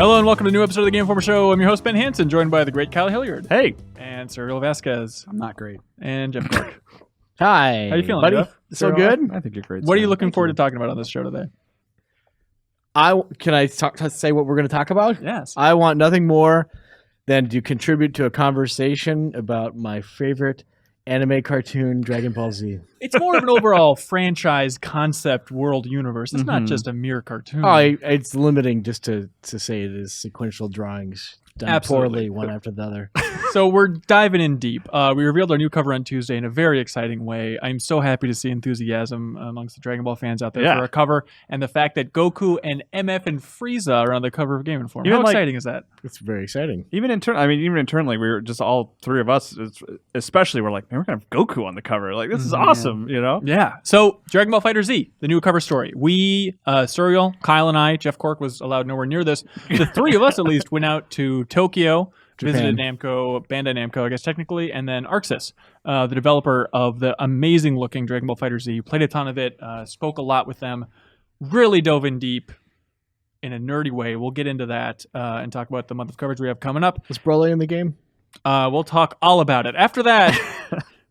Hello and welcome to a new episode of the Game Informer Show. I'm your host, Ben Hansen, joined by the great Kyle Hilliard. Hey. And Cyril Vasquez. I'm not great. And Jeff Clark. Hi. How you feeling, buddy? Jeff? So good? I think you're great. What are you looking forward to talking about on this show today? Can I say what we're going to talk about? Yes. I want nothing more than to contribute to a conversation about my favorite anime cartoon, Dragon Ball Z. It's more of an overall franchise concept world universe. It's not just a mere cartoon. It's limiting just to say it is sequential drawings done poorly one after the other. So we're diving in deep. We revealed our new cover on Tuesday in a very exciting way. I'm so happy to see enthusiasm amongst the Dragon Ball fans out there for our cover, and the fact that Goku and MF and Frieza are on the cover of Game Informer. How exciting is that? It's very exciting. Even internally, we were just all three of us, especially, we're like, man, we're gonna have Goku on the cover. Like, this is awesome, you know? Yeah. So Dragon Ball FighterZ, the new cover story. We, Suriel, Kyle, and I, Jeff Cork was allowed nowhere near this. The three of us, at least, went out to Tokyo. Japan. Visited Bandai Namco, I guess technically, and then Arxis, the developer of the amazing-looking Dragon Ball FighterZ. Played a ton of it, spoke a lot with them, really dove in deep in a nerdy way. We'll get into that and talk about the month of coverage we have coming up. Was Broly in the game? We'll talk all about it. After that,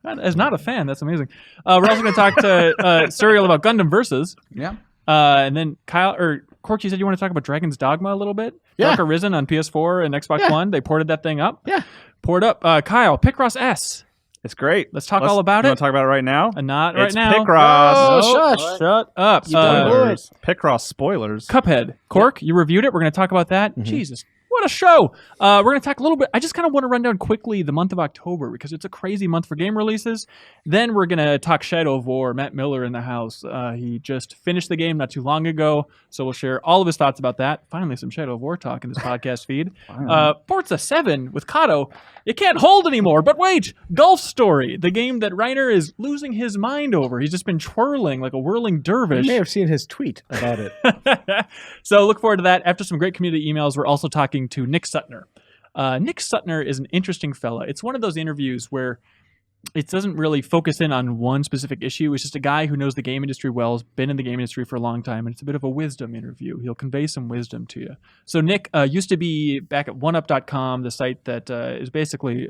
as not a fan, that's amazing. We're also going to talk to Suriel about Gundam Versus. Yeah. And then Kyle, or Cork, you said you want to talk about Dragon's Dogma a little bit? Yeah. Arisen on PS4 and Xbox One. They ported that thing up. Yeah. Poured up. Kyle, Picross S. It's great. Let's talk all about You it. want to talk about it right now? Not It's right now. Picross. Oh, shush. Shut up. Spoilers. Picross spoilers. Cuphead. Cork, you reviewed it. We're going to talk about that. Jesus. What a show. We're going to talk a little bit. I just kind of want to run down quickly the month of October because it's a crazy month for game releases. Then we're going to talk Shadow of War. Matt Miller in the house. He just finished the game not too long ago, so we'll share all of his thoughts about that. Finally, some Shadow of War talk in this podcast feed. Forza 7 with Kato. You can't hold anymore, but wait. Golf Story, the game that Reiner is losing his mind over. He's just been twirling like a whirling dervish. You may have seen his tweet about it. So look forward to that. After some great community emails, we're also talking to Nick Suttner. Nick Suttner is an interesting fella. It's one of those interviews where it doesn't really focus in on one specific issue. It's just a guy who knows the game industry well, has been in the game industry for a long time, and it's a bit of a wisdom interview. He'll convey some wisdom to you. So Nick used to be back at oneup.com, the site that is basically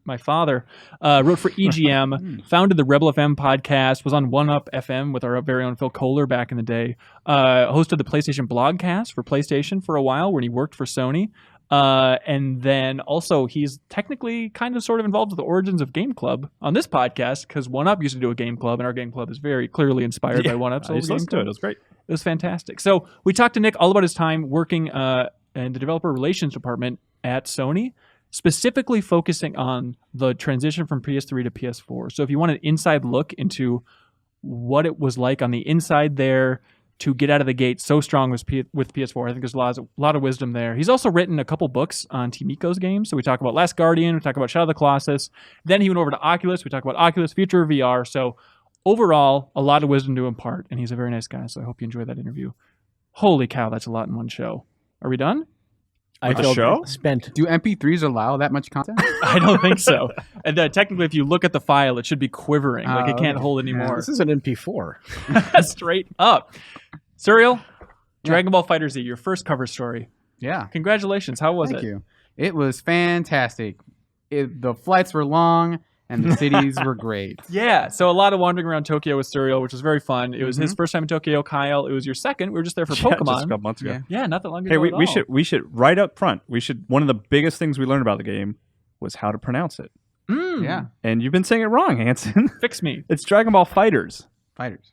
my father, wrote for EGM, founded the Rebel FM podcast, was on OneUp FM with our very own Phil Kohler back in the day, hosted the PlayStation Blogcast for PlayStation for a while when he worked for Sony. And then also he's technically kind of sort of involved with the origins of Game Club on this podcast because OneUp used to do a Game Club, and our Game Club is very clearly inspired by OneUp. I used to listen to it. It was great. It was fantastic. So we talked to Nick all about his time working in the developer relations department at Sony, specifically focusing on the transition from PS3 to PS4. So if you want an inside look into what it was like on the inside there, to get out of the gate so strong with PS4. I think there's a lot of wisdom there. He's also written a couple books on Team Ico's games. So we talk about Last Guardian, we talk about Shadow of the Colossus. Then he went over to Oculus. We talk about Oculus, future of VR. So overall, a lot of wisdom to impart. And he's a very nice guy. So I hope you enjoyed that interview. Holy cow, that's a lot in one show. Are we done? I feel spent. Do MP3s allow that much content? I don't think so. And technically, if you look at the file, it should be quivering. Like it can't hold anymore. This is an MP4. Straight up. Suriel, Dragon Ball FighterZ, your first cover story. Yeah. Congratulations. How was it? Thank you. It was fantastic. The flights were long and the cities were great. Yeah. So a lot of wandering around Tokyo with Suriel, which was very fun. It was his first time in Tokyo. Kyle, it was your second. We were just there for Pokemon. Just a couple months ago. Yeah, not that long ago. Hey, we should right up front. One of the biggest things we learned about the game was how to pronounce it. Yeah. And you've been saying it wrong, Hansen. Fix me. It's Dragon Ball FighterZ. Fighters.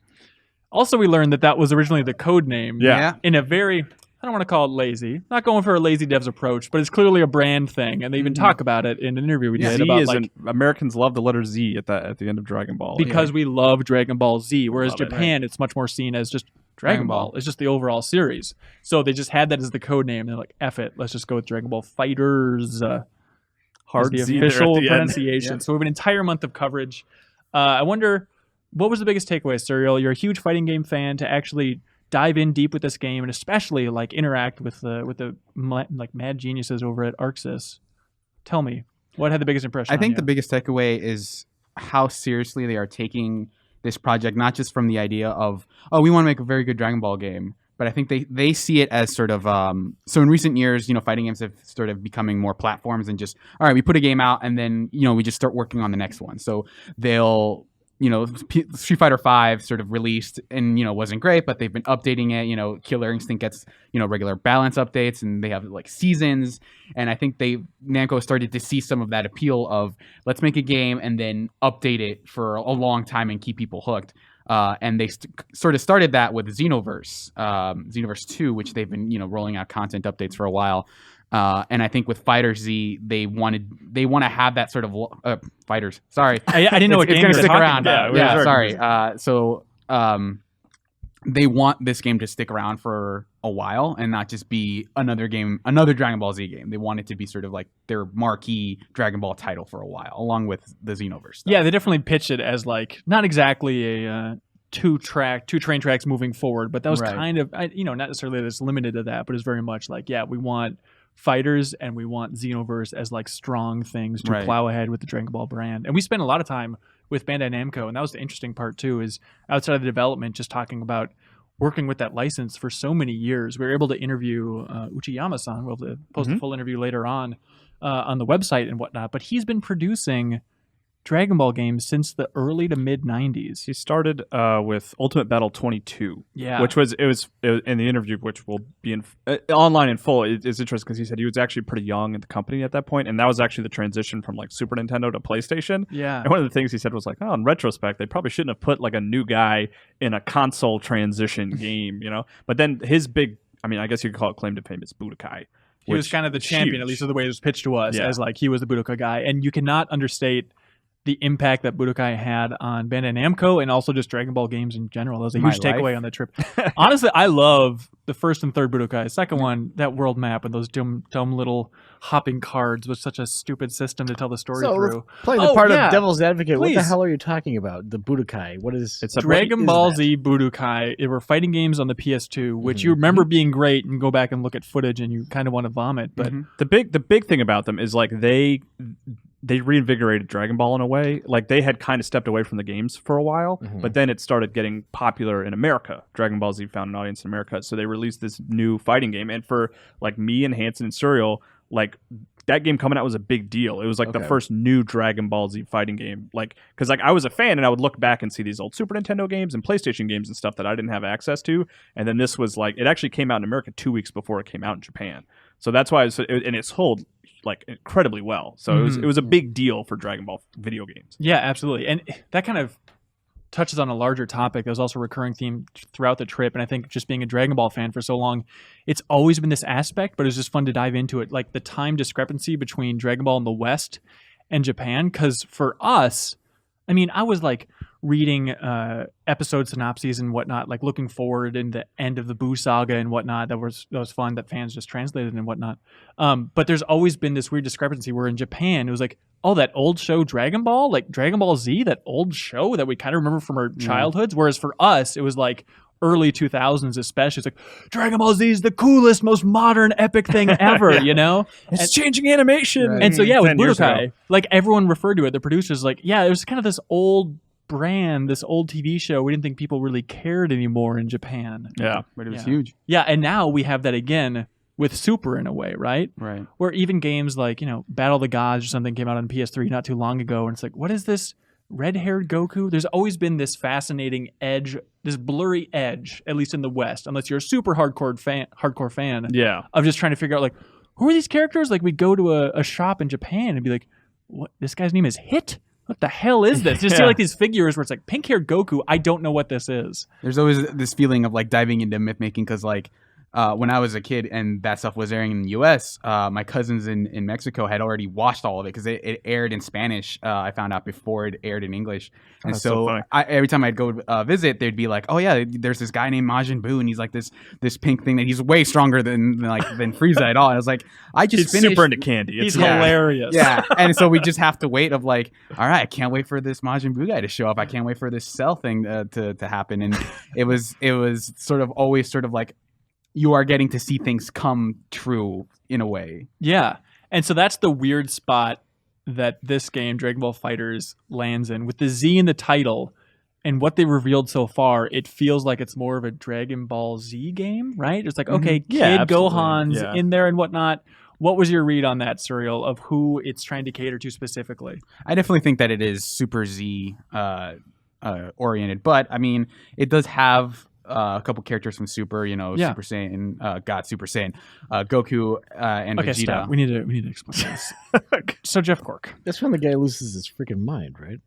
Also, we learned that was originally the code name. Yeah. In a very, I don't want to call it lazy. Not going for a lazy devs approach, but it's clearly a brand thing. And they even talk about it in an interview we did about Americans love the letter Z at the end of Dragon Ball. Because we love Dragon Ball Z, whereas Love it. Japan, it's much more seen as just Dragon Ball. It's just the overall series. So they just had that as the code name. They're like, F it, let's just go with Dragon Ball FighterZ. Hard the Z official there at the pronunciation. end. So we have an entire month of coverage. I wonder, what was the biggest takeaway, Suriel? You're a huge fighting game fan. To actually dive in deep with this game and especially like interact with the like mad geniuses over at Arxis. Tell me, what had the biggest impression? I think the biggest takeaway is how seriously they are taking this project, not just from the idea of, oh, we want to make a very good Dragon Ball game, but I think they see it as sort of so in recent years, fighting games have sort of becoming more platforms and just, all right, we put a game out and then we just start working on the next one. So they'll Street Fighter V sort of released and wasn't great, but they've been updating it. Killer Instinct gets regular balance updates, and they have like seasons. And I think Namco started to see some of that appeal of let's make a game and then update it for a long time and keep people hooked. And they sort of started that with Xenoverse, Xenoverse 2, which they've been rolling out content updates for a while. And I think with FighterZ, they want to have that sort of fighters. Sorry, I didn't know what game it's you were going to stick talking around. about. Sorry. So they want this game to stick around for a while and not just be another game, another Dragon Ball Z game. They want it to be sort of like their marquee Dragon Ball title for a while, along with the Xenoverse stuff. Yeah, they definitely pitched it as like not exactly a two train tracks moving forward, but that was kind of not necessarily that it's limited to that, but it's very much like we want fighters and we want Xenoverse as like strong things to plow ahead with the Dragon Ball brand. And we spent a lot of time with Bandai Namco, and that was the interesting part too, is outside of the development, just talking about working with that license for so many years. We were able to interview Uchiyama-san. We'll have to post a full interview later on the website and whatnot, but he's been producing Dragon Ball games since the early to mid 90s. He started with Ultimate Battle 22, which was in the interview, which will be online in full. It's interesting because he said he was actually pretty young at the company at that point, and that was actually the transition from like Super Nintendo to PlayStation. Yeah, and one of the things he said was like, in retrospect, they probably shouldn't have put like a new guy in a console transition game, But then his big, I guess you could call it claim to fame, is Budokai. He was kind of the champion, at least of the way it was pitched to us, as like he was the Budokai guy, and you cannot understate the impact that Budokai had on Bandai Namco and also just Dragon Ball games in general. That was a huge takeaway on the trip. Honestly, I love the first and third Budokai. The second one, that world map and those dumb little hopping cards was such a stupid system to tell the story through. Playing the part of Devil's Advocate, Please. What the hell are you talking about? The Budokai. What is it's Dragon Ball Z Budokai. They were fighting games on the PS2, which you remember being great, and go back and look at footage and you kind of want to vomit. But the big thing about them is like they reinvigorated Dragon Ball in a way. Like they had kind of stepped away from the games for a while, but then it started getting popular in America. Dragon Ball Z found an audience in America, so they released this new fighting game. And for like me and Hanson and Serial, like that game coming out was a big deal. It was like the first new Dragon Ball Z fighting game. Like, because like I was a fan and I would look back and see these old Super Nintendo games and PlayStation games and stuff that I didn't have access to. And then this was like, it actually came out in America 2 weeks before it came out in Japan. So that's why it sold like incredibly well. So it was a big deal for Dragon Ball video games. Yeah, absolutely. And that kind of touches on a larger topic that was also a recurring theme throughout the trip. And I think just being a Dragon Ball fan for so long, it's always been this aspect, but it's just fun to dive into it. Like the time discrepancy between Dragon Ball in the West and Japan. Because for us, I was like reading episode synopses and whatnot, like looking forward in the end of the Buu saga and whatnot. That was fun that fans just translated and whatnot. But there's always been this weird discrepancy where in Japan it was like, oh, that old show Dragon Ball, like Dragon Ball Z, that old show that we kind of remember from our childhoods. Whereas for us, it was like early 2000s especially. It's like Dragon Ball Z is the coolest, most modern, epic thing ever, It's changing animation. Right. And so with Budokai, like everyone referred to it, the producers like, it was kind of this old brand, this old TV show. We didn't think people really cared anymore in Japan. Yeah, but it was huge. Yeah, and now we have that again with Super in a way, right? Right. Where even games like, Battle of the Gods or something came out on PS3 not too long ago, and it's like, what is this red-haired Goku? There's always been this fascinating edge, this blurry edge, at least in the West, unless you're a super hardcore fan of just trying to figure out, like, who are these characters? Like, we go to a shop in Japan and be like, what? This guy's name is Hit? What the hell is this? Just see like these figures where it's like pink-haired Goku. I don't know what this is. There's always this feeling of like diving into myth making because like when I was a kid and that stuff was airing in the U.S., my cousins in Mexico had already watched all of it because it aired in Spanish. I found out before it aired in English. And so every time I'd go visit, they'd be like, oh, yeah, there's this guy named Majin Buu, and he's like this pink thing that he's way stronger than Frieza at all. And I was like, he's finished. super into candy. He's hilarious. Yeah. And so we just have to wait of like, all right, I can't wait for this Majin Buu guy to show up. I can't wait for this Cell thing to happen. And it was sort of always sort of like, you are getting to see things come true in a way. Yeah. And so that's the weird spot that this game, Dragon Ball FighterZ, lands in. With the Z in the title, and what they revealed so far, it feels like it's more of a Dragon Ball Z game, right? It's like, okay, Yeah, Kid absolutely. Gohan's Yeah. in there and whatnot. What was your read on that, Serial, of who it's trying to cater to specifically? I definitely think that it is Super Z oriented, but I mean, it does have a couple characters from Super, Yeah. Super Saiyan, God, Super Saiyan, Goku, and Okay, Vegeta. stop. We need to explain this. So Jeff Cork, That's when the guy loses his freaking mind, right?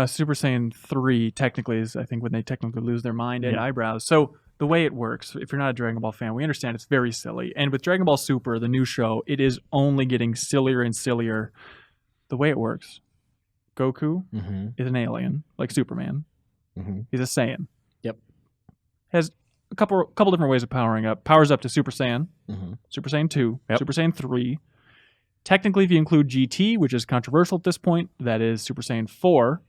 Super Saiyan 3 technically is, I think, when they technically lose their mind and Yeah. eyebrows. So the way it works, if you're not a Dragon Ball fan, we understand it's very silly. And with Dragon Ball Super, the new show, it is only getting sillier and sillier. The way it works, Goku Mm-hmm. is an alien, like Superman. Mm-hmm. He's a Saiyan. Yep. Has a couple different ways of powering up. Powers up to Super Saiyan, Mm-hmm. Super Saiyan 2, Yep. Super Saiyan 3. Technically, if you include GT, which is controversial at this point, that is Super Saiyan 4.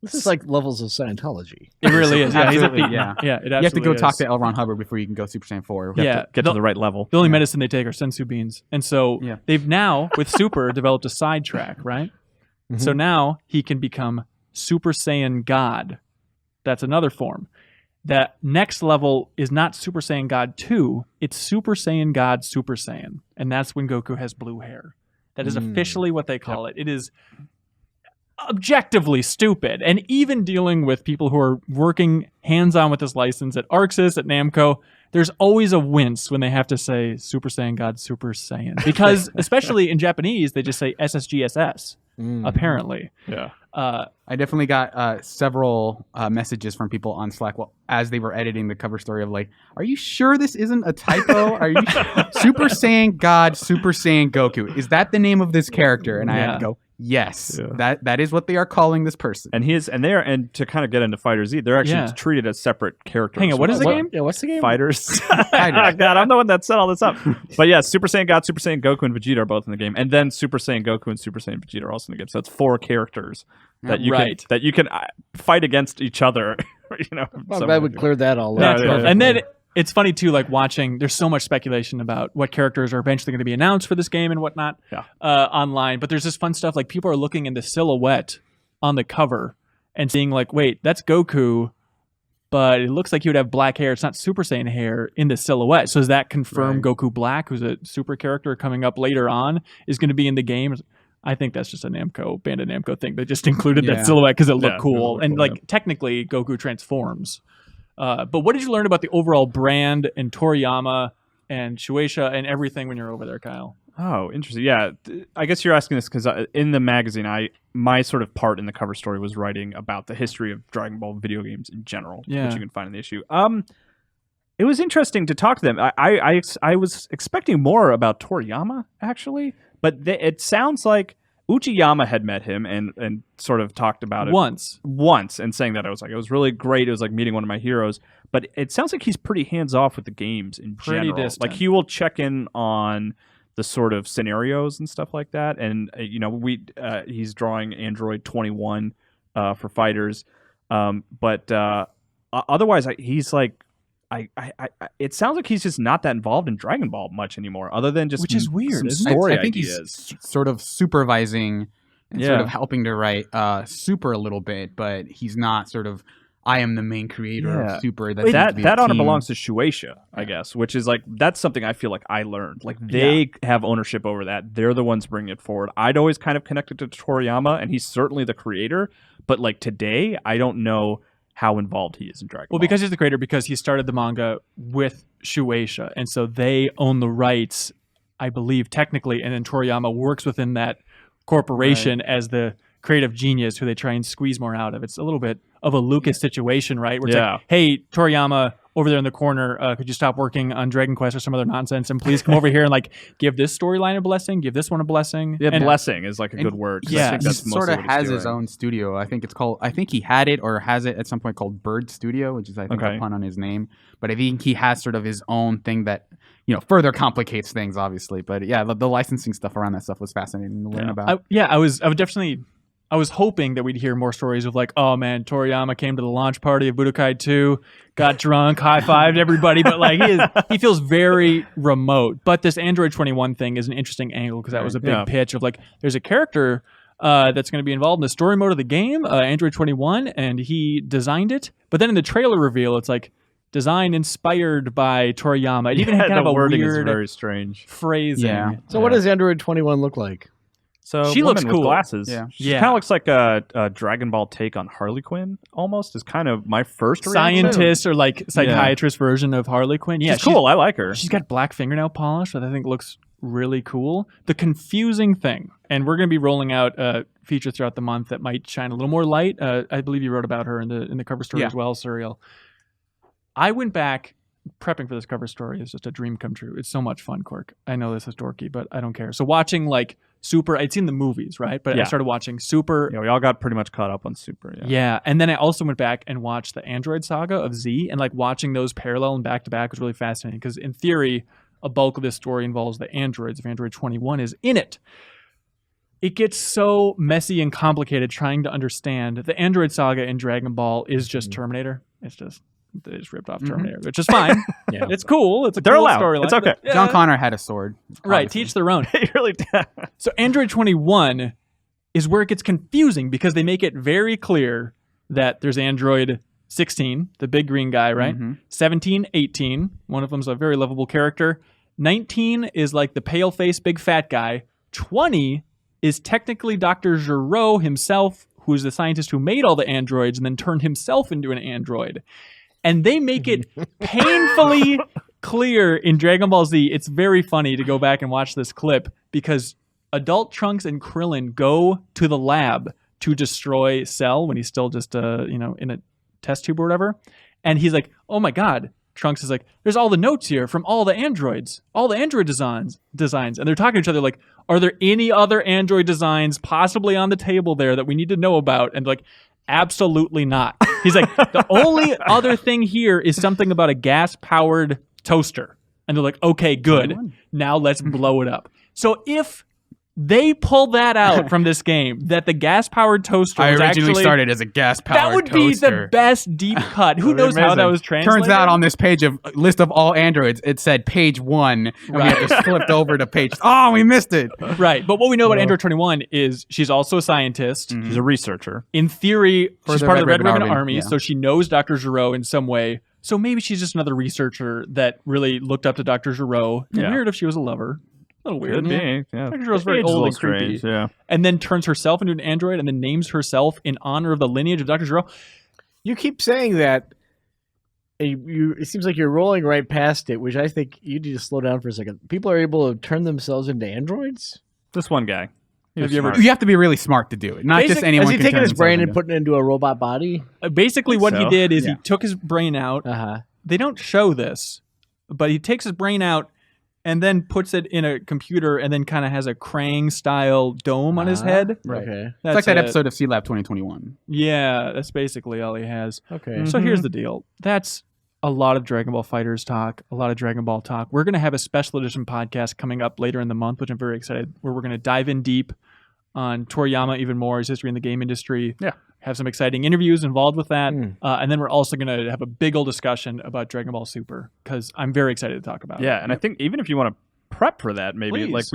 This is like levels of Scientology. It really is. Yeah, he's a Absolutely, peak. yeah. Yeah, it You have to go absolutely talk is. to L. Ron Hubbard before you can go Super Saiyan 4. Yeah, Get to the right level. The only Yeah. medicine they take are sensu beans. And so Yeah. they've now, with Super, developed a sidetrack, right? Mhm. So now he can become Super Saiyan God. That's another form. That next level is not Super Saiyan God 2, it's Super Saiyan God Super Saiyan. And that's when Goku has blue hair. That is officially what they call it. It is objectively stupid. And even dealing with people who are working hands-on with this license at Arxis, at Namco, there's always a wince when they have to say Super Saiyan God Super Saiyan. Because, especially in Japanese, they just say SSGSS, apparently. Yeah. I definitely got several messages from people on Slack as they were editing the cover story of like, are you sure this isn't a typo? Are you Super Saiyan God, Super Saiyan Goku? Is that the name of this character? And I had Yeah. to go, yes, Yeah. that is what they are calling this person. And and to kind of get into FighterZ, they're actually Yeah. treated as separate characters. Hang on, what is the game? Yeah, what's the game? Fighters. God, I'm the one that set all this up. But yeah, Super Saiyan God, Super Saiyan Goku, and Vegeta are both in the game, and then Super Saiyan Goku and Super Saiyan Vegeta are also in the game. So that's 4 characters that you Right. can fight against each other. I'm glad we cleared that all Yeah, up. yeah, yeah. And then it's funny too, like watching. There's so much speculation about what characters are eventually going to be announced for this game and whatnot online. But there's this fun stuff. Like people are looking in the silhouette on the cover and seeing like, wait, that's Goku, but it looks like he would have black hair. It's not Super Saiyan hair in the silhouette. So does that confirm Goku Black, who's a super character coming up later on, is going to be in the game? I think that's just a Bandai Namco thing. They just included Yeah. that silhouette because it looked Yeah, it cool. looked And cool, like yeah. technically, Goku transforms. But what did you learn about the overall brand and Toriyama and Shueisha and everything when you're over there, Kyle? Oh, interesting. Yeah, I guess you're asking this because in the magazine, my sort of part in the cover story was writing about the history of Dragon Ball video games in general, Yeah. which you can find in the issue. It was interesting to talk to them. I was expecting more about Toriyama actually, but it sounds like Uchiyama had met him and sort of talked about it Once. and saying that it was really great. It was like meeting one of my heroes. But it sounds like he's pretty hands off with the games in Pretty general. distant. Like he will check in on the sort of scenarios and stuff like that. And he's drawing Android 21 for fighters. But otherwise, he's like. It sounds like he's just not that involved in Dragon Ball much anymore, other than just Which is weird, some isn't it? story I think ideas. he's sort of supervising and sort Yeah. of helping to write Super a little bit, but he's not sort of, I am the main creator Yeah. of Super. That honor belongs to Shueisha, I guess, which is like that's something I feel like I learned. Like they have ownership over that. They're the ones bringing it forward. I'd always kind of connected to Toriyama, and he's certainly the creator. But like today, I don't know how involved he is in Dragon Ball. Well, because he's the creator, because he started the manga with Shueisha, and so they own the rights, I believe, technically, and then Toriyama works within that corporation as the creative genius who they try and squeeze more out of. It's a little bit of a Lucas situation, right? Where it's like, hey, Toriyama, over there in the corner, could you stop working on Dragon Quest or some other nonsense and please come over here and like give this storyline a blessing, give this one a blessing. yeah, And- blessing is like a good word. 'cause Yeah. I think He that's sort mostly of what he's has his doing. own studio. I think he had it or has it at some point called Bird Studio, which is I think Okay. a pun on his name. But I think he has sort of his own thing that further complicates things, obviously. But yeah, the licensing stuff around that stuff was fascinating to learn about. I was hoping that we'd hear more stories of like, oh man, Toriyama came to the launch party of Budokai 2, got drunk, high-fived everybody, but like he feels very remote. But this Android 21 thing is an interesting angle because that was a big pitch of like, there's a character that's going to be involved in the story mode of the game, Android 21, and he designed it. But then in the trailer reveal, it's like design inspired by Toriyama. It even had kind of a wording weird is very strange. phrasing. Yeah. So what does Android 21 look like? So She looks woman with cool. glasses. Yeah. She Yeah. kind of looks like a Dragon Ball take on Harley Quinn. Almost is kind of my first reaction. Scientist or like psychiatrist version of Harley Quinn. Yeah, She's cool. I like her. She's got black fingernail polish that I think looks really cool. The confusing thing, and we're going to be rolling out features throughout the month that might shine a little more light. I believe you wrote about her in the cover story as well, Surreal. I went back prepping for this cover story is just a dream come true. It's so much fun, Cork. I know this is dorky, but I don't care. So watching like Super, I'd seen the movies, right? But I started watching Super. Yeah, we all got pretty much caught up on Super. Yeah, and then I also went back and watched the Android saga of Z, and like watching those parallel and back to back was really fascinating because in theory, a bulk of this story involves the androids. If Android 21 is in it, it gets so messy and complicated trying to understand. The Android saga in Dragon Ball is just Terminator. They just ripped off Terminator, which is fine. Yeah. It's cool. It's a They're cool allowed. storyline. It's okay. Yeah. John Connor had a sword. Right, obviously. teach their own. They really did. So Android 21 is where it gets confusing because they make it very clear that there's Android 16, the big green guy, right? 17, 18, one of them's a very lovable character. 19 is like the pale face, big fat guy. 20 is technically Dr. Gero himself, who's the scientist who made all the androids and then turned himself into an android. And they make it painfully clear in Dragon Ball Z. It's very funny to go back and watch this clip because adult Trunks and Krillin go to the lab to destroy Cell when he's still just in a test tube or whatever. And he's like, oh my God. Trunks is like, there's all the notes here from all the androids, all the android designs. And they're talking to each other like, are there any other android designs possibly on the table there that we need to know about? And like, absolutely not. He's like, the only other thing here is something about a gas-powered toaster. And they're like, okay, good. Now let's blow it up. So if they pull that out from this game, that the gas-powered toaster I was originally actually started as a gas-powered that would be the best deep cut. Who knows how that was translated? Turns out on this page of list of all androids, it said page 1, and we had to flip over to page. Oh, we missed it. Right, but what we know about Android 21 is she's also a scientist. She's a researcher. In theory, For she's the part of the Red Red Ribbon Ribbon Army, yeah. so she knows Dr. Gero in some way. So maybe she's just another researcher that really looked up to Dr. Gero. Yeah. Weird if she was a lover. A little weird. Could be. Yeah. Dr. Gero's very It's a old little and creepy. strange, yeah. And then turns herself into an android and then names herself in honor of the lineage of Dr. Gero. You keep saying that. It seems like you're rolling right past it, which I think you need to slow down for a second. People are able to turn themselves into androids? This one guy. He Have was you ever- smart. You have to be really smart to do it. Not just anyone. Has he can taken turn his brain themselves and into- put it into a robot body? Basically, what he so. did is Yeah. he took his brain out. Uh-huh. They don't show this, but he takes his brain out and then puts it in a computer and then kind of has a Krang style dome on his head. Right. Okay. It's That's like that it. episode of C Lab 2021. Yeah, that's basically all he has. Okay. So here's the deal. That's a lot of Dragon Ball FighterZ talk, a lot of Dragon Ball talk. We're going to have a special edition podcast coming up later in the month, which I'm very excited, where we're going to dive in deep on Toriyama even more, his history in the game industry. Yeah. Have some exciting interviews involved with that. And then we're also going to have a big old discussion about Dragon Ball Super because I'm very excited to talk about it. Yeah, and I think even if you want to prep for that, maybe Please.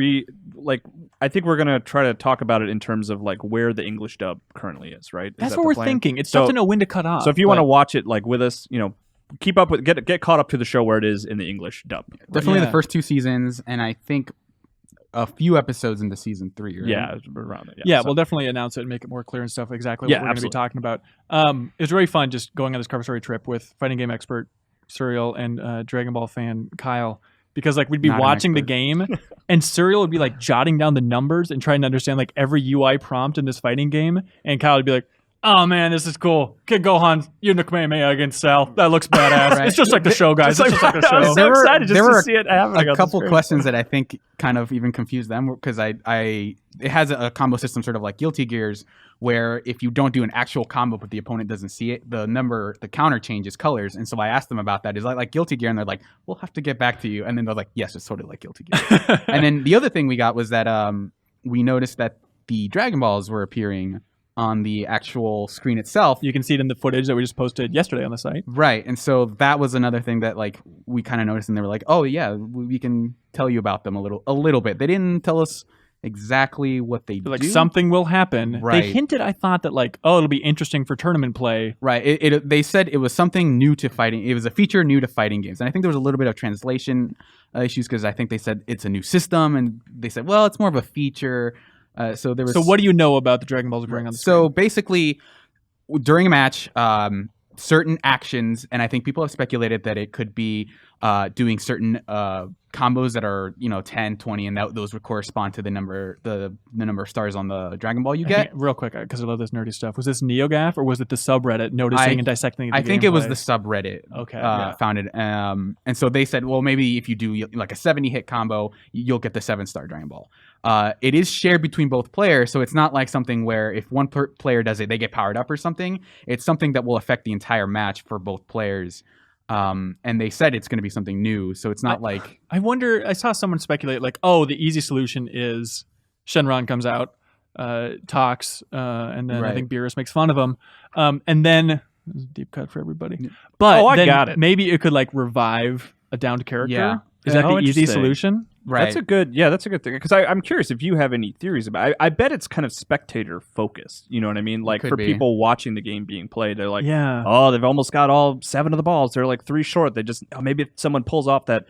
I think we're gonna try to talk about it in terms of like where the English dub currently is, right? That's that what the we're plan? thinking. It's So- tough to know when to cut off. So if you want to but- watch it like with us, keep up with get caught up to the show where it is in the English dub. Definitely Yeah. the first 2 seasons, and I think a few episodes into season 3. Right? Yeah, it's around it. Yeah, so- we'll definitely announce it and make it more clear and stuff exactly what Yeah, we're going to be absolutely. talking about. It was really fun just going on this cover story trip with fighting game expert Surreal and Dragon Ball fan Kyle because like we'd be Not an watching the expert. game and Surreal would be like jotting down the numbers and trying to understand like every UI prompt in this fighting game and Kyle would be like, oh man, this is cool. Kid Gohan, Unit Kamehameha against Cell. That looks badass. Right. It's just like the show, guys. It's just like the I was show. so There were- excited just there to were see it happening. on A the couple screen. questions that I think kind of even confused them because it has a combo system sort of like Guilty Gears where if you don't do an actual combo but the opponent doesn't see it, the counter changes colors. And so I asked them about that. Is that like Guilty Gear? And they're like, we'll have to get back to you. And then they're like, yes, it's sort of like Guilty Gear. And then the other thing we got was that we noticed that the Dragon Balls were appearing on the actual screen itself. You can see it in the footage that we just posted yesterday on the site. Right. And so that was another thing that like we kind of noticed and they were like, oh yeah, we can tell you about them a little bit. They didn't tell us exactly what they Like do. something will happen. Right. They hinted, I thought, that like, oh, it'll be interesting for tournament play. Right. They said it was something new to fighting. It was a feature new to fighting games. And I think there was a little bit of translation issues because I think they said it's a new system. And they said, well, it's more of a feature. So there was. So what do you know about the Dragon Balls appearing on the screen? So basically, during a match, certain actions, and I think people have speculated that it could be doing certain combos that are 10, 20, and those would correspond to the number of stars on the Dragon Ball you get. Real quick, because I love this nerdy stuff. Was this NeoGAF or was it the subreddit noticing and dissecting? I think it was the subreddit. Okay, founded, and so they said, well, maybe if you do like a 70-hit combo, you'll get the 7-star Dragon Ball. It is shared between both players, so it's not like something where if one player does it, they get powered up or something. It's something that will affect the entire match for both players. And they said it's going to be something new, so it's not like. I wonder. I saw someone speculate like, oh, the easy solution is Shenron comes out, talks, and then I think Beerus makes fun of him, and then deep cut for everybody. But I then got it. Maybe it could like revive a downed character. Yeah. Is that the easy solution? Right. That's a good thing. Because I'm curious if you have any theories about it. I bet it's kind of spectator focused. You know what I mean? Like for people watching the game being played, they're like, oh, they've almost got all 7 of the balls. They're like 3 short. They just, maybe if someone pulls off that,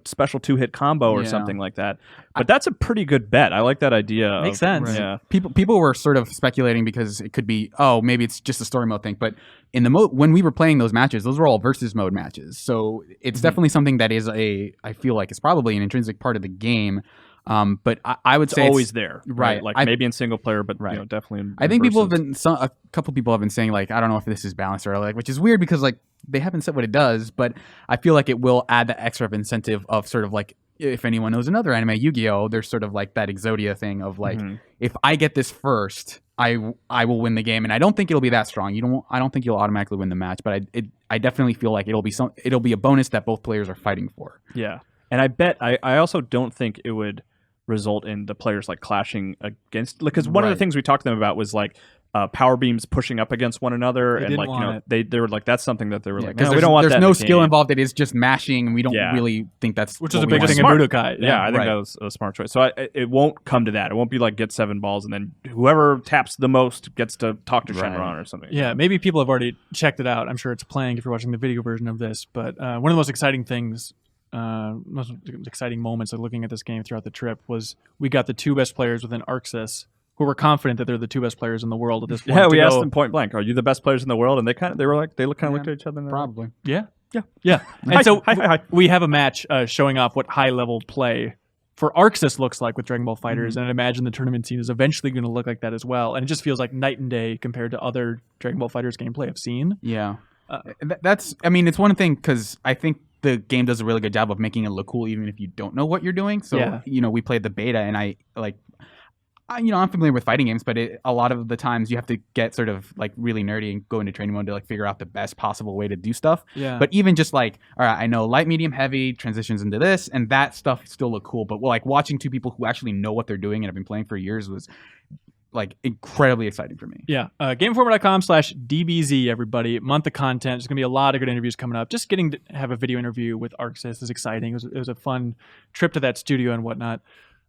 special 2-hit combo or something like that. But that's a pretty good bet. I like that idea. Makes sense. Right. Yeah. People were sort of speculating because it could be, oh, maybe it's just a story mode thing. But in the when we were playing those matches, those were all versus mode matches. So it's definitely something that is I feel like it's probably an intrinsic part of the game. But I would say it's always there, right? Like maybe in single player, but definitely. I think people have been a couple people have been saying like, I don't know if this is balanced or like, which is weird because like they haven't said what it does, but I feel like it will add the extra incentive of sort of like, if anyone knows another anime, Yu-Gi-Oh, there's sort of like that Exodia thing of like, if I get this first, I will win the game, and I don't think it'll be that strong. I don't think you'll automatically win the match, but I definitely feel like it'll be a bonus that both players are fighting for. Yeah, and I bet I also don't think it would result in the players like clashing against, because one of the things we talked to them about was like power beams pushing up against one another, and like they were like, that's something that they were like, because we don't want that. There's no skill involved. It is just mashing, and we don't really think that's which is a big thing in Budokai. Yeah, I think that was a smart choice. So it won't come to that. It won't be like get 7 balls and then whoever taps the most gets to talk to Shenron or something. Yeah, maybe people have already checked it out. I'm sure it's playing if you're watching the video version of this. But one of the most exciting things, most exciting moments of looking at this game throughout the trip was we got the 2 best players within Arxis, who were confident that they're the 2 best players in the world at this point. Yeah, we asked them point blank, "Are you the best players in the world?" And they looked at each other. And probably. Yeah. And so we have a match showing off what high level play for Arxis looks like with Dragon Ball FighterZ, and I imagine the tournament scene is eventually going to look like that as well. And it just feels like night and day compared to other Dragon Ball FighterZ gameplay I've seen. Yeah, it's one thing because I think the game does a really good job of making it look cool even if you don't know what you're doing. So we played the beta, and I'm familiar with fighting games, but a lot of the times you have to get sort of like really nerdy and go into training mode to like figure out the best possible way to do stuff. Yeah. But even just like, all right, I know light, medium, heavy transitions into this, and that stuff still look cool. But like watching 2 people who actually know what they're doing and have been playing for years was like incredibly exciting for me. Yeah. GameInformer.com/DBZ, everybody. Month of content. There's going to be a lot of good interviews coming up. Just getting to have a video interview with Arxis is exciting. It was a fun trip to that studio and whatnot.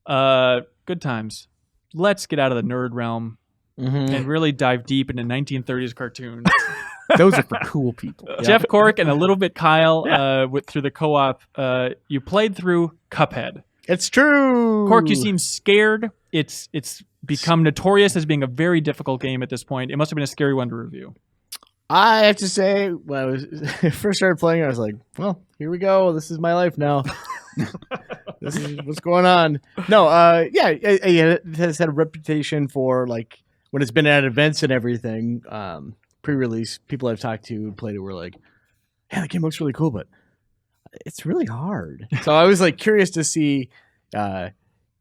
Good times. Let's get out of the nerd realm and really dive deep into 1930s cartoons. Those are for cool people. Jeff Cork and a little bit Kyle through the co-op. You played through Cuphead. It's true. Cork, you seem scared. It's become notorious as being a very difficult game at this point. It must have been a scary one to review. I have to say, when I was first started playing, I was like, well, here we go. This is my life now. This is what's going on. No, it has had a reputation for, like, when it's been at events and everything, pre-release, people I've talked to who played it were like, yeah, the game looks really cool, but it's really hard. So I was like curious to see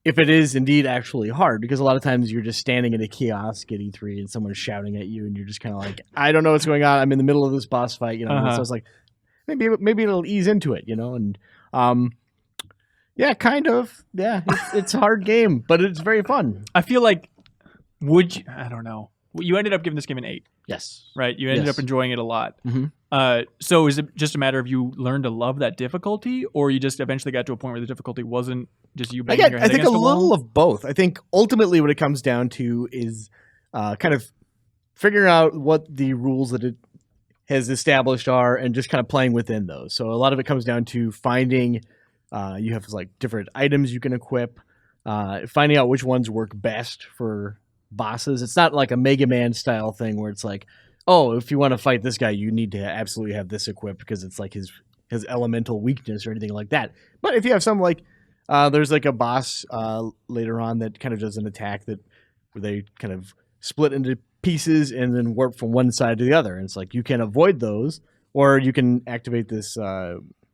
if it is indeed actually hard, because a lot of times you're just standing in a kiosk at E3 and someone's shouting at you and you're just kind of like, I don't know what's going on. I'm in the middle of this boss fight, So I was like, maybe it'll ease into it, and yeah, kind of. Yeah, it's a hard game, but it's very fun. I feel like, I don't know. You ended up giving this game an 8. Yes. Right? You ended up enjoying it a lot. Mm-hmm. So is it just a matter of you learned to love that difficulty, or you just eventually got to a point where the difficulty wasn't just you banging your head I think a against a little wall? of both. I think ultimately what it comes down to is kind of figuring out what the rules that it has established are and just kind of playing within those. So a lot of it comes down to finding, you have like different items you can equip, finding out which ones work best for bosses. It's not like a Mega Man style thing where it's like, oh, if you want to fight this guy, you need to absolutely have this equipped because it's like his elemental weakness or anything like that. But if you have some like, there's like a boss later on that kind of does an attack where they kind of split into pieces and then warp from one side to the other. And it's like you can avoid those, or you can activate this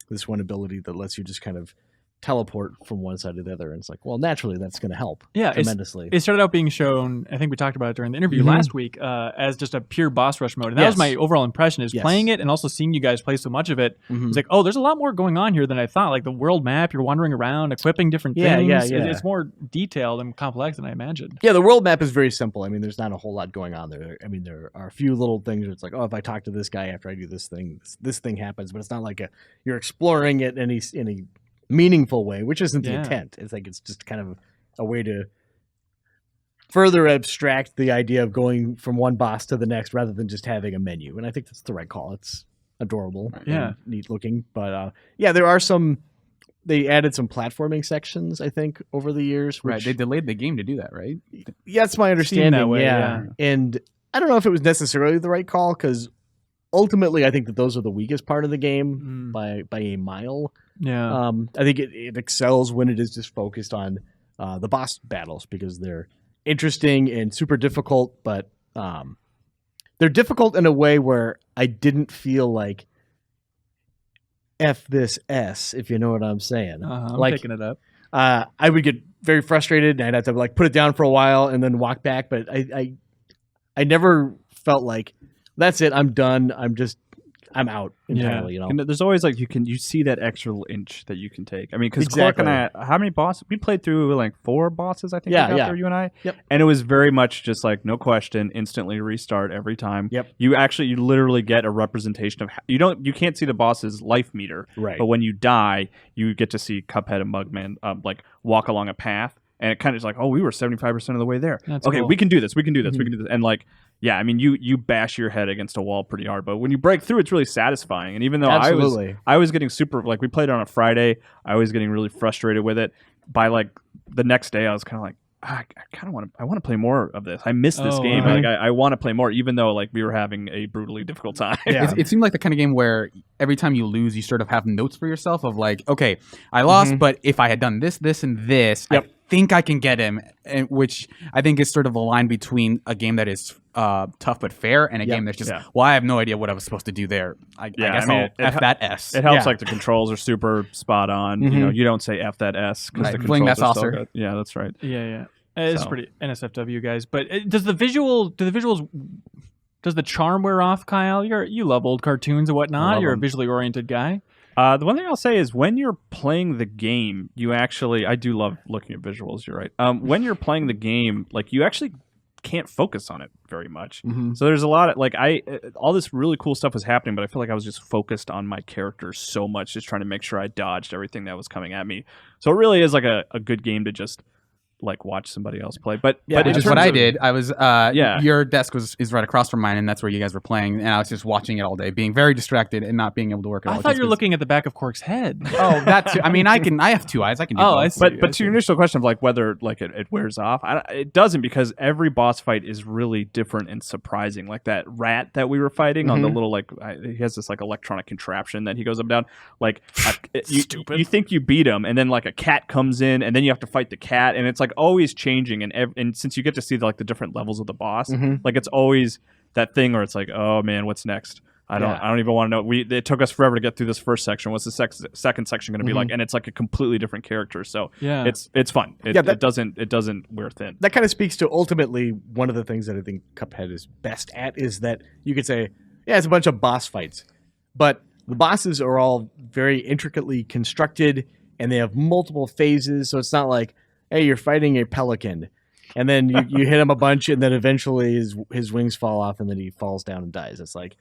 this one ability that lets you just kind of teleport from one side to the other. And it's like, well, naturally that's going to help tremendously. It started out being shown, I think we talked about it during the interview last week, as just a pure boss rush mode. And that was my overall impression, is playing it and also seeing you guys play so much of it. It's like, oh, there's a lot more going on here than I thought. Like the world map, you're wandering around, equipping different things. It's more detailed and complex than I imagined. Yeah, the world map is very simple. I mean, there's not a whole lot going on there. I mean, there are a few little things where it's like, oh, if I talk to this guy after I do this thing happens. But it's not like you're exploring it in any meaningful way, which isn't the intent. It's like it's just kind of a way to further abstract the idea of going from one boss to the next rather than just having a menu. And I think that's the right call. It's adorable, and neat looking. But there are they added some platforming sections, I think, over the years. Right, they delayed the game to do that, right? Yeah, that's my understanding. That way, And I don't know if it was necessarily the right call, because ultimately I think that those are the weakest part of the game by a mile. Yeah. I think it excels when it is just focused on the boss battles, because they're interesting and super difficult, but they're difficult in a way where I didn't feel like F this S, if you know what I'm saying. I'm like, picking it up. I would get very frustrated and I'd have to like put it down for a while and then walk back, but I never felt like that's it, I'm done, I'm out entirely, you know. And there's always like you see that extra little inch that you can take. I mean, because Clark and I, how many bosses we played through? Like 4 bosses, I think. There, you and I. Yep. And it was very much just like no question, instantly restart every time. Yep. You literally get a representation of you can't see the boss's life meter, right? But when you die, you get to see Cuphead and Mugman like walk along a path. And it kind of is like, oh, we were 75% of the way there. That's okay, cool. we can do this. We can do this. We can do this. And like, yeah, I mean, you bash your head against a wall pretty hard, but when you break through, it's really satisfying. And even though I was getting super, like we played it on a Friday, I was getting really frustrated with it. By like the next day, I was kind of like, I kind of want to play more of this. I miss this game. Wow. Like I want to play more, even though like we were having a brutally difficult time. Yeah. It seemed like the kind of game where every time you lose, you sort of have notes for yourself of like, okay, I lost, but if I had done this, this, and this, I think I can get him. And which I think is sort of a line between a game that is tough but fair and a game that's just, well, I have no idea what I was supposed to do there. I guess I'll F that S. It helps like the controls are super spot on. You know, you don't say F that S because the Fling controls that are so saucer. good. Yeah, that's right. Yeah. It's pretty NSFW, guys. But does the visuals, does the charm wear off, Kyle? You love old cartoons and whatnot. You're a visually oriented guy. The one thing I'll say is when you're playing the game, I do love looking at visuals. You're right. When you're playing the game, like you actually can't focus on it very much. So there's a lot of like all this really cool stuff was happening, but I feel like I was just focused on my character so much, just trying to make sure I dodged everything that was coming at me. So it really is like a good game to just like watch somebody else play, but which is what I did. I was your desk is right across from mine, and that's where you guys were playing, and I was just watching it all day, being very distracted and not being able to work at all. I thought you were looking at the back of Cork's head. Oh, that too. I mean, I have 2 eyes. I can do both. I see. But to your initial question of like whether like it wears off, it doesn't, because every boss fight is really different and surprising. Like that rat that we were fighting on the little like he has this like electronic contraption that he goes up and down. Like you think you beat him, and then like a cat comes in, and then you have to fight the cat, and it's like always changing. And since you get to see the different levels of the boss, like it's always that thing where it's like, oh man, what's next? I don't even want to know. It took us forever to get through this first section. What's the second section going to be like? And it's like a completely different character. So it's fun. It doesn't wear thin. That kind of speaks to ultimately one of the things that I think Cuphead is best at, is that you could say, yeah, it's a bunch of boss fights, but the bosses are all very intricately constructed and they have multiple phases. So it's not like, hey, you're fighting a pelican, and then you hit him a bunch, and then eventually his wings fall off, and then he falls down and dies. It's like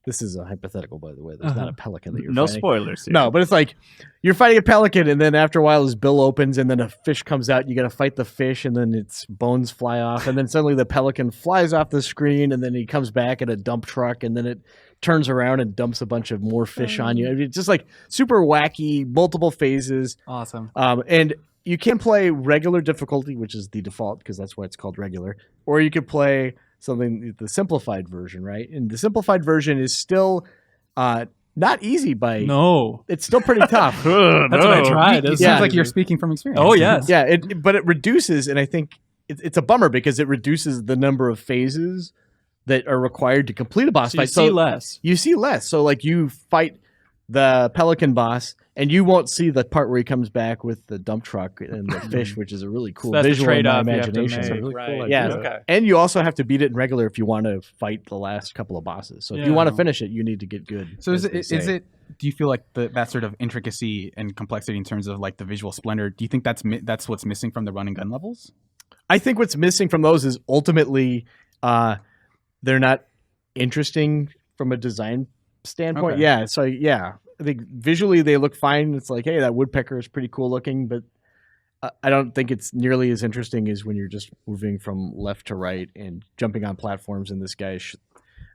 This is a hypothetical, by the way. There's not a pelican that you're No fighting. spoilers here. No, but it's like you're fighting a pelican, and then after a while, his bill opens, and then a fish comes out. You got to fight the fish, and then its bones fly off, and then suddenly the pelican flies off the screen, and then he comes back in a dump truck, and then it turns around and dumps a bunch of more fish on you. I mean, it's just like super wacky, multiple phases. Awesome. And you can play regular difficulty, which is the default because that's why it's called regular, or you could play something the simplified version, right? And the simplified version is still not easy by No. It's still pretty tough. That's what I tried. It It's sounds Yeah. like you're speaking from experience. Oh, yes. Yeah, but it reduces, and I think it's a bummer because it reduces the number of phases that are required to complete a boss So you fight. see less. You see less. So like you fight the pelican boss, and you won't see the part where he comes back with the dump truck and the fish, which is a really cool That's the visual in my trade-off you have to imagination. make. It's a really Right. cool idea. Okay. And you also have to beat it in regular if you want to fight the last couple of bosses. So if you Yeah. want to finish it, you need to get good. So is as they it? say. Do you feel like that sort of intricacy and complexity in terms of like the visual splendor? Do you think that's what's missing from the run and gun levels? I think what's missing from those is ultimately they're not interesting from a design standpoint. Okay. Yeah. So yeah, I think visually they look fine. It's like, hey, that woodpecker is pretty cool looking, but I don't think it's nearly as interesting as when you're just moving from left to right and jumping on platforms. And this guy's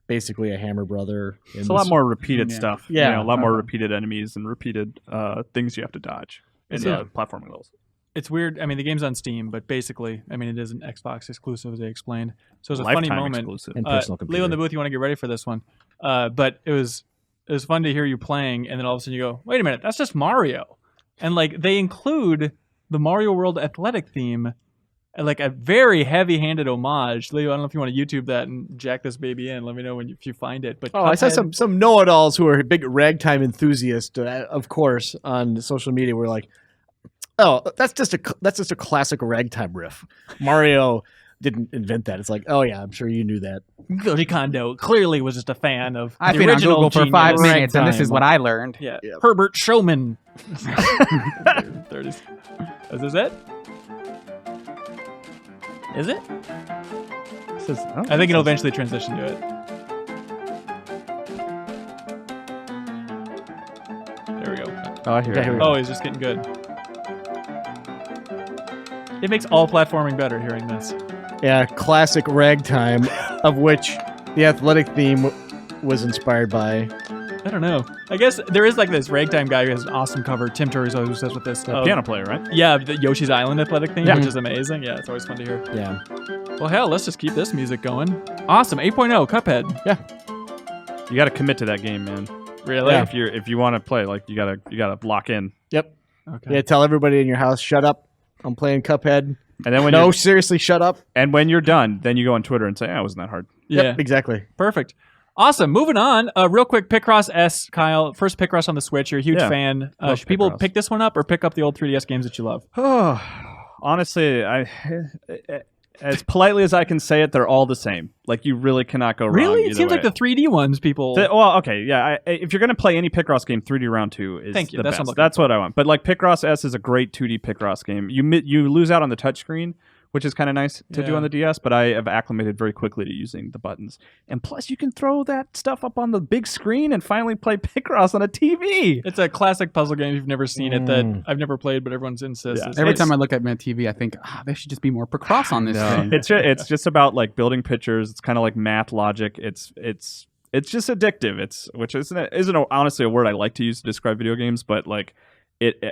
basically a Hammer brother. It's a lot more repeated Yeah. stuff. Yeah. You know, a lot more repeated enemies and repeated things you have to dodge in Yeah. platforming levels. It's weird. I mean, the game's on Steam, but basically, I mean, it is an Xbox exclusive, as they explained. So it was a funny Lifetime moment. exclusive. And personal computer. Leo in the booth, you want to get ready for this one. But it was fun to hear you playing, and then all of a sudden you go, wait a minute, that's just Mario. And like they include the Mario World athletic theme, and like a very heavy-handed homage. Leo, I don't know if you want to YouTube that and jack this baby in. Let me know if you find it. But Oh, I saw Cuphead- some know-it-alls who are big ragtime enthusiasts, of course, on social media. Were like, "Oh, that's just a classic ragtime riff." Mario didn't invent that. It's like, oh yeah, I'm sure you knew that. Koji Kondo clearly was just a fan of I've the been on original Google for 5 genius. minutes, and this is what I learned. Yeah. Yep. Herbert Showman. There it is. Is this it? Is it? I think it'll eventually transition to it. There we go. Oh, I hear Yeah, it. here we go. Oh, he's just getting good. It makes all platforming better hearing this. Yeah, classic ragtime, of which the athletic theme was inspired by. I don't know. I guess there is like this ragtime guy who has an awesome cover. Tim Turris always says with this. Piano player, right? Yeah, the Yoshi's Island athletic theme, Yeah. which is amazing. Yeah, it's always fun to hear. Yeah, Well, hell, let's just keep this music going. Awesome. 8.0, Cuphead. You got to commit to that game, man. Really? Yeah. If you want to play, like you gotta lock in. yep. Okay. Yeah, tell everybody in your house, shut up. I'm playing Cuphead. And then when No, you're, seriously, shut up. when you're done, then you go on Twitter and say, "Oh, it wasn't that hard." Yeah. Yep, exactly. Perfect. Awesome. Moving on. Real quick, Picross S, Kyle. First Picross on the Switch. You're a huge Yeah. fan. Love Should people Picross. pick this one up or pick up the old 3DS games that you love? Honestly, as politely as I can say it, they're all the same. Like you really cannot go wrong. Really? It either seems way. like the 3D ones people. Well, okay, yeah. If you're gonna play any Picross game, 3D Round 2 is Thank you, the that's what I'm best. looking That's what I want. But like Picross S is a great 2D Picross game. You lose out on the touchscreen, which is kind of nice to do Yeah. on the DS. But I have acclimated very quickly to using the buttons. And plus, you can throw that stuff up on the big screen and finally play Picross on a TV. It's a classic puzzle game. If you've never seen it, that I've never played, but everyone's insists. Yeah. Every time I look at my TV, I think there should just be more Picross on this thing. It's just about like building pictures. It's kind of like math logic. It's just addictive. Which isn't honestly a word I like to use to describe video games, but like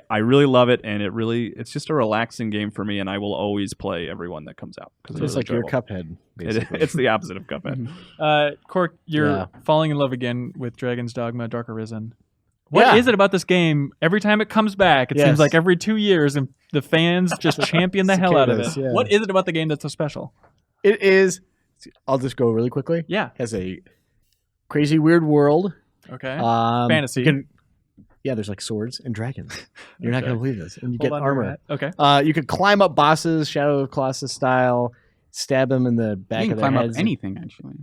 I really love it, and it's just a relaxing game for me, and I will always play every one that comes out because Just like your Cuphead, basically. It's the opposite of Cuphead. Cork, you're Yeah. falling in love again with Dragon's Dogma Dark Arisen. What is Yeah. it about this game? Every time it comes back, it Yes. seems like every 2 years, and the fans just champion the hell out of it. Cicadas, yeah. What is it about the game that's so special? It is. I'll just go really quickly. Yeah. Has a crazy, weird world. Okay. Fantasy. Fantasy. Yeah, there's like swords and dragons. You're not Okay. going to believe this. And you Hold get on to armor. that. Okay. You could climb up bosses, Shadow of Colossus style, stab them in the back You can of their climb up heads. anything, actually.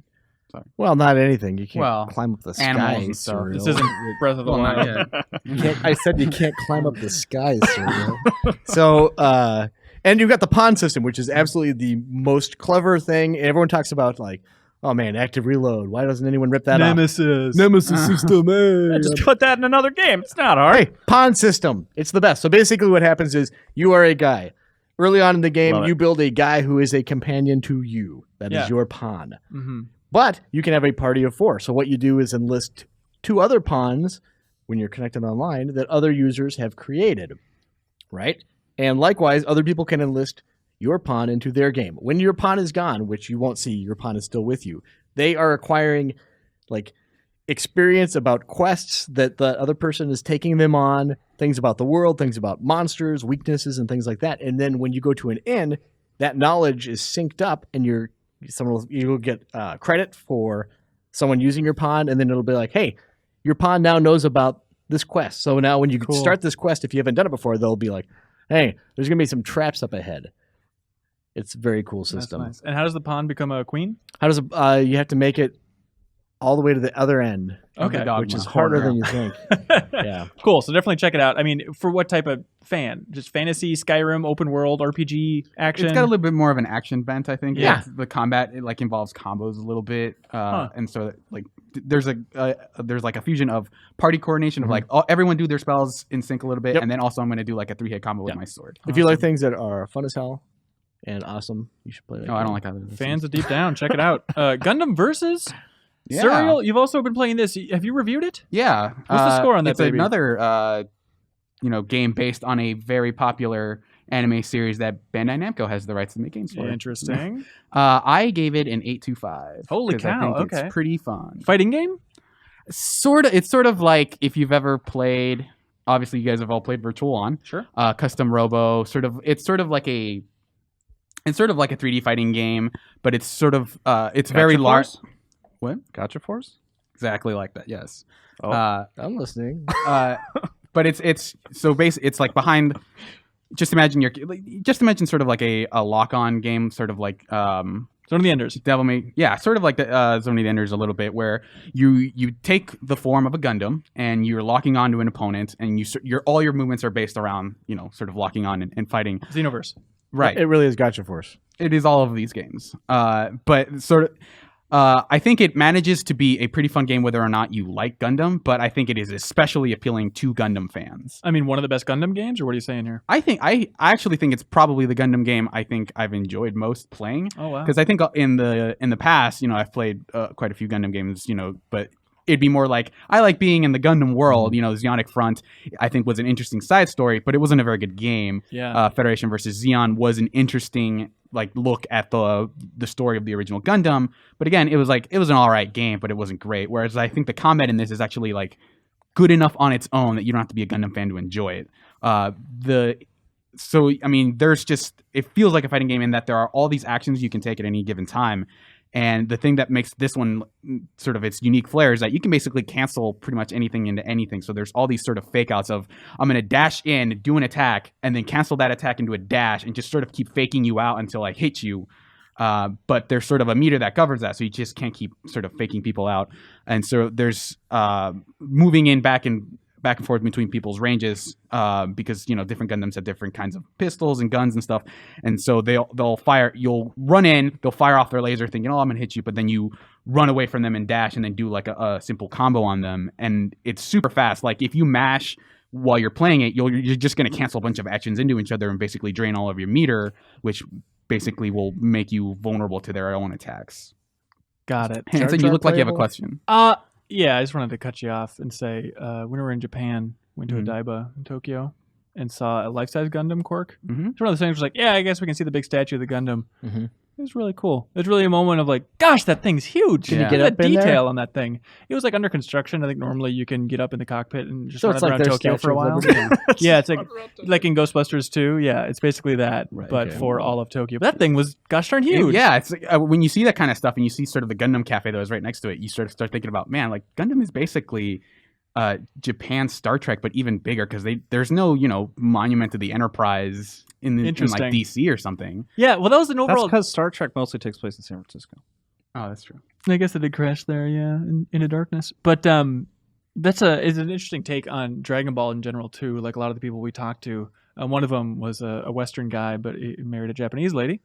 Well, not anything. You can't Well, climb up the animals sky. and stuff. Surreal. This isn't Breath of the Well, not Wild. yet. I said you can't climb up the skies. So, and you've got the pawn system, which is absolutely the most clever thing. Everyone talks about like, Oh man, active reload. Why doesn't anyone rip that Nemesis. off? Nemesis system. Hey. Just put that in another game. It's not hard. Hey, pawn system. It's the best. So basically what happens is you are a guy. Early on in the game, Love it. you build a guy who is a companion to you. That is your pawn. Mm-hmm. But you can have a party of 4. So what you do is enlist 2 other pawns when you're connected online that other users have created, right? And likewise, other people can enlist your pawn into their game. When your pawn is gone, which you won't see, your pawn is still with you. They are acquiring like experience about quests that the other person is taking them on, things about the world, things about monsters, weaknesses, and things like that. And then when you go to an inn, that knowledge is synced up, and you will get credit for someone using your pawn, and then it'll be like, hey, your pawn now knows about this quest. So now when you start this quest, if you haven't done it before, they'll be like, hey, there's going to be some traps up ahead. It's a very cool system. That's nice. And how does the pawn become a queen? How does you have to make it all the way to the other end? Okay. Which is harder than you think. Yeah. Cool. So definitely check it out. I mean, for what type of fan? Just fantasy, Skyrim, open world, RPG, action? It's got a little bit more of an action bent, I think. Yeah. The combat it involves combos a little bit, and so there's like a fusion of party coordination of everyone do their spells in sync a little bit, and then also I'm going to do like a 3-hit combo with my sword. If you like things that are fun as hell and awesome, you should play that. No, I don't like either of those Fans things. of Deep Down. Check it out. Gundam Versus. Yeah. Serial, you've also been playing this. Have you reviewed it? Yeah. What's the score on that, It's baby? another game based on a very popular anime series that Bandai Namco has the rights to make games for. Interesting. I gave it an 8.25. Holy 'cause cow, I think okay. It's pretty fun. Fighting game? It's sort of like if you've ever played, obviously you guys have all played Virtual On. Sure. Custom Robo, it's sort of like a 3D fighting game, but it's sort of it's very large. What? Gotcha Force? Exactly like that. Yes. Oh. I'm listening. But it's so basically it's like behind. Just imagine sort of like a lock-on game, sort of like Zone of the Enders. Devil May, yeah, sort of like the Zone of the Enders a little bit, where you take the form of a Gundam and you're locking onto an opponent, and all your movements are based around sort of locking on and fighting. Xenoverse. Right. It really is Gotcha Force. It is all of these games, but sort of. I think it manages to be a pretty fun game whether or not you like Gundam, but I think it is especially appealing to Gundam fans. I mean, one of the best Gundam games, or what are you saying here? I actually think it's probably the Gundam game I think I've enjoyed most playing. Oh wow. Because I think in the past, I've played quite a few Gundam games, but it'd be more like I like being in the Gundam world. Zeonic Front, I think, was an interesting side story, but it wasn't a very good game. Yeah. Federation versus Zeon was an interesting look at the story of the original Gundam, but again, it was an all right game, but it wasn't great. Whereas I think the combat in this is actually good enough on its own that you don't have to be a Gundam fan to enjoy it. So I mean, it feels like a fighting game in that there are all these actions you can take at any given time. And the thing that makes this one sort of its unique flair is that you can basically cancel pretty much anything into anything. So there's all these sort of fake outs of I'm going to dash in, do an attack, and then cancel that attack into a dash and just sort of keep faking you out until I hit you. But there's sort of a meter that governs that. So you just can't keep sort of faking people out. And so there's moving in back and forth between people's ranges because different Gundams have different kinds of pistols and guns and stuff, and so they'll fire. You'll run in, they'll fire off their laser, thinking, "Oh, I'm gonna hit you," but then you run away from them and dash, and then do like a simple combo on them, and it's super fast. Like if you mash while you're playing it, you're just gonna cancel a bunch of actions into each other and basically drain all of your meter, which basically will make you vulnerable to their own attacks. Got it. Hanson, you look like you have a question. Yeah, I just wanted to cut you off and say, when we were in Japan, went to Odaiba in Tokyo and saw a life-size Gundam Quark. Mm-hmm. It's one of those things where it's like, yeah, I guess we can see the big statue of the Gundam. Mm-hmm. It was really cool. It was really a moment of gosh, that thing's huge. Can you Look get at up the in there? detail on that thing. It was under construction. I think normally you can get up in the cockpit and just So run it's around their Tokyo for a Statue of while. Liberty. Yeah, it's like in Ghostbusters 2. Yeah, it's basically that, Right, but okay. for all of Tokyo. But that thing was gosh darn huge. Yeah, it's when you see that kind of stuff and you see sort of the Gundam cafe that was right next to it, you sort of start thinking about, man, Gundam is basically Japan's Star Trek, but even bigger because there's no monument to the Enterprise in Interesting. DC or something. Yeah, well, that was an That's overall. because Star Trek mostly takes place in San Francisco. Oh, that's true. I guess it did crash there, yeah, into darkness. But is an interesting take on Dragon Ball in general too. Like a lot of the people we talked to, one of them was a Western guy, but he married a Japanese lady,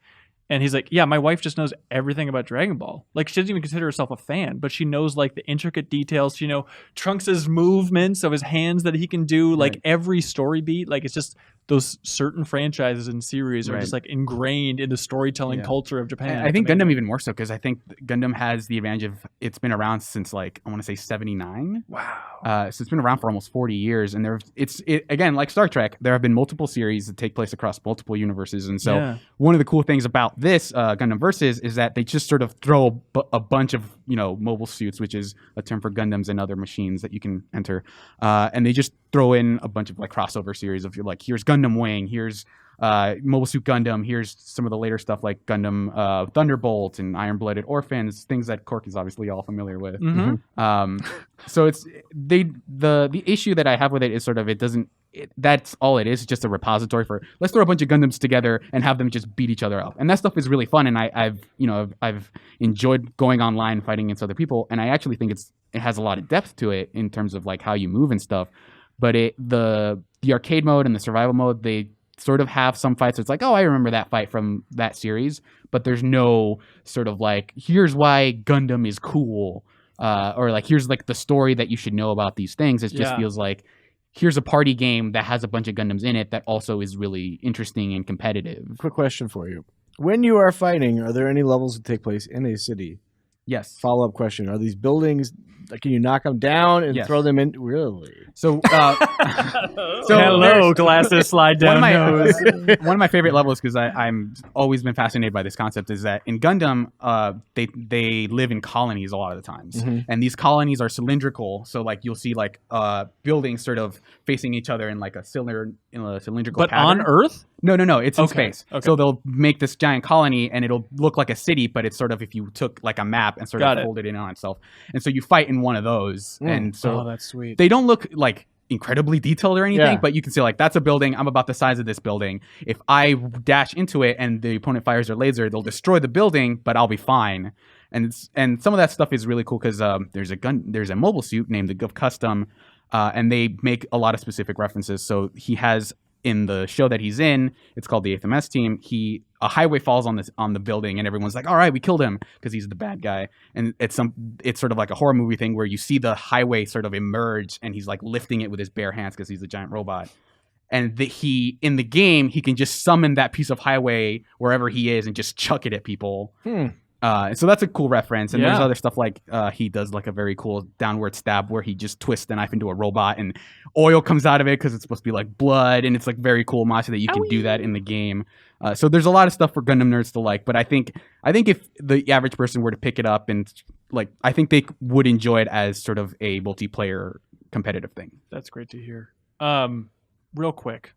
And he's like, yeah, my wife just knows everything about Dragon Ball. Like, she doesn't even consider herself a fan, but she knows like the intricate details. She Trunks' movements of his hands that he can do, like every story beat. Like, it's just those certain franchises and series are just like ingrained in the storytelling culture of Japan. I think Gundam even more so, because I think Gundam has the advantage of it's been around since like I want to say 79. Wow. So it's been around for almost 40 years, and again, like Star Trek, there have been multiple series that take place across multiple universes, and so one of the cool things about this Gundam Versus is that they just sort of throw a bunch of mobile suits, which is a term for Gundams and other machines that you can enter, and they just throw in a bunch of like crossover series of like, here's Gundam Wing, here's Mobile Suit Gundam, here's some of the later stuff like Gundam Thunderbolt and Iron Blooded Orphans, things that Cork is obviously all familiar with. So it's the issue that I have with it is sort of that's all it is. It's just a repository for let's throw a bunch of Gundams together and have them just beat each other up, and that stuff is really fun. And I've enjoyed going online and fighting against other people, and I actually think it has a lot of depth to it in terms of like how you move and stuff. But the arcade mode and the survival mode, they sort of have some fights. It's like, oh, I remember that fight from that series, but there's no sort of like, here's why Gundam is cool, or like here's like the story that you should know about these things. It just feels like here's a party game that has a bunch of Gundams in it that also is really interesting and competitive. Quick question for you: when you are fighting, are there any levels that take place in a city? Yes. Follow-up question: are these buildings? Can you knock them down and throw them in? Really? So, hello, glasses slide down nose. One of my favorite levels, because I'm always been fascinated by this concept, is that in Gundam, they live in colonies a lot of the times, and these colonies are cylindrical. So, like you'll see like buildings sort of facing each other in like a cylindrical. But pattern. on Earth? No, it's in space. Okay. So they'll make this giant colony, and it'll look like a city, but it's sort of if you took like a map and sort of folded it in on itself. And so you fight in one of those, and so that's sweet. They don't look like incredibly detailed or anything, but you can see like that's a building. I'm about the size of this building. If I dash into it and the opponent fires their laser, they'll destroy the building, but I'll be fine. And some of that stuff is really cool because there's a mobile suit named the Gov Custom, and they make a lot of specific references. So he has. In the show that he's in, it's called the 8th MS Team. A highway falls on the building, and everyone's like, "All right, we killed him," because he's the bad guy. And it's sort of like a horror movie thing where you see the highway sort of emerge, and he's like lifting it with his bare hands because he's a giant robot. And in the game, he can just summon that piece of highway wherever he is and just chuck it at people. So that's a cool reference. And there's other stuff like he does like a very cool downward stab where he just twists the knife into a robot and oil comes out of it because it's supposed to be like blood, and it's like very cool homage that you can do that in the game. So there's a lot of stuff for Gundam nerds to like, but I think if the average person were to pick it up and like, I think they would enjoy it as sort of a multiplayer competitive thing. That's great to hear. Real quick,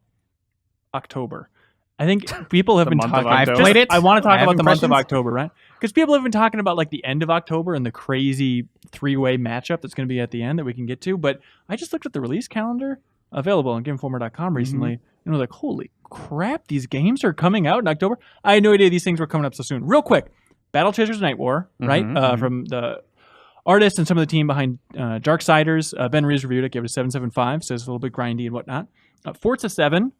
October. I think people have been talking. I've played it. I want to talk about the month of October, right? Because people have been talking about like the end of October and the crazy 3-way matchup that's going to be at the end that we can get to. But I just looked at the release calendar available on GameInformer.com recently, and was like, "Holy crap! These games are coming out in October." I had no idea these things were coming up so soon. Real quick, Battle Chasers Night War, right? From the artist and some of the team behind Darksiders. Ben Reeves reviewed it, gave it a 7.75, so it's a little bit grindy and whatnot. Forza 7,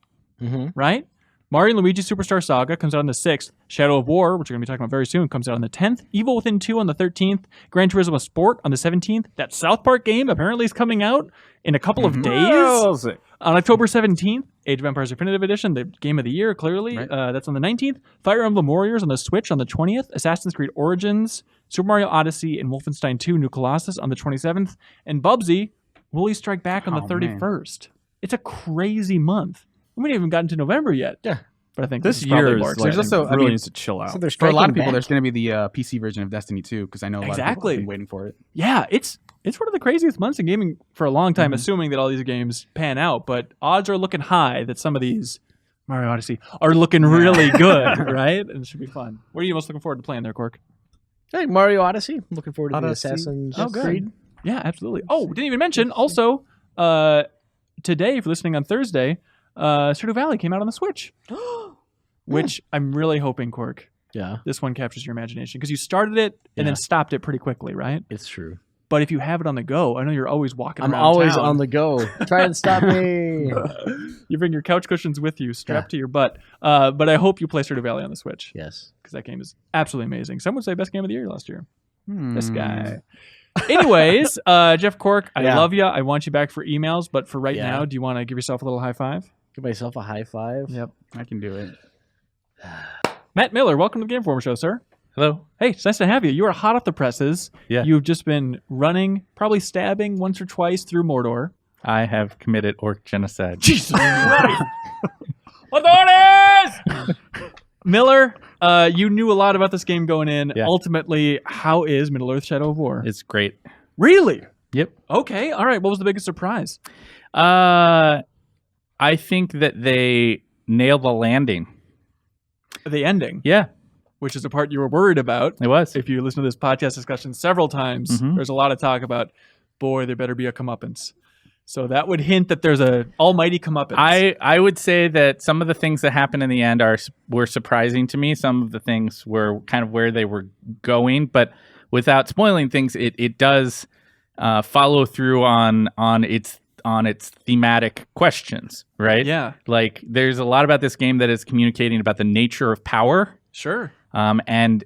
right? Mario & Luigi Superstar Saga comes out on the 6th. Shadow of War, which we're going to be talking about very soon, comes out on the 10th. Evil Within 2 on the 13th. Gran Turismo Sport on the 17th. That South Park game apparently is coming out in a couple of days. On October 17th, Age of Empires Definitive Edition, the game of the year, clearly. Right. That's on the 19th. Fire Emblem Warriors on the Switch on the 20th. Assassin's Creed Origins, Super Mario Odyssey, and Wolfenstein 2 New Colossus on the 27th. And Bubsy, Will He Strike Back on the 31st. Man. It's a crazy month. We haven't even gotten to November yet. Yeah. But I think this year is there's also really needs to chill out. So for a lot of people, there's going to be the PC version of Destiny 2, because I know a lot of people have been waiting for it. Yeah, it's one of the craziest months in gaming for a long time, assuming that all these games pan out. But odds are looking high that some of these Mario Odyssey are looking really good, right? And it should be fun. What are you most looking forward to playing there, Cork? Hey, Mario Odyssey. I'm looking forward to the Assassin's Creed. Yeah, absolutely. Oh, didn't even mention also today, if you're listening on Thursday, Stardew Valley came out on the Switch. Which I'm really hoping, Cork, this one captures your imagination, because you started it and then stopped it pretty quickly, right? It's true. But if you have it on the go, I know you're always walking I'm around always town. on the go. Try and stop me. You bring your couch cushions with you, strapped to your butt. But I hope you play Stardew Valley on the Switch. Yes. Because that game is absolutely amazing. Some would say best game of the year last year. This Hmm. guy. Anyways, Jeff Cork, I Yeah. love you. I want you back for emails. But for right Yeah. now, do you want to give yourself a little high five? Give myself a high five. Yep. I can do it. Matt Miller, welcome to the Game Informer Show, sir. Hello. Hey, it's nice to have you. You are hot off the presses. Yeah. You've just been running, probably stabbing once or twice through Mordor. I have committed orc genocide. Jesus Christ! Authorities! Miller, you knew a lot about this game going in. Yeah. Ultimately, how is Middle-earth Shadow of War? It's great. Really? Yep. Okay. All right. What was the biggest surprise? I think that they nailed the landing. The ending, Yeah, which is the part you were worried about. it was. If you listen to this podcast discussion several times, Mhm. there's a lot of talk about, boy, there better be a comeuppance. So that would hint that there's a almighty comeuppance. I would say that some of the things that happened in the end were surprising to me. Some of the things were kind of where they were going, but without spoiling things, it does follow through on its thematic questions, right? Yeah. Like there's a lot about this game that is communicating about the nature of power, Sure. and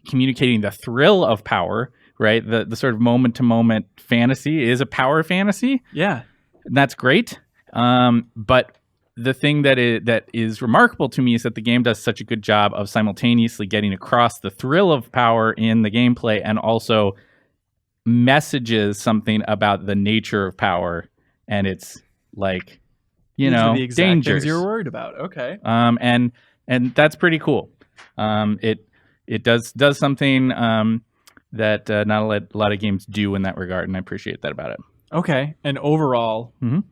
communicating the thrill of power, right? The sort of moment to moment fantasy is a power fantasy. Yeah. And that's great. But the thing that is remarkable to me is that the game does such a good job of simultaneously getting across the thrill of power in the gameplay and also messages something about the nature of power and it's like, These are the exact dangers. things you were worried about. Okay. And that's pretty cool. It does something that not a lot of games do in that regard, and I appreciate that about it. Okay. And overall, Mhm.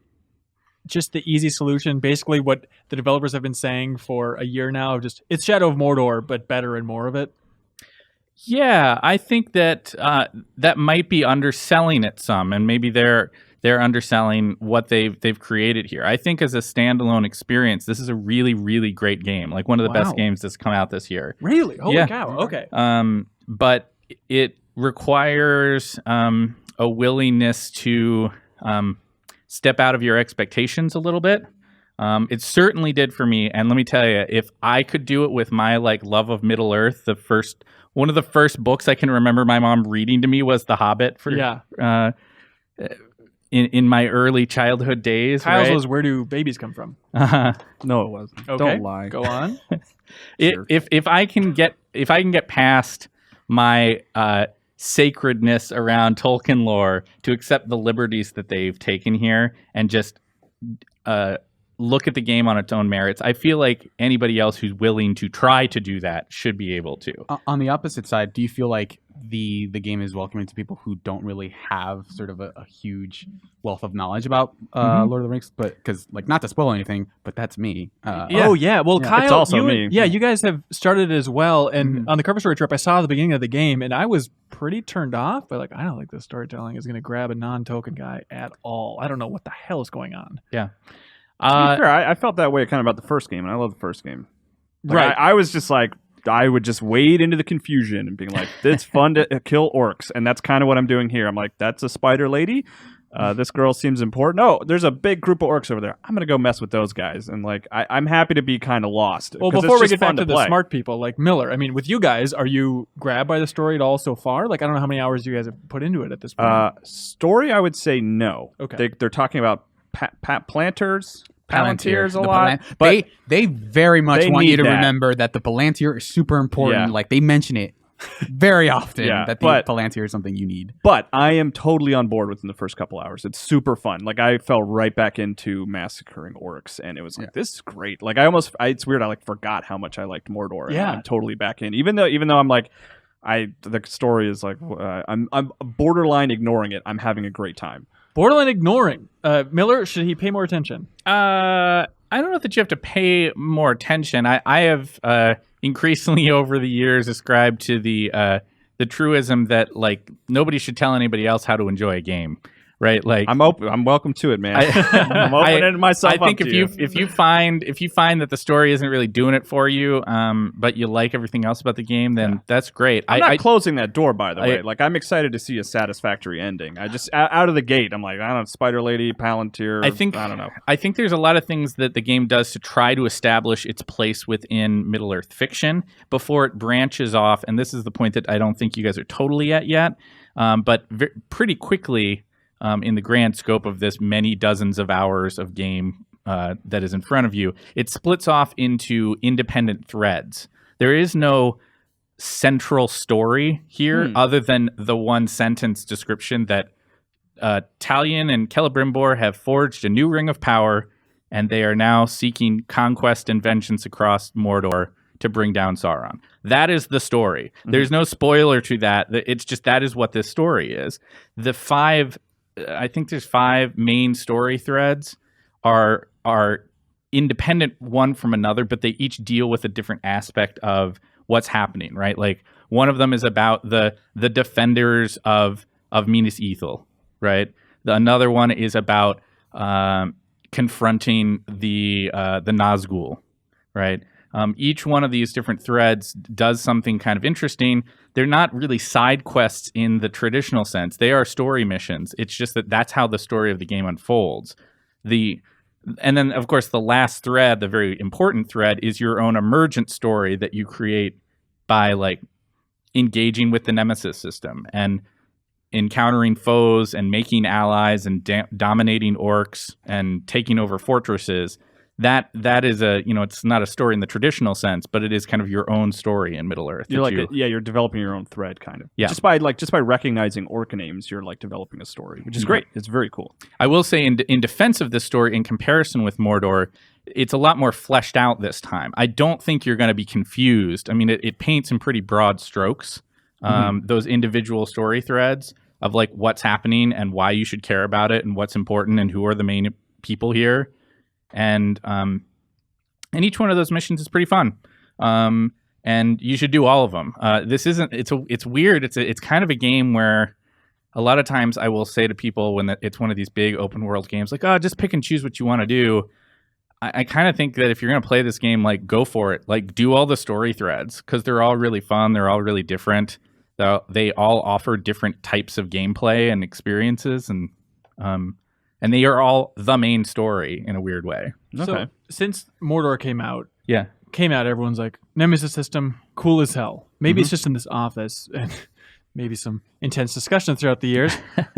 just the easy solution, basically what the developers have been saying for a year now, just it's Shadow of Mordor, but better and more of it. Yeah, I think that that might be underselling it some, and maybe they're underselling what they've created here. I think as a standalone experience, this is a really, really great game. Like one of the Wow. best games that's come out this year. Really? Holy Yeah. cow. Okay. But it requires a willingness to step out of your expectations a little bit. It certainly did for me, and let me tell you, if I could do it with my love of Middle Earth, one of the first books I can remember my mom reading to me was The Hobbit. Yeah. In my early childhood days, Kyle's right? was Where Do Babies Come From? No, it wasn't. Okay. Don't lie. Go on. If I can get past my sacredness around Tolkien lore to accept the liberties that they've taken here and just look at the game on its own merits, I feel like anybody else who's willing to try to do that should be able to. On the opposite side, do you feel like the game is welcoming to people who don't really have sort of a huge wealth of knowledge about Lord of the Rings? But because not to spoil anything, but that's me. Oh yeah. Well, Yeah. Kyle, It's also you, me. Yeah, you guys have started as well. And on the cover story trip, I saw the beginning of the game, and I was pretty turned off. But I don't think the storytelling is going to grab a non-token guy at all. I don't know what the hell is going on. Yeah. To be fair, I felt that way kind of about the first game, and I love the first game. Right. I was just like, I would just wade into the confusion and being like, it's fun to kill orcs, and that's kind of what I'm doing here. I'm like, that's a spider lady. This girl seems important. Oh, there's a big group of orcs over there. I'm gonna go mess with those guys, and I'm happy to be kind of lost. Well, 'cause before it's we just get back fun to the play. smart people like Miller, I mean, with you guys, are you grabbed by the story at all so far? I don't know how many hours you guys have put into it at this point. Story, I would say no. Okay. They're talking about planters. Palantir. Palantirs a The lot, Palan- but they very much they want you need to that. remember that the Palantir is super important. Yeah. They mention it very often Yeah, that the but- Palantir is something you need. But I am totally on board within the first couple hours. It's super fun. I fell right back into massacring orcs, and it was this is great. It's weird. I forgot how much I liked Mordor. And Yeah. I'm totally back in. Even though I'm the story is I'm borderline ignoring it. I'm having a great time. Borderline ignoring. Miller, should he pay more attention? I don't know that you have to pay more attention. I have increasingly over the years ascribed to the truism that nobody should tell anybody else how to enjoy a game. right? Like I'm open. I'm welcome to it, man. I'm opening myself I think up if to you find that the story isn't really doing it for you, but you like everything else about the game, then that's great. I'm not closing that door, by the way. Like, I'm excited to see a satisfactory ending. I just out of the gate, I'm like, I don't know, Spider Lady, Palantir. I don't know. I think there's a lot of things that the game does to try to establish its place within Middle Earth fiction before it branches off. And this is the point that I don't think you guys are totally at yet. But pretty quickly, in the grand scope of this many dozens of hours of game that is in front of you, it splits off into independent threads. There is no central story here other than the one sentence description that Talion and Celebrimbor have forged a new ring of power, and they are now seeking conquest and vengeance across Mordor to bring down Sauron. That is the story. There's no spoiler to that. It's just that is what this story is. I think there's 5 main story threads are independent one from another, but they each deal with a different aspect of what's happening, right? Like one of them is about the defenders of Minas Ithil, right? Another one is about confronting the Nazgul, right? Each one of these different threads does something kind of interesting. They're not really side quests in the traditional sense. They are story missions. It's just that that's how the story of the game unfolds. And then, of course, the last thread, the very important thread, is your own emergent story that you create by like engaging with the Nemesis system and encountering foes and making allies and dominating orcs and taking over fortresses. That is it's not a story in the traditional sense, but it is kind of your own story in Middle Earth. You're developing your own thread, kind of. Yeah. Just by recognizing orc names, you're like developing a story, which is great. It's very cool. I will say, in defense of this story, in comparison with Mordor, it's a lot more fleshed out this time. I don't think you're going to be confused. I mean, it paints in pretty broad strokes. Those individual story threads of like what's happening and why you should care about it and what's important and who are the main people here. And each one of those missions is pretty fun. And you should do all of them. It's weird. It's kind of a game where a lot of times I will say to people when it's one of these big open world games, like, just pick and choose what you want to do. I kind of think that if you're going to play this game, like, go for it. Like, do all the story threads because they're all really fun. They're all really different. They all offer different types of gameplay and experiences, and they are all the main story in a weird way. Okay. So since Mordor came out, Yeah. everyone's like, Nemesis system, cool as hell. Maybe it's just in this office and maybe some intense discussion throughout the years.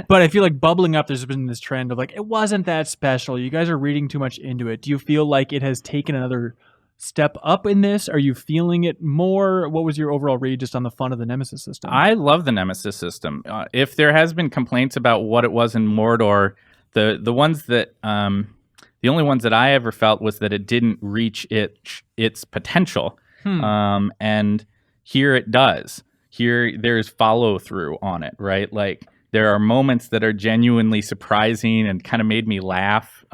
But I feel like bubbling up, there's been this trend of like, it wasn't that special. You guys are reading too much into it. Do you feel like it has taken another step up in this? Are you feeling it more? What was your overall read just on the fun of the Nemesis system? I love the Nemesis system. If there has been complaints about what it was in Mordor, the ones that the only ones that I ever felt was that it didn't reach its potential. And here it does. Here there's follow through on it, right? Like there are moments that are genuinely surprising and kind of made me laugh,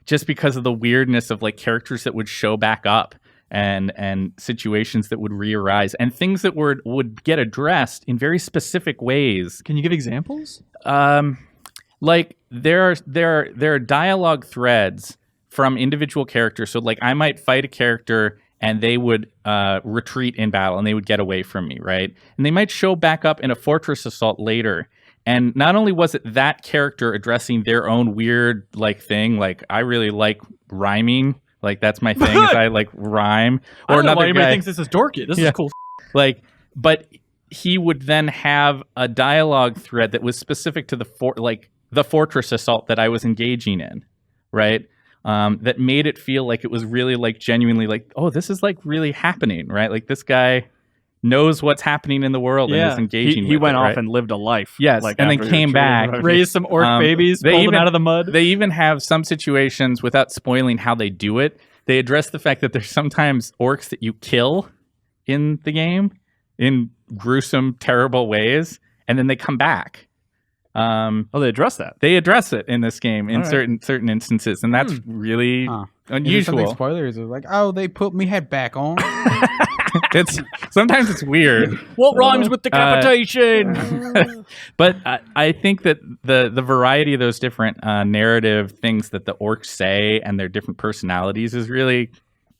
just because of the weirdness of like characters that would show back up and situations that would re-arise and things that would get addressed in very specific ways. Can you give examples? Like there are dialogue threads from individual characters. So like I might fight a character and they would retreat in battle and they would get away from me, right? And they might show back up in a fortress assault later. And not only was it that character addressing their own weird like thing, like I really like rhyming, like that's my thing. Is I like rhyme. Or another everybody guy thinks this is dorky. This is cool. like, but he would then have a dialogue thread that was specific to the fortress assault that I was engaging in, right? That made it feel like it was really like genuinely like, oh, this is like really happening, right? Like this guy knows what's happening in the world and is engaging. He went it, off right? and lived a life. Yes, like and then came back, raised some orc babies, pulled them out of the mud. They even have some situations, without spoiling how they do it, they address the fact that there's sometimes orcs that you kill in the game in gruesome, terrible ways, and then they come back. They address that. They address it in this game in certain instances, and that's really unusual. Spoilers of like, oh, they put me head back on. Sometimes it's weird. What rhymes with decapitation? But I think that the variety of those different narrative things that the orcs say and their different personalities is really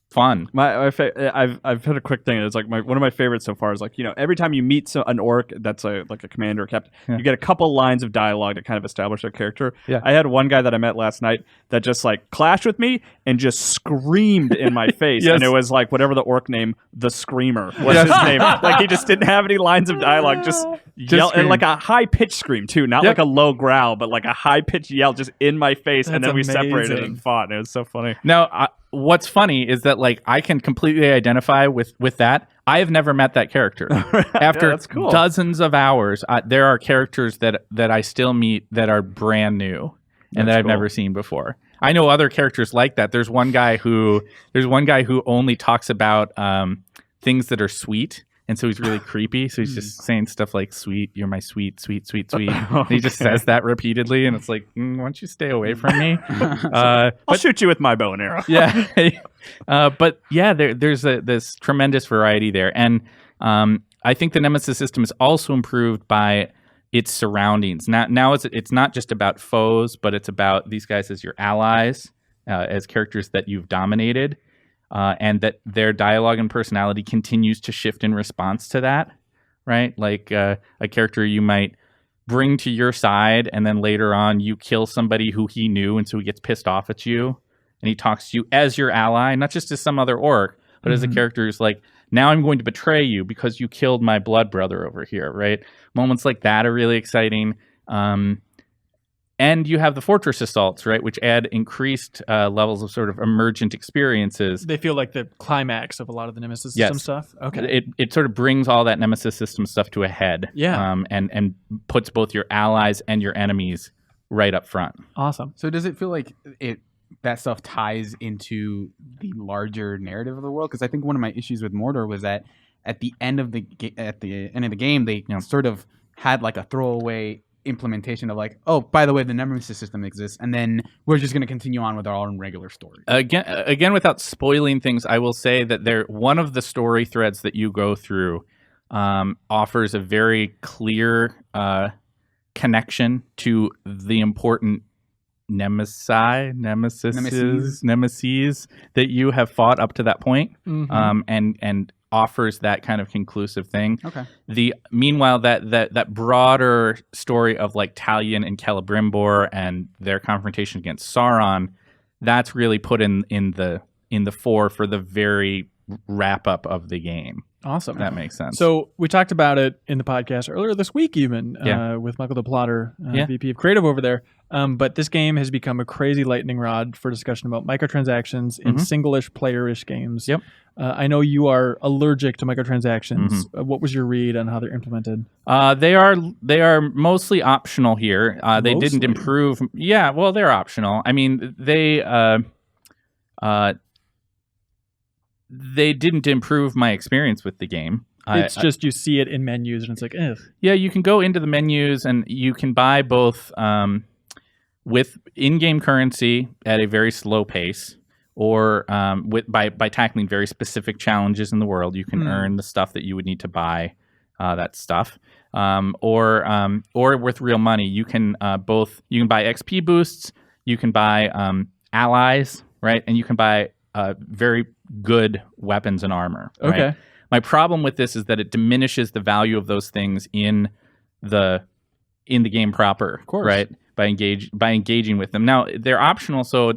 fun. I've had a quick thing. It's like one of my favorites so far is like, every time you meet an orc that's like a commander or captain, you get a couple lines of dialogue to kind of establish their character. Yeah. I had one guy that I met last night that just like clashed with me and just screamed in my face. Yes. And it was like whatever the orc name, the Screamer was his name. Like he just didn't have any lines of dialogue. Just yell, and like a high pitched scream too, not like a low growl, but like a high pitched yell just in my face. And then we separated and fought. And it was so funny. Now, what's funny is that like I can completely identify with that. I have never met that character. After that's cool. dozens of hours, there are characters that I still meet that are brand new and that I've never seen before. I know other characters like that. There's one guy who only talks about things that are sweet. And so he's really creepy. So he's just saying stuff like, sweet, you're my sweet, sweet, sweet, sweet. And he just says that repeatedly. And it's like, why don't you stay away from me? I'll shoot you with my bow and arrow. Yeah. But yeah, there's this tremendous variety there. And I think the Nemesis system is also improved by its surroundings. Now it's not just about foes, but it's about these guys as your allies, as characters that you've dominated. And that their dialogue and personality continues to shift in response to that, right? Like a character you might bring to your side, and then later on you kill somebody who he knew, and so he gets pissed off at you, and he talks to you as your ally, not just as some other orc, but as a character who's like, now I'm going to betray you because you killed my blood brother over here, right? Moments like that are really exciting. And you have the fortress assaults, right, which add increased levels of sort of emergent experiences. They feel like the climax of a lot of the Nemesis system stuff. Okay, it sort of brings all that Nemesis system stuff to a head. Yeah, and puts both your allies and your enemies right up front. Awesome. So does it feel like that stuff ties into the larger narrative of the world? Because I think one of my issues with Mordor was that at the end of the game, they sort of had like a throwaway implementation of like, oh, by the way, the Nemesis system exists, and then we're just going to continue on with our own regular story. Again, without spoiling things, I will say that one of the story threads that you go through offers a very clear connection to the important nemesis that you have fought up to that point, and offers that kind of conclusive thing. Okay. Meanwhile, that broader story of like Talion and Celebrimbor and their confrontation against Sauron, that's really put in the fore for the very wrap up of the game. Awesome. That makes sense. So we talked about it in the podcast earlier this week, even with Michael the Plotter, VP of Creative over there. But this game has become a crazy lightning rod for discussion about microtransactions in single-ish, player-ish games. Yep. I know you are allergic to microtransactions. What was your read on how they're implemented? They are mostly optional here. They didn't improve. Yeah, well, they're optional. I mean, they didn't improve my experience with the game. It's just you see it in menus and it's like, ugh. Yeah, you can go into the menus and you can buy both with in-game currency at a very slow pace, or by tackling very specific challenges in the world. You can earn the stuff that you would need to buy that stuff, or with real money. You can buy XP boosts. You can buy allies, right, and you can buy very good weapons and armor. Right? Okay. My problem with this is that it diminishes the value of those things in the game proper. Of course. Right. By engaging with them. Now they're optional, so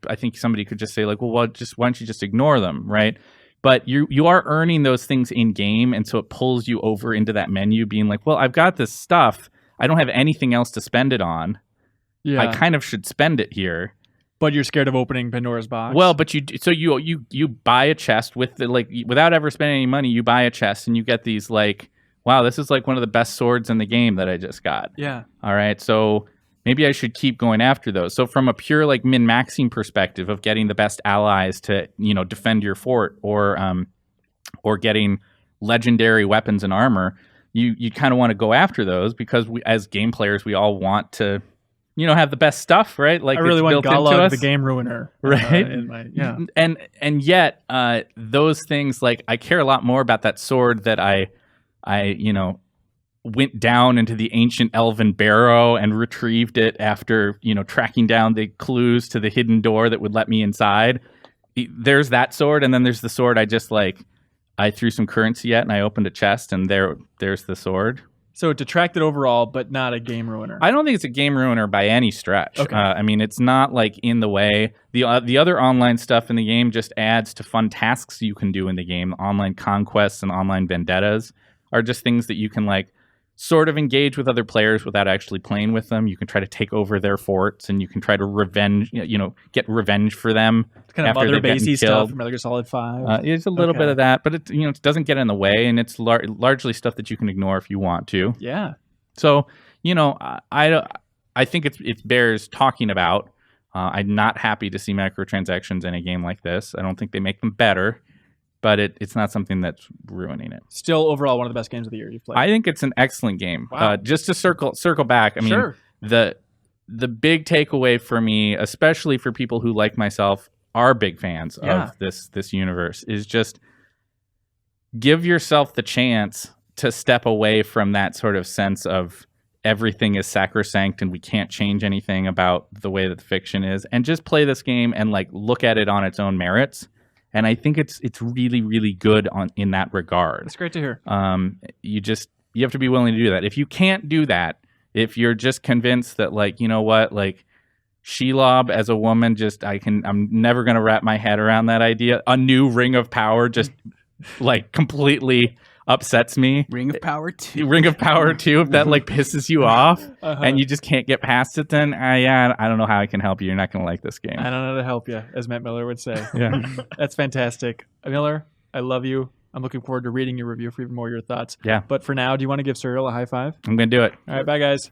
I think somebody could just say like, well, why don't you just ignore them, right? But you are earning those things in game, and so it pulls you over into that menu, being like, well, I've got this stuff, I don't have anything else to spend it on. Yeah. I kind of should spend it here. But you're scared of opening Pandora's box. Well, but you buy a chest without ever spending any money. You buy a chest and you get these like, wow, this is like one of the best swords in the game that I just got. Yeah. All right, so maybe I should keep going after those. So from a pure like min-maxing perspective of getting the best allies to defend your fort, or getting legendary weapons and armor, you kind of want to go after those, because we, as game players, we all want to have the best stuff, right? Like I really it's want built into Galug, us. the game ruiner. Right. And yet those things, like I care a lot more about that sword that I went down into the ancient elven barrow and retrieved it after tracking down the clues to the hidden door that would let me inside. There's that sword, and then there's the sword I threw some currency at, and I opened a chest, and there's the sword. So it detracted overall, but not a game ruiner. I don't think it's a game ruiner by any stretch. Okay. I mean, it's not like in the way. The other online stuff in the game just adds to fun tasks you can do in the game. Online conquests and online vendettas are just things that you can like sort of engage with other players without actually playing with them. You can try to take over their forts, and you can try to get revenge for them. It's kind of after Mother they've gotten Basey stuff killed. from Metal Gear Solid 5. It's a little bit of that, but it doesn't get in the way, and it's largely stuff that you can ignore if you want to. Yeah. So I think it bears talking about. I'm not happy to see microtransactions in a game like this. I don't think they make them better, but it's not something that's ruining it. Still, overall, one of the best games of the year you've played. I think it's an excellent game. Wow. Just to circle back, I mean, Sure. the big takeaway for me, especially for people who like myself are big fans of this universe, is just give yourself the chance to step away from that sort of sense of everything is sacrosanct and we can't change anything about the way that the fiction is, and just play this game and like look at it on its own merits. And I think it's really, really good in that regard. That's great to hear. You have to be willing to do that. If you can't do that, if you're just convinced that like, you know what, like Shelob as a woman, I'm never going to wrap my head around that idea. A new Ring of Power just like completely upsets me. Ring of Power 2. Ring of Power 2, if that like pisses you off and you just can't get past it, then I don't know how I can help you. You're not going to like this game. I don't know how to help you, as Matt Miller would say. Yeah. That's fantastic. Miller, I love you. I'm looking forward to reading your review for even more of your thoughts. Yeah. But for now, do you want to give Cyril a high five? I'm going to do it. All right, bye, guys.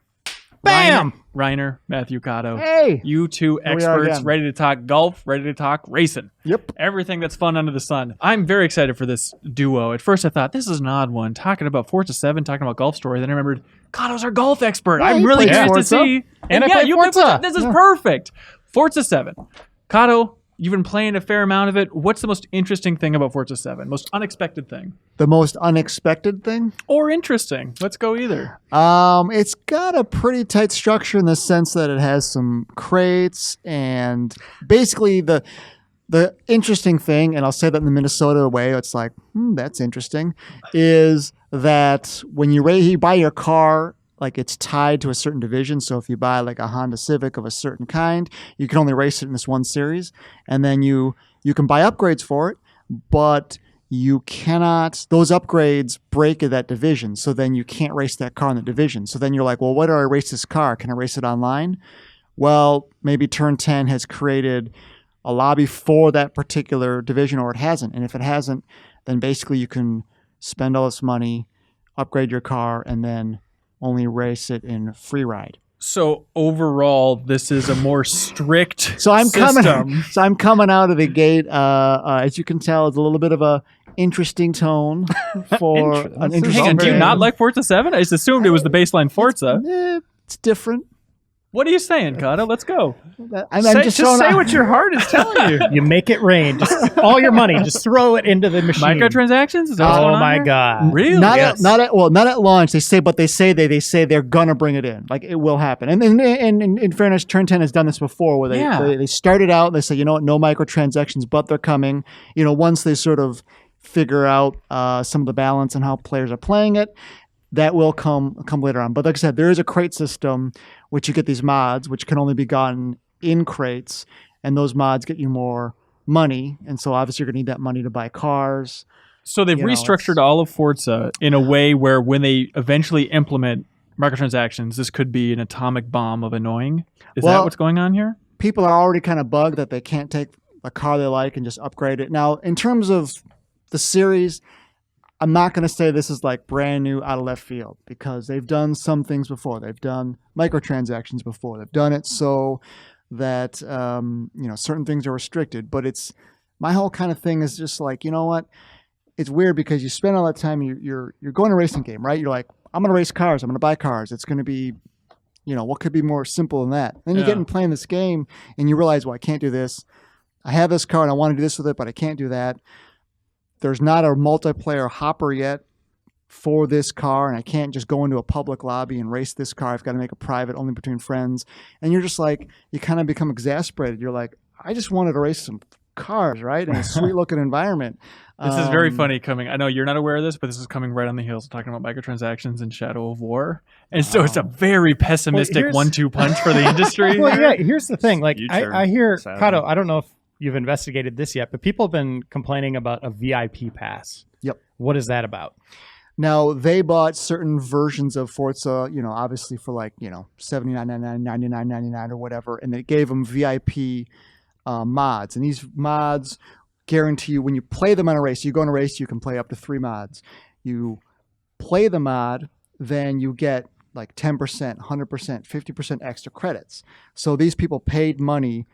Bam! Reiner, Matthew Cotto. Hey! You two Here we are experts again. ready to talk golf, ready to talk racing. Yep. Everything that's fun under the sun. I'm very excited for this duo. At first, I thought this is an odd one, talking about Forza 7, talking about Golf Story. Then I remembered, Cotto's our golf expert. Yeah, I'm he really plays curious to Forza. see. And I yeah, play you play Forza. Forza. This is Yeah. perfect. Forza 7. Cotto, you've been playing a fair amount of it. What's the most interesting thing about Forza 7? Most unexpected thing? The most unexpected thing? Or interesting? Let's go either. It's got a pretty tight structure in the sense that it has some crates, and basically the interesting thing, and I'll say that in the Minnesota way, it's like, that's interesting, is that when you buy your car, like it's tied to a certain division. So if you buy like a Honda Civic of a certain kind, you can only race it in this one series, and then you can buy upgrades for it, but you cannot, those upgrades break that division. So then you can't race that car in the division. So then you're like, well, why do I race this car? Can I race it online? Well, maybe Turn 10 has created a lobby for that particular division, or it hasn't. And if it hasn't, then basically you can spend all this money, upgrade your car, and then only race it in free ride. So overall, this is a more strict So I'm system. coming out of the gate. As you can tell, it's a little bit of a interesting tone for an interesting. Hang on, do you game. not like Forza 7? I just assumed it was the baseline Forza. It's different. What are you saying, Cotto? Let's go. I'm Just throwing say out- what your heart is telling you. You make it rain. Just all your money. Just throw it into the machine. Microtransactions? Is that what's Oh going on my here? god! Really? Not Yes. not at launch. They say they say they're gonna bring it in. Like it will happen. And in fairness, Turn 10 has done this before, where they started out. They say, you know what, no microtransactions, but they're coming. You know, once they sort of figure out some of the balance and how players are playing it, that will come later on. But like I said, there is a crate system, which you get these mods, which can only be gotten in crates, and those mods get you more money. And so obviously you're gonna need that money to buy cars. So they've You know, restructured it's- all of Forza in a way where when they eventually implement microtransactions, this could be an atomic bomb of annoying. Is that Well- what's going on here? People are already kind of bugged that they can't take a car they like and just upgrade it. Now, in terms of the series, I'm not going to say this is like brand new out of left field, because they've done some things before. They've done microtransactions before. They've done it so that certain things are restricted. But it's my whole kind of thing is just like, you know what? It's weird because you spend all that time. You're going to a racing game, right? You're like, I'm going to race cars. I'm going to buy cars. It's going to be what could be more simple than that? Then you get in playing this game and you realize, well, I can't do this. I have this car and I want to do this with it, but I can't do that. There's not a multiplayer hopper yet for this car, and I can't just go into a public lobby and race this car. I've got to make a private only between friends. And you're just like, you kind of become exasperated. You're like, I just wanted to race some cars, right? In a sweet looking environment. This is very funny coming. I know you're not aware of this, but this is coming right on the heels of talking about microtransactions and Shadow of War. And so it's a very pessimistic 1-2 punch for the industry. Well, yeah, here's the thing. Like, Future, I hear, sadly. Kato, I don't know if you've investigated this yet, but people have been complaining about a VIP pass. Yep. What is that about? Now, they bought certain versions of Forza, obviously for like, $79.99, $99.99 or whatever, and they gave them VIP mods. And these mods guarantee you, when you play them on a race, you go on a race, you can play up to 3 mods. You play the mod, then you get like 10%, 100%, 50% extra credits. So these people paid money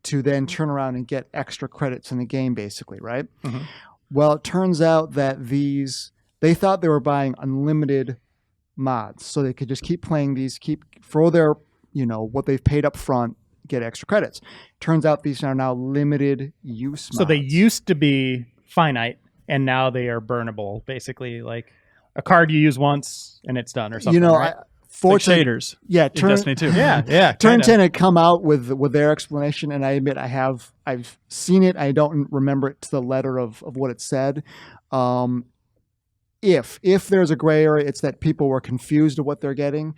to then turn around and get extra credits in the game, basically, right? Mhm. Well, it turns out that they thought they were buying unlimited mods, so they could just keep playing these, for their, what they've paid up front, get extra credits. Turns out these are now limited use mods. So they used to be finite, and now they are burnable, basically, like a card you use once and it's done or something, right? Forza, like shaders. Yeah, in Destiny 2. Yeah. Turn kinda. 10 had come out with their explanation, and I admit I've seen it. I don't remember it to the letter of what it said. If there's a gray area, it's that people were confused of what they're getting.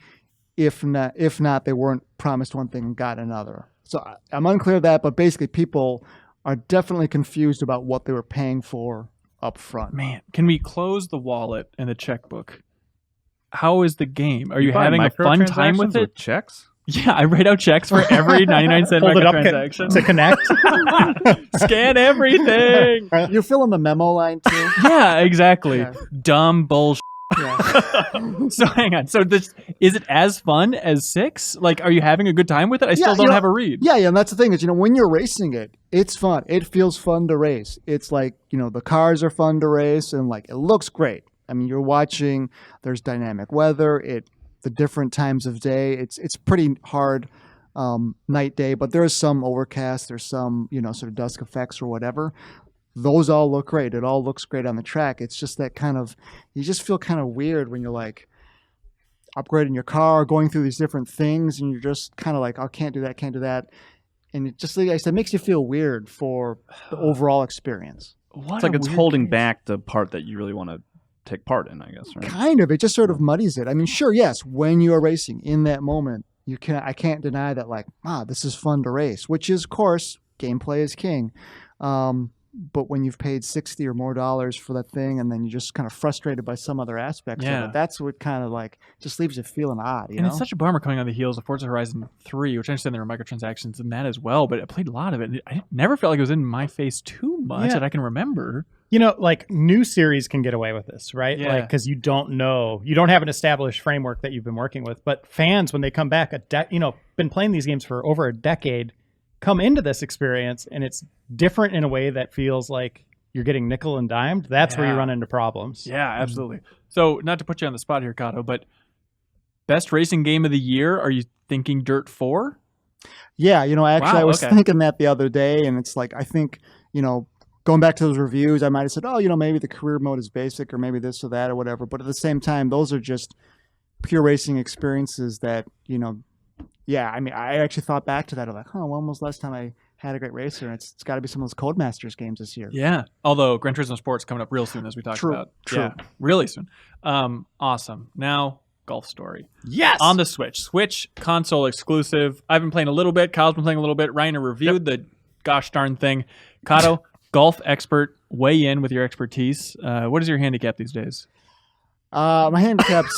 If not, they weren't promised one thing and got another. So I'm unclear of that, but basically people are definitely confused about what they were paying for up front. Man, can we close the wallet and the checkbook? How is the game? Are you buy having a fun time with microtransactions it? Checks? Yeah, I write out checks for every 99-cent Hold it up microtransaction. to connect. Scan everything. You fill in the memo line too. Yeah, exactly. Yeah. Dumb bullshit. Yeah. So hang on. So is it as fun as 6? Like, are you having a good time with it? I still Yeah, don't have a read. Yeah, and that's the thing is, when you're racing it, it's fun. It feels fun to race. It's like, the cars are fun to race, and like it looks great. I mean, you're watching. There's dynamic weather. The different times of day. It's pretty hard night day, but there's some overcast. There's some sort of dusk effects or whatever. Those all look great. It all looks great on the track. It's just that kind of, you just feel kind of weird when you're like upgrading your car, going through these different things, and you're just kind of like, oh, can't do that. And it just, like I said, makes you feel weird for the overall experience. It's like it's holding back the part that you really want to take part in, I guess, right? Kind of. It just sort of muddies it. I mean, sure, yes, when you are racing in that moment, I can't deny that, like, this is fun to race, which is, of course, gameplay is king. But when you've paid $60 or more for that thing, and then you're just kind of frustrated by some other aspects of it, that's what kind of like just leaves you feeling odd. You know? It's such a bummer coming on the heels of Forza Horizon 3, which I understand there were microtransactions in that as well, but I played a lot of it. I never felt like it was in my face too much that I can remember. Like new series can get away with this, right? Yeah. Like, because you don't have an established framework that you've been working with. But fans, when they come back, been playing these games for over a decade, come into this experience, and it's different in a way that feels like you're getting nickel and dimed. That's where you run into problems. Yeah, absolutely. So, not to put you on the spot here, Kato, but best racing game of the year? Are you thinking Dirt 4? Yeah, I was okay. thinking that the other day, and it's like, I think, going back to those reviews, I might have said, maybe the career mode is basic, or maybe this or that or whatever. But at the same time, those are just pure racing experiences that, I mean, I actually thought back to that. I'm like, when was the last time I had a great racer? And it's got to be some of those Codemasters games this year. Yeah. Although Gran Turismo Sport's coming up real soon, as we talked about. True. Yeah, really soon. Awesome. Now, Golf Story. Yes. On the Switch console exclusive. I've been playing a little bit. Kyle's been playing a little bit. Reiner reviewed the gosh darn thing. Kato, golf expert, weigh in with your expertise. What is your handicap these days? My handicap's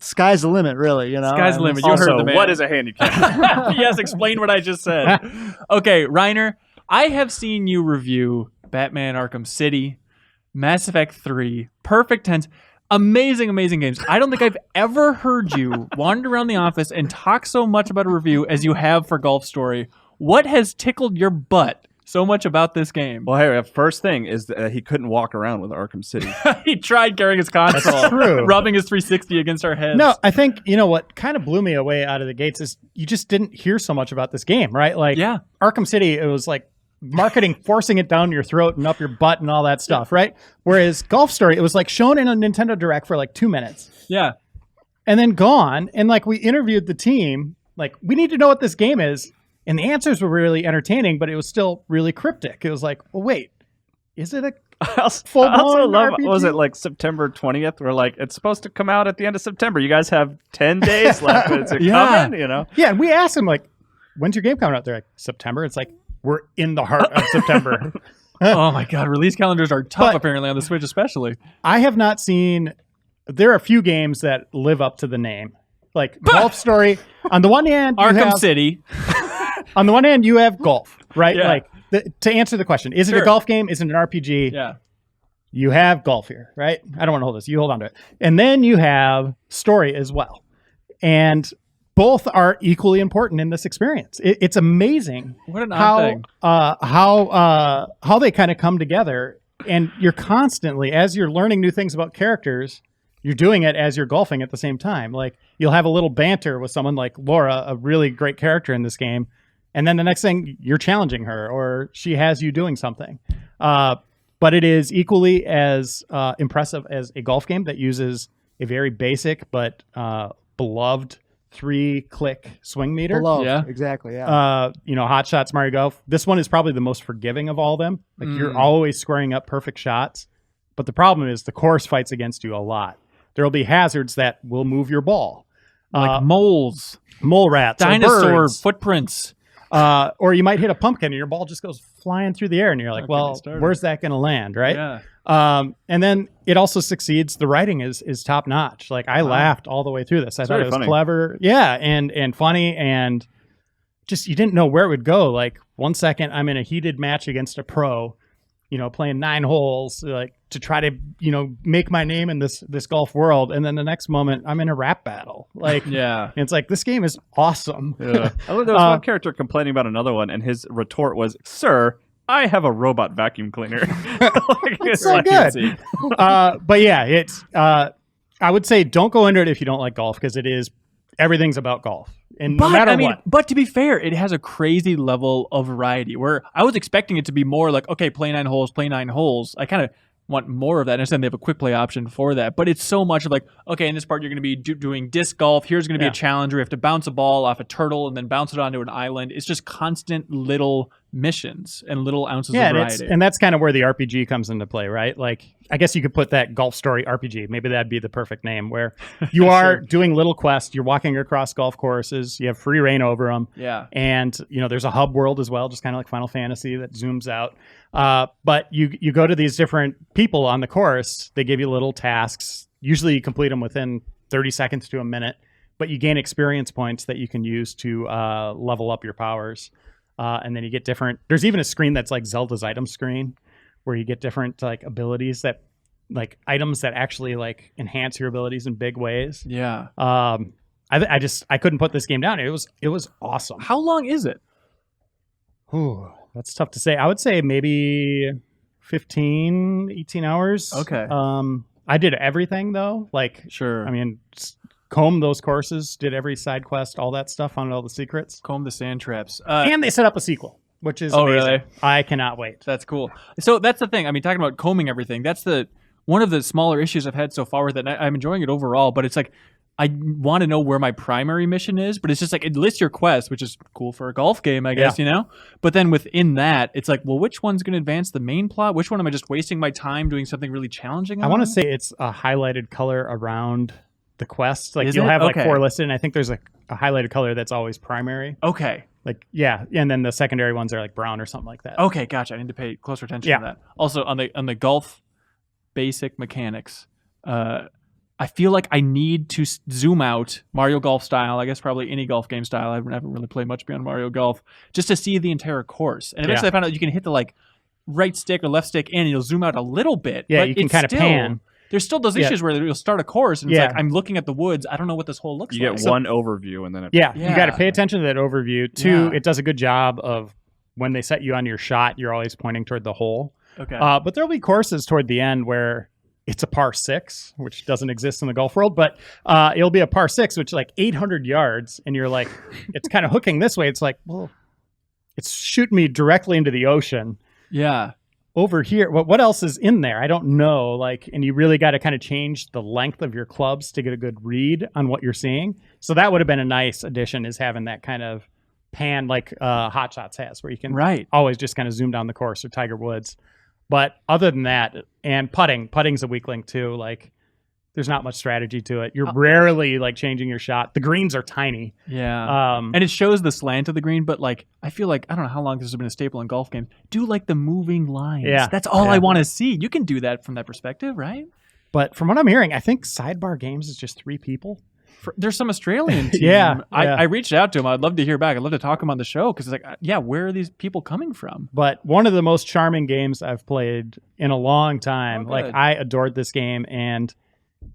sky's the limit, really. Sky's the limit. You heard the man. What is a handicap? Yes, explain what I just said. Okay, Reiner, I have seen you review Batman Arkham City, Mass Effect 3, Perfect Tense. Amazing, amazing games. I don't think I've ever heard you wander around the office and talk so much about a review as you have for Golf Story. What has tickled your butt so much about this game. Well, hey, first thing is that he couldn't walk around with Arkham City. He tried carrying his console, true. rubbing his 360 against our heads. No, I think, what kind of blew me away out of the gates is you just didn't hear so much about this game, right? Like, Yeah. Arkham City, it was like marketing forcing it down your throat and up your butt and all that stuff, right? Whereas Golf Story, it was like shown in a Nintendo Direct for like 2 minutes Yeah. and then gone. And like we interviewed the team, like, we need to know what this game is. And the answers were really entertaining, but it was still really cryptic. It was like, well, wait, is it a I also full-blown love, RPG? was it like September 20th? We're like, it's supposed to come out at the end of September. You guys have 10 days left. Is it Yeah. coming? Yeah, and we asked them, like, when's your game coming out? They're like, September. It's like, we're in the heart of September. Oh my God. Release calendars are tough, But- apparently, on the Switch, especially. I have not seen. There are a few games that live up to the name, like Golf Story. On the one hand, you Arkham have, City. on the one hand, you have golf, right? Yeah. Like to answer the question, is it Sure. a golf game? Is it an RPG? Yeah. You have golf here, right? I don't want to hold this. You hold on to it, and then you have story as well, and both are equally important in this experience. It's amazing What an odd thing. how they kind of come together, and you're constantly, as you're learning new things about characters, you're doing it as you're golfing at the same time. Like, you'll have a little banter with someone like Laura, a really great character in this game, and then the next thing you're challenging her, or she has you doing something. But it is equally as impressive as a golf game that uses a very basic but beloved 3-click swing meter. Beloved. Yeah. Exactly. Yeah. Hot Shots, Mario Golf. This one is probably the most forgiving of all of them. Like, you're always squaring up perfect shots. But the problem is the course fights against you a lot. There will be hazards that will move your ball. Like moles, Mole rats, or dinosaur birds. footprints. Or you might hit a pumpkin and your ball just goes flying through the air and you're like, Don't get me well, started. where's that going to land, right? Yeah. And then it also succeeds. The writing is top notch. Like, I laughed all the way through this. I thought very it was funny. clever. Yeah. And funny, and just, you didn't know where it would go. Like, 1 second I'm in a heated match against a pro, playing 9 holes, like, to try to, make my name in this golf world. And then the next moment I'm in a rap battle. Like, Yeah. and it's like, this game is awesome. Yeah. I love there was one character complaining about another one, and his retort was, "Sir, I have a robot vacuum cleaner." Like, it's so like, good. But yeah, it's, I would say don't go into it if you don't like golf, because everything's about golf. And no matter what. But to be fair, it has a crazy level of variety where I was expecting it to be more like, okay, play 9 holes, play 9 holes. I kind of want more of that. I understand they have a quick play option for that, but it's so much of like, okay, in this part, you're going to be doing disc golf. Here's going to be a challenge where you have to bounce a ball off a turtle and then bounce it onto an island. It's just constant little missions and little ounces of variety. And that's kind of where the RPG comes into play, right? Like, I guess you could put that Golf Story RPG. Maybe that'd be the perfect name, where you are doing little quests. You're walking across golf courses. You have free reign over them. Yeah. And, there's a hub world as well, just kind of like Final Fantasy that zooms out. But you go to these different people on the course. They give you little tasks. Usually you complete them within 30 seconds to a minute, but you gain experience points that you can use to level up your powers. And then you get different. There's even a screen that's like Zelda's item screen, where you get different like abilities that, like, items that actually like enhance your abilities in big ways. Yeah. I couldn't put this game down. It was awesome. How long is it? Ooh, that's tough to say. I would say maybe 15, 18 hours. Okay. I did everything though. Like, Sure. I mean, combed those courses, did every side quest, all that stuff, found all the secrets. Comb the sand traps. And they set up a sequel, which is Oh, amazing. really? I cannot wait. That's cool. So that's the thing. I mean, talking about combing everything, that's one of the smaller issues I've had so far with it. And I'm enjoying it overall, but it's like, I want to know where my primary mission is, but it's just like, it lists your quest, which is cool for a golf game, I guess, But then within that, it's like, well, which one's going to advance the main plot? Which one am I just wasting my time doing something really challenging I want to on? say it's a highlighted color around the quest. Like, Is you'll it? have like Okay. 4 listed, and I think there's like a highlighted color that's always primary. Okay. Like, yeah, and then the secondary ones are like brown or something like that. Okay, gotcha. I need to pay closer attention Yeah. to that. Also, on the golf basic mechanics, I feel like I need to zoom out Mario Golf style. I guess probably any golf game style. I haven't really played much beyond Mario Golf, just to see the entire course. And eventually, I found out you can hit the like right stick or left stick in, and you'll zoom out a little bit. Yeah, but you can it's kind of still- pan. There's still those issues where you'll start a course, and it's Yeah. like I'm looking at the woods. I don't know what this hole looks You like. get one overview, and then Yeah, Yeah. you got to pay attention to that overview. 2, Yeah. it does a good job of when they set you on your shot, you're always pointing toward the hole. Okay. But there'll be courses toward the end where it's a par 6, which doesn't exist in the golf world, but it'll be a par 6, which is like 800 yards, and you're like, it's kind of hooking this way. It's like, well, it's shooting me directly into the ocean. Yeah. Over here, what else is in there? I don't know. Like, and you really got to kind of change the length of your clubs to get a good read on what you're seeing. So that would have been a nice addition, is having that kind of pan like Hot Shots has, where you can always just kind of zoom down the course, or Tiger Woods. But other than that, and putting's a weak link too. Like, there's not much strategy to it. You're rarely like changing your shot. The greens are tiny. Yeah. And it shows the slant of the green, but like, I feel like, I don't know how long this has been a staple in golf games. Do like the moving lines. Yeah. That's all I want to see. You can do that from that perspective, right? But from what I'm hearing, I think Sidebar Games is just 3 people. There's some Australian team. Yeah. I reached out to him. I'd love to hear back. I'd love to talk to him on the show, because it's like, yeah, where are these people coming from? But one of the most charming games I've played in a long time. Like, I adored this game, and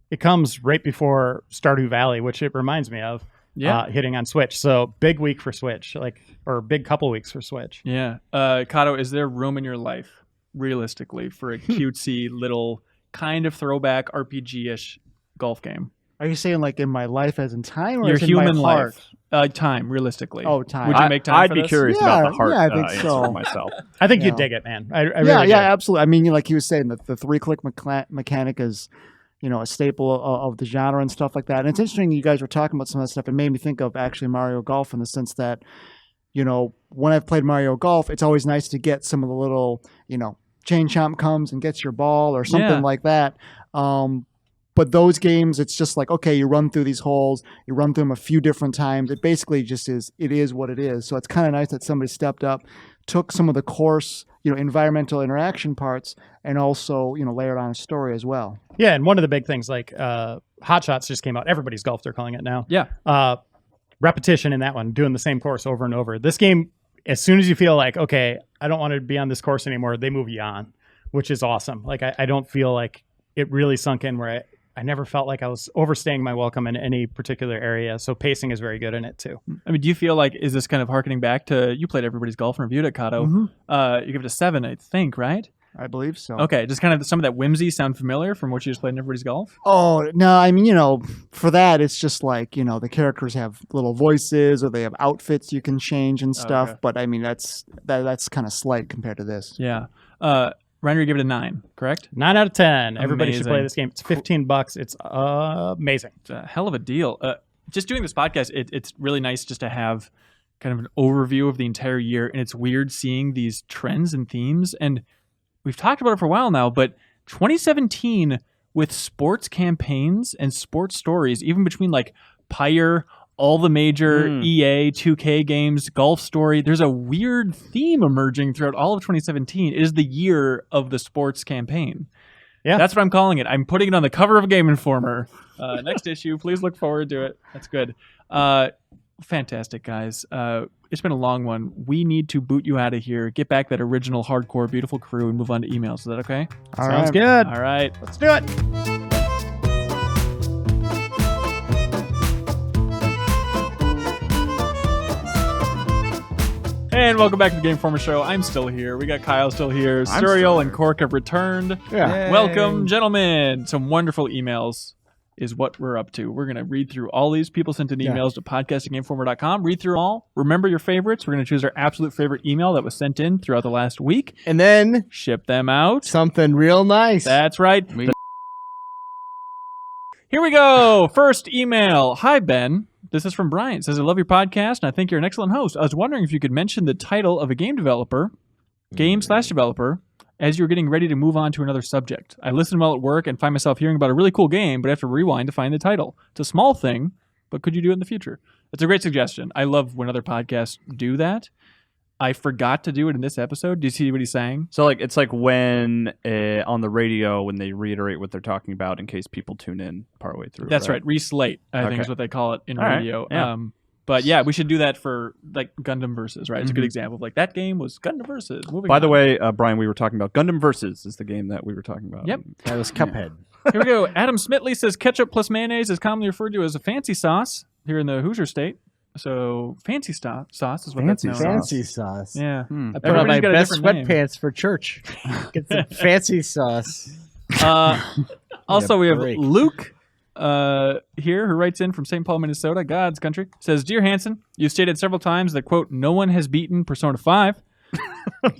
it comes right before Stardew Valley, which it reminds me of hitting on Switch. So big week for Switch, or big couple weeks for Switch. Yeah. Kato, is there room in your life, realistically, for a cutesy little kind of throwback RPG-ish golf game? Are you saying like in my life as in time, or Your as in human my heart? life. Time, realistically. Oh, time. Would you make time I'd for be this? curious Yeah, about the heart yeah, I think answer so. for myself. I think Yeah. you'd dig it, man. I Yeah, really yeah, do. absolutely. I mean, like he was saying, the 3-click mechanic is, a staple of the genre and stuff like that. And it's interesting you guys were talking about some of that stuff. It made me think of actually Mario Golf, in the sense that, when I've played Mario Golf, it's always nice to get some of the little, chain chomp comes and gets your ball or something like that. But those games, it's just like, okay, you run through these holes, you run through them a few different times. It basically just is what it is. So it's kind of nice that somebody stepped up, took some of the course, environmental interaction parts, and also, layered on a story as well. Yeah, and one of the big things, like Hot Shots just came out. Everybody's Golf, they're calling it now. Yeah. Repetition in that one, doing the same course over and over. This game, as soon as you feel like, okay, I don't want to be on this course anymore, they move you on, which is awesome. Like, I don't feel like it really sunk in, where I never felt like I was overstaying my welcome in any particular area. So pacing is very good in it too. I mean, do you feel like, is this kind of harkening back to, you played Everybody's Golf and reviewed it, Kato. You give it a 7, I think, right? I believe so. Okay, just kind of some of that whimsy sound familiar from what you just played in Everybody's Golf? Oh, no, I mean, for that, it's just like, the characters have little voices, or they have outfits you can change and stuff. Okay. But I mean, that's kind of slight compared to this. Yeah. Reiner, you give it a 9, correct? 9 out of 10. Everybody should Amazing. play this game. It's $15. It's amazing. It's a hell of a deal. Just doing this podcast, it's really nice just to have kind of an overview of the entire year. And it's weird seeing these trends and themes. And we've talked about it for a while now, but 2017 with sports campaigns and sports stories, even between like Pyre, all the major EA, 2K games, Golf Story, there's a weird theme emerging throughout all of 2017. It is the year of the sports campaign. Yeah. That's what I'm calling it. I'm putting it on the cover of Game Informer. Next issue. Please look forward to it. That's good. Fantastic, guys. It's been a long one. We need to boot you out of here, get back that original hardcore beautiful crew, and move on to emails. Is that okay? Sounds good. All right. Let's do it. And welcome back to the Game Informer Show. I'm still here. We got Kyle still here. Serial and Cork have returned. Yeah. Welcome, gentlemen. Some wonderful emails is what we're up to. We're going to read through all these. People sent in emails to podcast@gameinformer.com. Read through all. Remember your favorites. We're going to choose our absolute favorite email that was sent in throughout the last week. And then Ship them out. something real nice. That's right. Here we go. First email. Hi, Ben. This is from Brian. It says, I love your podcast, and I think you're an excellent host. I was wondering if you could mention the title of a game/developer, as you're getting ready to move on to another subject. I listen while at work and find myself hearing about a really cool game, but I have to rewind to find the title. It's a small thing, but could you do it in the future? It's a great suggestion. I love when other podcasts do that. I forgot to do it in this episode. Do you see what he's saying? So it's like when on the radio, when they reiterate what they're talking about in case people tune in partway through. That's right. Reslate, I think is what they call it in radio. Yeah. But yeah, we should do that for like Gundam Versus, right? It's a good example of like that game was Gundam Versus. By the way, Brian, we were talking about Gundam Versus is the game that we were talking about. Yep. That was Cuphead. Here we go. Adam Smitley says ketchup plus mayonnaise is commonly referred to as a fancy sauce here in the Hoosier State. So fancy sauce is what Fancy that's known as. Fancy sauce. Yeah. I put on Everybody's my got a best different name. sweatpants for church. Get some fancy sauce. Also, we have break. Luke here, who writes in from St. Paul, Minnesota, God's country. Says, Dear Hanson, you stated several times that, quote, no one has beaten Persona 5.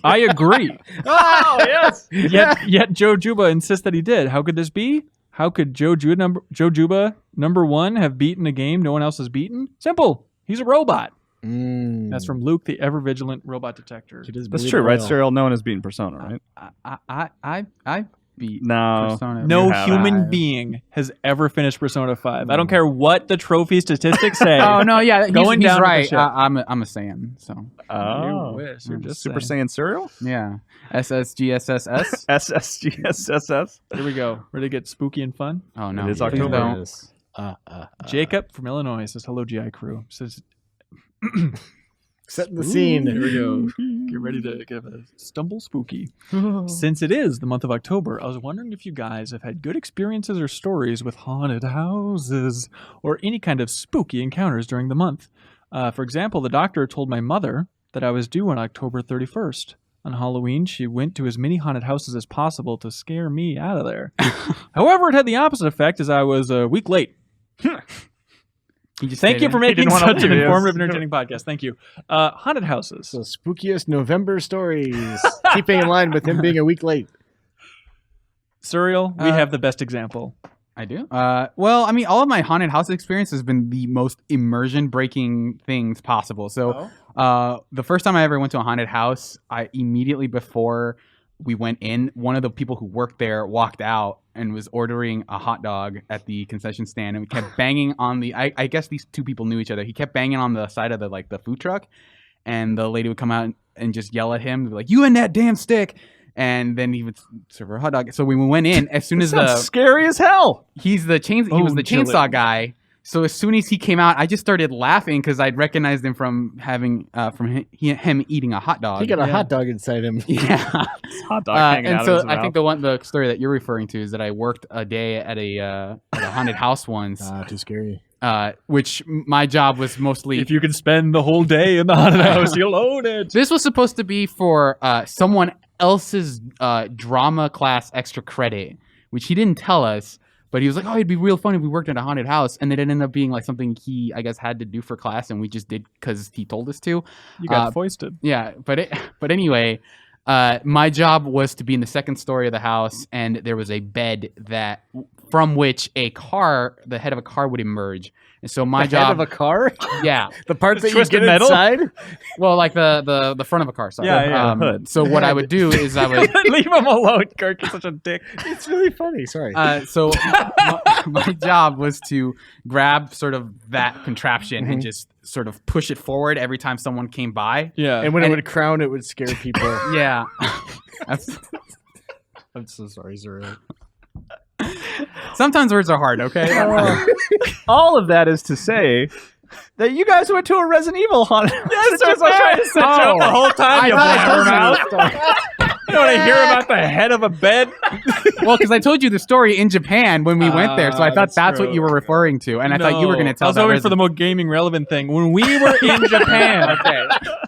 I agree. Oh, yes. Yet Joe Juba insists that he did. How could this be? How could Joe Juba number 1 have beaten a game no one else has beaten? Simple. He's a robot. That's from Luke, the ever-vigilant robot detector. That's true, right? Serial known as beating Persona, right? I beat No. Persona. No You haven't. human being has ever finished Persona 5. I don't care what the trophy statistics say. Oh no, yeah, Going he's down with the right. ship. I'm a Saiyan, so Oh. You wish. You're just Super saying. Saiyan cereal? yeah. SSGSSS. SSGSSS. Here we go. Ready to get spooky and fun? Oh no, It is please October. don't. Jacob from Illinois says, hello, GI crew. Says, Setting the scene. here we go. Get ready to give a stumble spooky. Since it is the month of October, I was wondering if you guys have had good experiences or stories with haunted houses or any kind of spooky encounters during the month. For example, the doctor told my mother that I was due on October 31st. On Halloween, she went to as many haunted houses as possible to scare me out of there. However, it had the opposite effect as I was a week late. Thank you for making didn't wanna such an leave, yes. informative, entertaining podcast. Thank you. Haunted houses. So spookiest November stories. Keeping in line with him being a week late. Surreal, we have the best example. I do. Well, I mean, all of my haunted house experience has been the most immersion-breaking things possible. So, the first time I ever went to a haunted house, I immediately before we went in, one of the people who worked there walked out and was ordering a hot dog at the concession stand, and we kept banging on the. I guess these two people knew each other. He kept banging on the side of the food truck, and the lady would come out and just yell at him, be like, "You and that damn stick!" And then he would serve her a hot dog. So when we went in, as soon as Scary as hell. he was the chainsaw guy. So as soon as he came out, I just started laughing because I'd recognized him from having him eating a hot dog. He got a hot dog inside him. Yeah. Hot dog hanging And out so of his I mouth. think the story that you're referring to is that I worked a day at a haunted house once, Too scary. which my job was mostly. If you can spend the whole day in the haunted house, you'll own it. This was supposed to be for someone else's drama class extra credit, which he didn't tell us. But he was like, "Oh, it'd be real fun if we worked at a haunted house," and then it ended up being like something he, I guess, had to do for class, and we just did because he told us to. You got foisted. Yeah, but anyway, my job was to be in the second story of the house, and there was a bed from which the head of a car would emerge. And so my job Head of a car? yeah, The part that you twisted get metal? inside? well, like the front of a car. Sorry. Yeah, the hood. So what I would do is I would. Leave him alone. Kirk is such a dick. It's really funny. Sorry. So my job was to grab sort of that contraption and just sort of push it forward every time someone came by. Yeah. and when it would crown, it would scare people. Yeah. That's- I'm so sorry, Zero. sometimes words are hard, okay? All of that is to say that you guys went to a Resident Evil haunted. Yes, I was trying to set you up the whole time. You blabbermouth. You don't want to hear about the head of a bed? Well, because I told you the story in Japan when we went there, so I thought that's that's what true. you were referring to, and I thought you were going to tell I was that hoping for the most gaming relevant thing. When we were in Japan,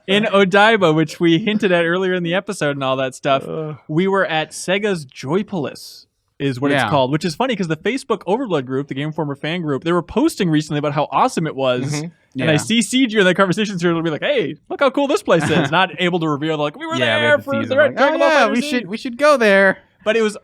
in Odaiba, which we hinted at earlier in the episode and all that stuff, we were at Sega's Joypolis. Is what it's Yeah. called, which is funny because the Facebook Overblood group, the Game Informer fan group, they were posting recently about how awesome it was. And I Yeah. CC'd you in that conversation, so it'll be like, hey, look how cool this place is. Not able to reveal, like, we were Yeah, we there had to for tease the them, Red like, Dragon Ball Fighter we Z." should go there. But it was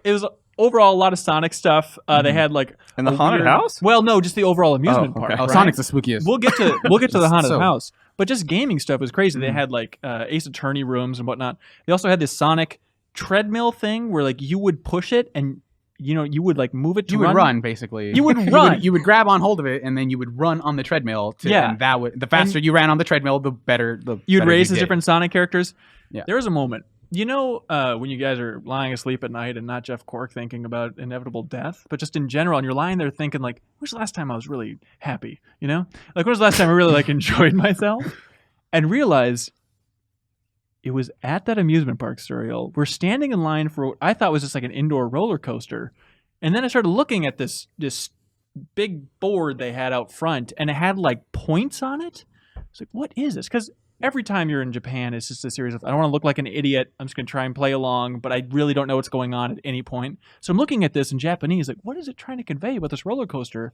overall a lot of Sonic stuff. They had like In the a haunted weird- house? Well, no, just the overall amusement Oh, part. okay. Oh, right? Sonic's the spookiest. We'll get to the haunted So- house, but just gaming stuff was crazy. They had like Ace Attorney rooms and whatnot. They also had this Sonic treadmill thing where like you would push it and you would like move it to You would run, basically. You would run. You would grab on hold of it, and then you would run on the treadmill. Yeah. And that would the faster you ran on the treadmill, the better. You'd better raise you as did. different Sonic characters. Yeah. There was a moment. When you guys are lying asleep at night and not Jeff Cork thinking about inevitable death, but just in general, and you're lying there thinking like, when's the last time I was really happy? Like, when's the last time I really like enjoyed myself? And realize it was at that amusement park, Suriel. We're standing in line for what I thought was just like an indoor roller coaster. And then I started looking at this big board they had out front, and it had like points on it It's like, what is this? Because every time you're in Japan, it's just a series of, I don't want to look like an idiot. I'm just going to try and play along, but I really don't know what's going on at any point. So I'm looking at this in Japanese, like, what is it trying to convey about this roller coaster?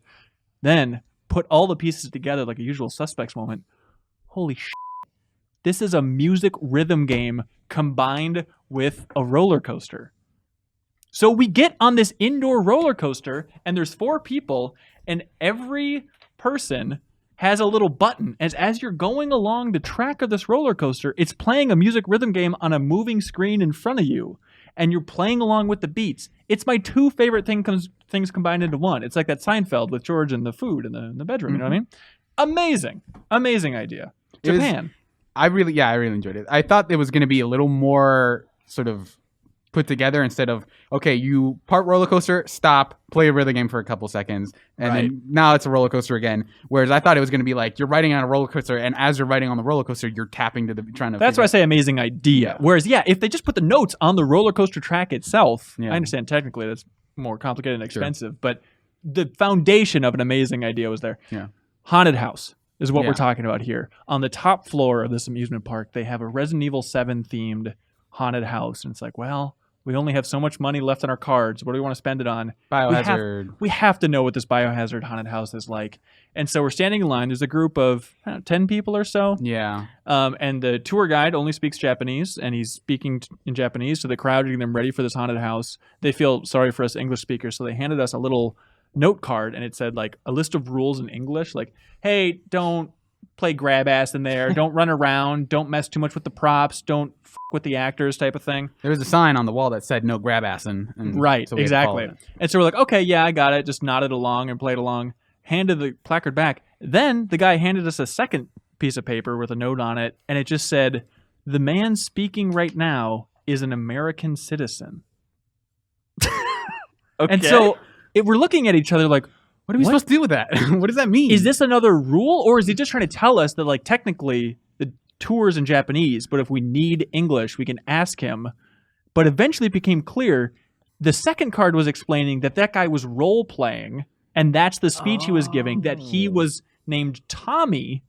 Then put all the pieces together like a Usual Suspects moment. Holy shit. This is a music rhythm game combined with a roller coaster. So we get on this indoor roller coaster, and there's 4 people, and every person has a little button. As you're going along the track of this roller coaster, it's playing a music rhythm game on a moving screen in front of you, and you're playing along with the beats. It's my 2 favorite things combined into one. It's like that Seinfeld with George and the food in the bedroom. You know what I mean? Amazing idea. Japan. I really enjoyed it. I thought it was going to be a little more sort of put together instead of, okay, you part roller coaster, stop, play a rhythm game for a couple seconds, and then now it's a roller coaster again. Whereas I thought it was going to be like you're riding on a roller coaster, and as you're riding on the roller coaster, you're tapping to the trying to. That's why I say amazing idea. Yeah. Whereas, if they just put the notes on the roller coaster track itself, Yeah. I understand technically that's more complicated and expensive, but the foundation of an amazing idea was there. Yeah. Haunted house is what Yeah. we're talking about here. On the top floor of this amusement park, they have a Resident Evil 7 themed haunted house, and it's like, well, we only have so much money left on our cards. What do we want to spend it on? Biohazard. We have to know what this Biohazard haunted house is like. And so we're standing in line. There's a group of 10 people or so. Yeah. And the tour guide only speaks Japanese, and he's speaking in Japanese to the crowd, getting them ready for this haunted house. They feel sorry for us English speakers, so they handed us a little note card, and it said like a list of rules in English, like, hey, don't play grab ass in there, don't run around, don't mess too much with the props, don't f with the actors, type of thing. There was a sign on the wall that said no grab assing. Right, so we had to follow exactly. it. And so we're like, okay, yeah, I got it. Just nodded along and played along, handed the placard back. Then the guy handed us a second piece of paper with a note on it, and it just said, the man speaking right now is an American citizen. Okay. And so we're looking at each other like, What are we supposed to do with that? What does that mean? is this another rule, or is he just trying to tell us that, like, technically the tour is in Japanese, but if we need English, we can ask him? But eventually it became clear the second card was explaining that guy was role playing, and that's the speech he was giving, that he was named Tommy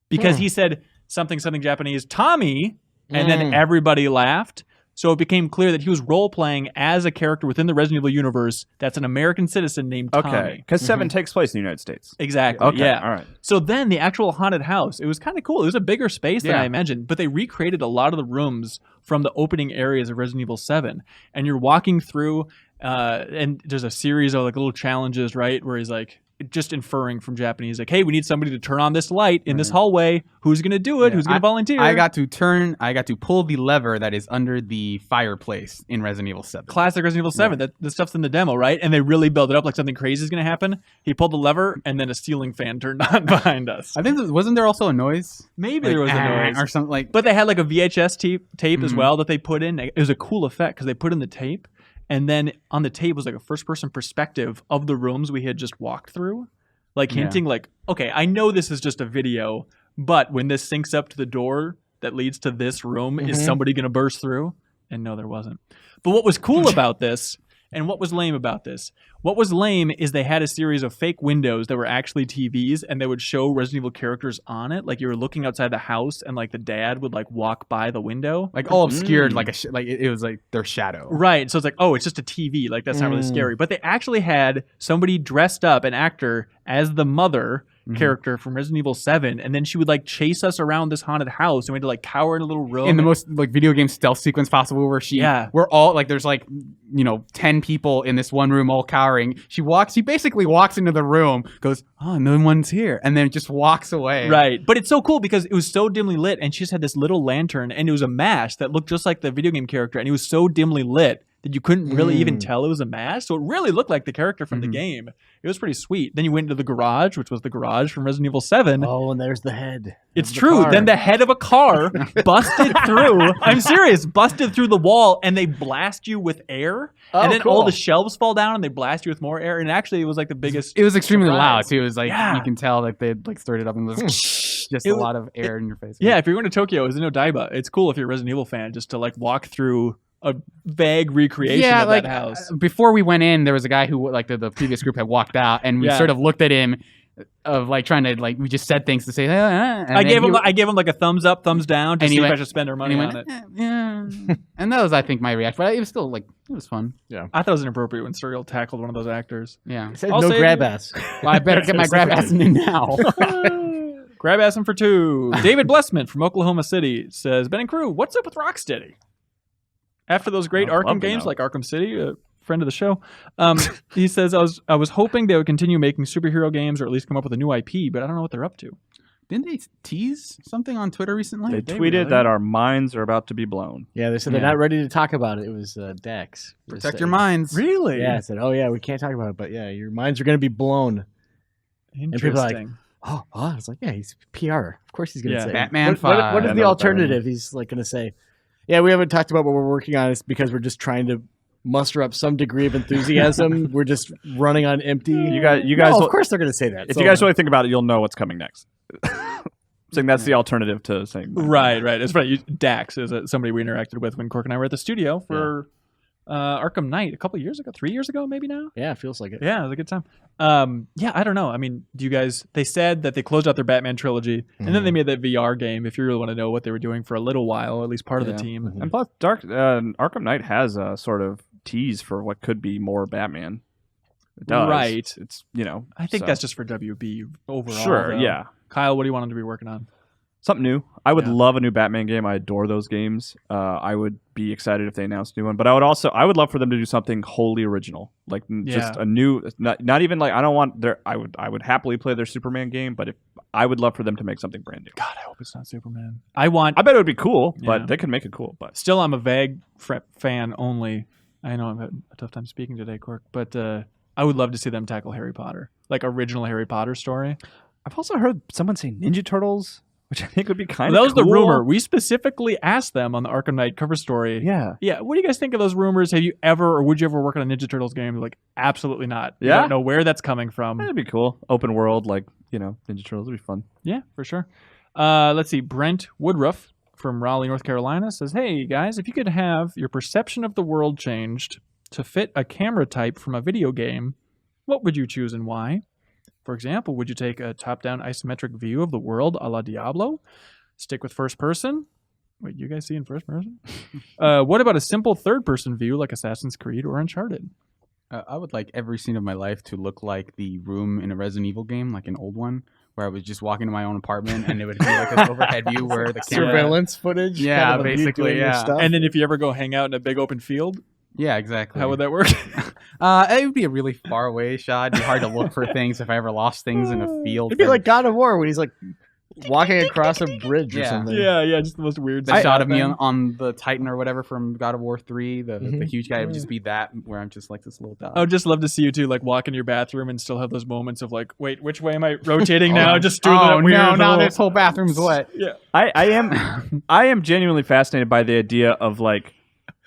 because he said something Japanese, Tommy, and then everybody laughed. So it became clear that he was role-playing as a character within the Resident Evil universe that's an American citizen named Tommy. Okay, because 7 takes place in the United States. Exactly, Okay, yeah. all right. So then the actual haunted house, it was kind of cool. It was a bigger space than Yeah. I imagined, but they recreated a lot of the rooms from the opening areas of Resident Evil 7. And you're walking through, and there's a series of like little challenges, right, where he's like, just inferring from Japanese, like, hey, we need somebody to turn on this light in this hallway. Who's going to do it? Yeah. Who's going to volunteer? I got to pull the lever that is under the fireplace in Resident Evil 7. Classic Resident Evil 7. That the stuff's in the demo, right? And they really build it up like something crazy is going to happen. He pulled the lever, and then a ceiling fan turned on behind us. I think wasn't there also a noise? Maybe Like, there was a noise. or something like. But they had like a VHS tape as well that they put in. It was a cool effect because they put in the tape, and then on the tape was like a first-person perspective of the rooms we had just walked through. Like hinting like, okay, I know this is just a video, but when this syncs up to the door that leads to this room, is somebody going to burst through? And no, there wasn't. But what was cool about this, and what was lame about this, what was lame is they had a series of fake windows that were actually TVs, and they would show Resident Evil characters on it. Like you were looking outside the house, and like the dad would like walk by the window. Like all obscured, like like it was like their shadow. Right. So it's like, oh, it's just a TV. Like, that's not really scary. But they actually had somebody dressed up, an actor, as the mother character from Resident Evil 7. And then she would, like, chase us around this haunted house. And we had to, like, cower in a little room. In the most, like, video game stealth sequence possible where we're all, like, there's, like, 10 people in this one room all cowering. She basically walks into the room, goes, oh, no one's here. And then just walks away. Right. But it's so cool because it was so dimly lit. And she just had this little lantern. And it was a mask that looked just like the video game character. And it was so dimly lit that you couldn't really even tell it was a mask. So it really looked like the character from the game. It was pretty sweet. Then you went into the garage, which was the garage from Resident Evil 7. Oh, and there's the head. It's of the true. car. Then the head of a car busted through. I'm serious. Busted through the wall, and they blast you with air. Oh, and then cool. all the shelves fall down, and they blast you with more air. And actually, it was like the biggest. It was extremely surprise. loud, too. It was like, Yeah. you can tell that they'd, like, stirred it up and it was just It a was- lot of air in your face. Yeah, if you're going to Tokyo, it was in Odaiba. It's cool if you're a Resident Evil fan just to like walk through a vague recreation of like, that house. Before we went in, there was a guy who, like, the previous group had walked out, and we Yeah. sort of looked at him of like trying to like we just said things to say. I gave him like a thumbs up, thumbs down to And see he if I went- should spend our and money he on went, it. yeah. And that was, I think, my reaction. But it was still like it was fun. I thought it was inappropriate when Serial tackled one of those actors. Yeah. It said I'll no say- grab ass. Well, I better get my grab ass in now. Grab ass him for 2. David Blessman from Oklahoma City says, Ben and crew, what's up with Rocksteady? After those great I'd love Arkham to games know. like Arkham City, a friend of the show, he says, I was hoping they would continue making superhero games or at least come up with a new IP, but I don't know what they're up to. Didn't they tease something on Twitter recently? They Did tweeted really? that our minds are about to be blown. Yeah, they said Yeah. they're not ready to talk about it. It was Dex. Protect your minds. Really? Yeah, I said, oh yeah, we can't talk about it, but yeah, your minds are going to be blown. Interesting. people are like, Oh, it's like, yeah, he's PR. Of course he's going to Yeah. say Batman What 5. is I the know alternative? He's like going to say, yeah, we haven't talked about what we're working on. It's because we're just trying to muster up some degree of enthusiasm. We're just running on empty. You guys, No, will- of course they're going to say that. if So- you guys really think about it, you'll know what's coming next. Saying that's the alternative to saying Right. It's funny. Dax is somebody we interacted with when Cork and I were at the studio for Arkham Knight a couple years ago, 3 years ago, maybe now. yeah, it feels like it. Yeah, it was a good time. Yeah, I don't know. I mean, do you guys? They said that they closed out their Batman trilogy, and then they made that VR game. If you really want to know what they were doing for a little while, or at least part of the Yeah. team. And plus, Arkham Knight has a sort of tease for what could be more Batman. It does. Right. It's I think so. that's just for WB overall. Sure. though. Yeah. Kyle, what do you want them to be working on? Something new. I would Yeah. love a new Batman game. I adore those games. I would be excited if they announced a new one. But I would love for them to do something wholly original, like just Yeah. a new, not even like I don't want their. I would happily play their Superman game, but I would love for them to make something brand new. God, I hope it's not Superman. I want. I bet it would be cool, Yeah. but they could make it cool. But Still, I'm a vague fan only. I know I've had a tough time speaking today, Cork, but I would love to see them tackle Harry Potter, like original Harry Potter story. I've also heard someone say Ninja Turtles, which I think would be kind That of was the rumor. We specifically asked them on the Arkham Knight cover story. Yeah. Yeah, what do you guys think of those rumors? Have you ever, or would you ever work on a Ninja Turtles game? They're like, absolutely not. You Yeah? don't know where that's coming from. That'd be cool. Open world, like Ninja Turtles would be fun. Yeah, for sure. Let's see. Brent Woodruff from Raleigh, North Carolina says, hey, guys, if you could have your perception of the world changed to fit a camera type from a video game, what would you choose and why? For example, would you take a top-down isometric view of the world a la Diablo? Stick with first person? Wait, you guys see in first person? What about a simple third-person view like Assassin's Creed or Uncharted? I would like every scene of my life to look like the room in a Resident Evil game, like an old one, where I was just walking to my own apartment and it would be like this overhead view where the camera. Surveillance footage. Yeah, kind of you basically, doing your yeah. stuff. And then if you ever go hang out in a big open field, Yeah, exactly. how would that work? It would be a really far away shot. It'd be hard to look for things if I ever lost things in a field. It'd be like God of War when he's like walking across a bridge or Yeah. something. yeah, just the most weird the shot of me thing. on the Titan or whatever from God of War 3, the Mhm. huge guy, it would just be that where I'm just like this little dot. I would just love to see you two like walk in your bathroom and still have those moments of like, wait, which way am I rotating now? Just doing that weird no, now little- this whole bathroom's wet. Yeah. I am genuinely fascinated by the idea of like,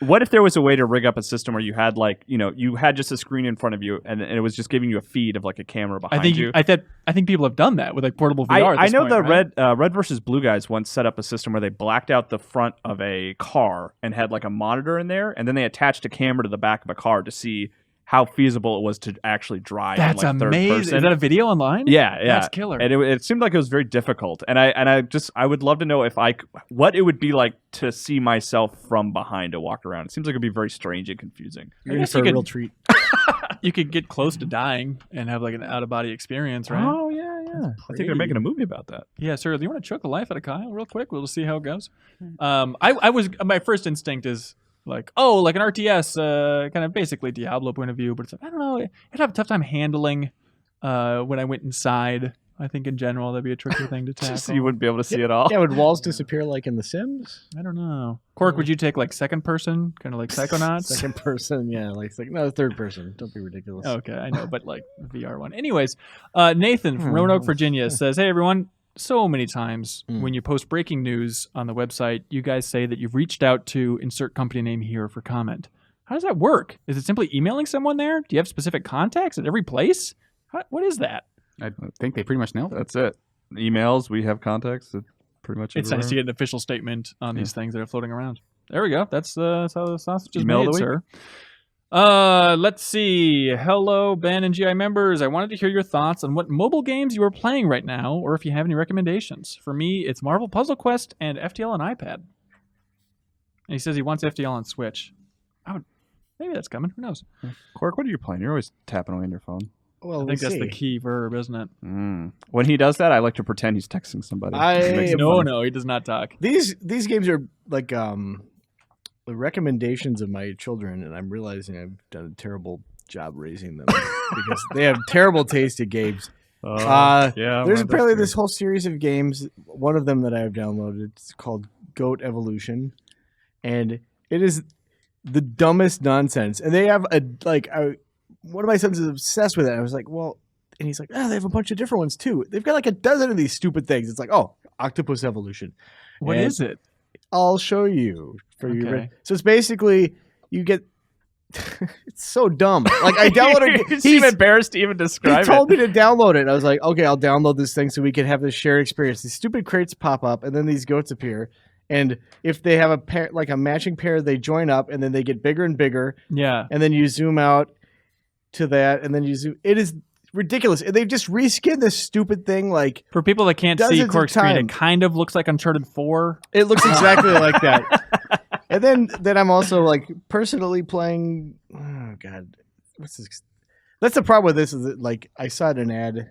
what if there was a way to rig up a system where you had like, you had just a screen in front of you and it was just giving you a feed of like a camera behind you. I think people have done that with like portable VR. at I this know point, the right? Red versus Blue guys once set up a system where they blacked out the front of a car and had like a monitor in there, and then they attached a camera to the back of a car to see how feasible it was to actually drive. That's in, like, third amazing. person. Is that a video online? Yeah, That's killer. And it seemed like it was very difficult, and I would love to know what it would be like to see myself from behind to walk around. It seems like it'd be very strange and confusing. You're in guess for you a could- real treat. You could get close to dying and have like an out of body experience, right? Oh yeah. I think they're making a movie about that. Yeah, sir. Do you want to choke the life out of Kyle real quick? We'll just see how it goes. I was my first instinct is like, oh, like an RTS, kind of basically Diablo point of view, but it's like I don't know. I'd have a tough time handling when I went inside. I think in general that'd be a tricky thing to tackle. So you wouldn't be able to see it all. Yeah, would walls disappear like in The Sims? I don't know. Cork, would you take like second person, kind of like Psychonauts? Second person, yeah. Like it's like no, third person. Don't be ridiculous. Okay, I know, but like VR one. Anyways, Nathan from Roanoke, Virginia says, "Hey everyone, so many times when you post breaking news on the website, you guys say that you've reached out to insert company name here for comment. How does that work? Is it simply emailing someone there? Do you have specific contacts at every place? What is that? I think they pretty much nailed it. That's it. Emails, we have contacts. Pretty much. It's nice to everywhere. get an official statement on these things that are floating around. There we go. That's how the sausage is Email of made, the sir. Let's see. Hello, Ben and GI members. I wanted to hear your thoughts on what mobile games you are playing right now, or if you have any recommendations. For me, it's Marvel Puzzle Quest and FTL on iPad. And he says he wants FTL on Switch. Maybe that's coming. Who knows? Cork, what are you playing? You're always tapping away on your phone. Well, I think that's the key verb, isn't it? When he does that, I like to pretend he's texting somebody. No, he does not talk. These games are like the recommendations of my children, and I'm realizing I've done a terrible job raising them because they have terrible taste in games. Yeah. There's apparently this whole series of games. One of them that I have downloaded, it's called Goat Evolution, and it is the dumbest nonsense. And they have one of my sons is obsessed with it. I was like, well, and he's like, they have a bunch of different ones too. They've got like a dozen of these stupid things. It's like, Octopus Evolution. What is it? I'll show you for you. Okay. So it's basically you get. It's so dumb. Like I downloaded. You seem embarrassed to even describe He told me to download it. I was like, okay, I'll download this thing so we can have this shared experience. These stupid crates pop up, and then these goats appear. And if they have a pair, like a matching pair, they join up, and then they get bigger and bigger. Yeah. And then you zoom out to that, and then you zoom. It is ridiculous. And they've just reskinned this stupid thing. Like For people that can't see dozens of Cork's screen, it times. kind of looks like Uncharted 4. It looks exactly like that. And then I'm also like personally playing. Oh God, what's this? That's the problem with this is that like I saw an ad.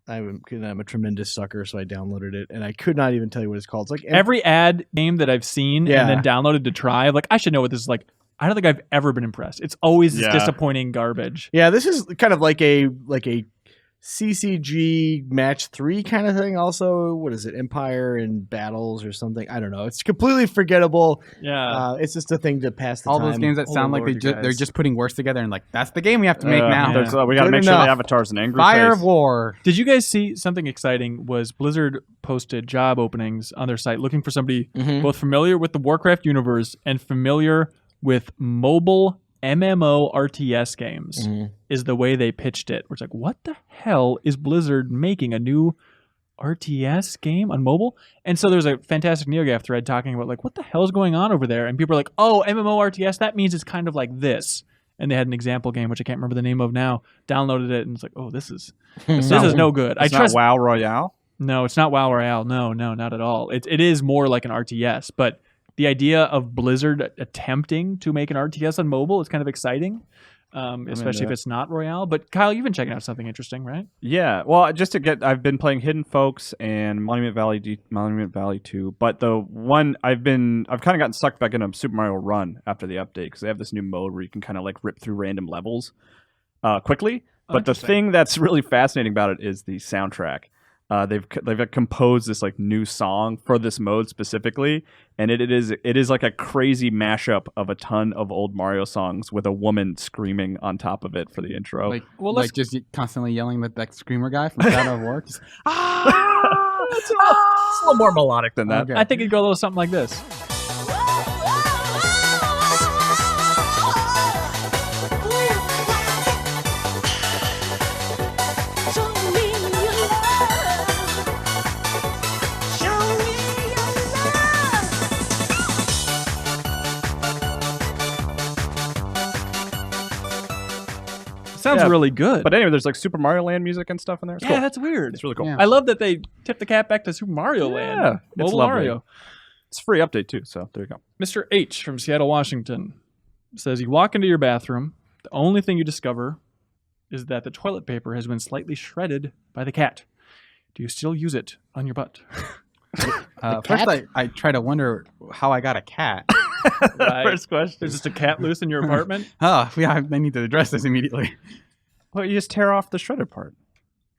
I'm a tremendous sucker, so I downloaded it, and I could not even tell you what it's called. It's like Every ad game that I've seen and then downloaded to try, I'm like, I should know what this is like. I don't think I've ever been impressed. It's always this disappointing garbage. Yeah, this is kind of like a CCG match 3 kind of thing. Also, what is it? Empire and Battles or something. I don't know. It's completely forgettable. Yeah. It's just a thing to pass the All time. those games that Oh, sound like Lord, you they're guys. just putting words together and like that's the game we have to make now. Yeah. We got to Good make sure enough. the avatar's an angry Fire face. of War. Did you guys see something exciting? Was Blizzard posted job openings on their site looking for somebody both familiar with the Warcraft universe and familiar with mobile MMO RTS games is the way they pitched it. We're like, what the hell is Blizzard making a new RTS game on mobile? And so there's a fantastic NeoGAF thread talking about like, what the hell is going on over there? And people are like, oh, MMO RTS, that means it's kind of like this. And they had an example game, which I can't remember the name of now, downloaded it, and it's like, oh, this is no good. It's not WoW Royale? No, it's not WoW Royale. No, not at all. It is more like an RTS, but the idea of Blizzard attempting to make an RTS on mobile is kind of exciting, especially if it's not Royale. But Kyle, you've been checking out something interesting, right? Yeah. Well, I've been playing Hidden Folks and Monument Valley 2. But the one I've kind of gotten sucked back into Super Mario Run after the update because they have this new mode where you can kind of like rip through random levels quickly. But the thing that's really fascinating about it is the soundtrack. They've composed this like new song for this mode specifically, and it is like a crazy mashup of a ton of old Mario songs with a woman screaming on top of it for the intro. Like just constantly yelling at that screamer guy from Shadow of War. Just, It's a little more melodic than that. Okay. I think it'd go a little something like this. Sounds really good. But anyway, there's like Super Mario Land music and stuff in there. It's cool. that's weird. It's really cool. Yeah. I love that they tipped the cap back to Super Mario Land. Yeah, it's Mobile lovely. Mario. It's a free update too, so there you go. Mr. H from Seattle, Washington says you walk into your bathroom. The only thing you discover is that the toilet paper has been slightly shredded by the cat. Do you still use it on your butt? First, I try to wonder how I got a cat. Right. First question. There's just a cat loose in your apartment? Oh, yeah, I need to address this immediately. Well, you just tear off the shredded part.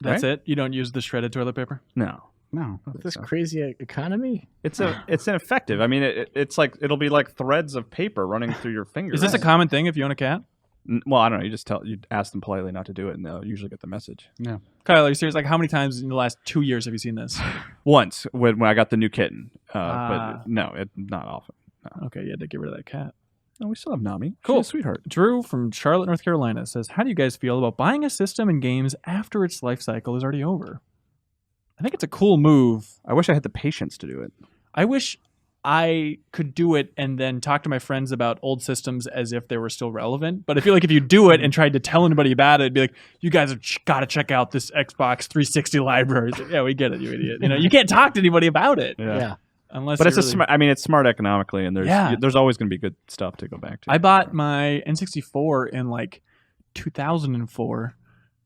That's Right? it? You don't use the shredded toilet paper? No. No. This crazy economy. It's ineffective. I mean, it's like it'll be like threads of paper running through your fingers. Is this a common thing if you own a cat? Well, I don't know. You ask them politely not to do it, and they'll usually get the message. No. Kyle, are you serious? Like, how many times in the last 2 years have you seen this? Once when I got the new kitten, but no, not often. Okay, you had to get rid of that cat. No, we still have Nami. Cool. She's a sweetheart. Drew from Charlotte, North Carolina says, how do you guys feel about buying a system and games after its life cycle is already over? I think it's a cool move. I wish I had the patience to do it. I wish I could do it and then talk to my friends about old systems as if they were still relevant. But I feel like if you do it and tried to tell anybody about it, it'd be like, you guys have got to check out this Xbox 360 library. Like, yeah, we get it, you idiot. You can't talk to anybody about it. Yeah. Unless But it's really... smart. I mean, it's smart economically, and there's always going to be good stuff to go back to. I bought my N64 in like 2004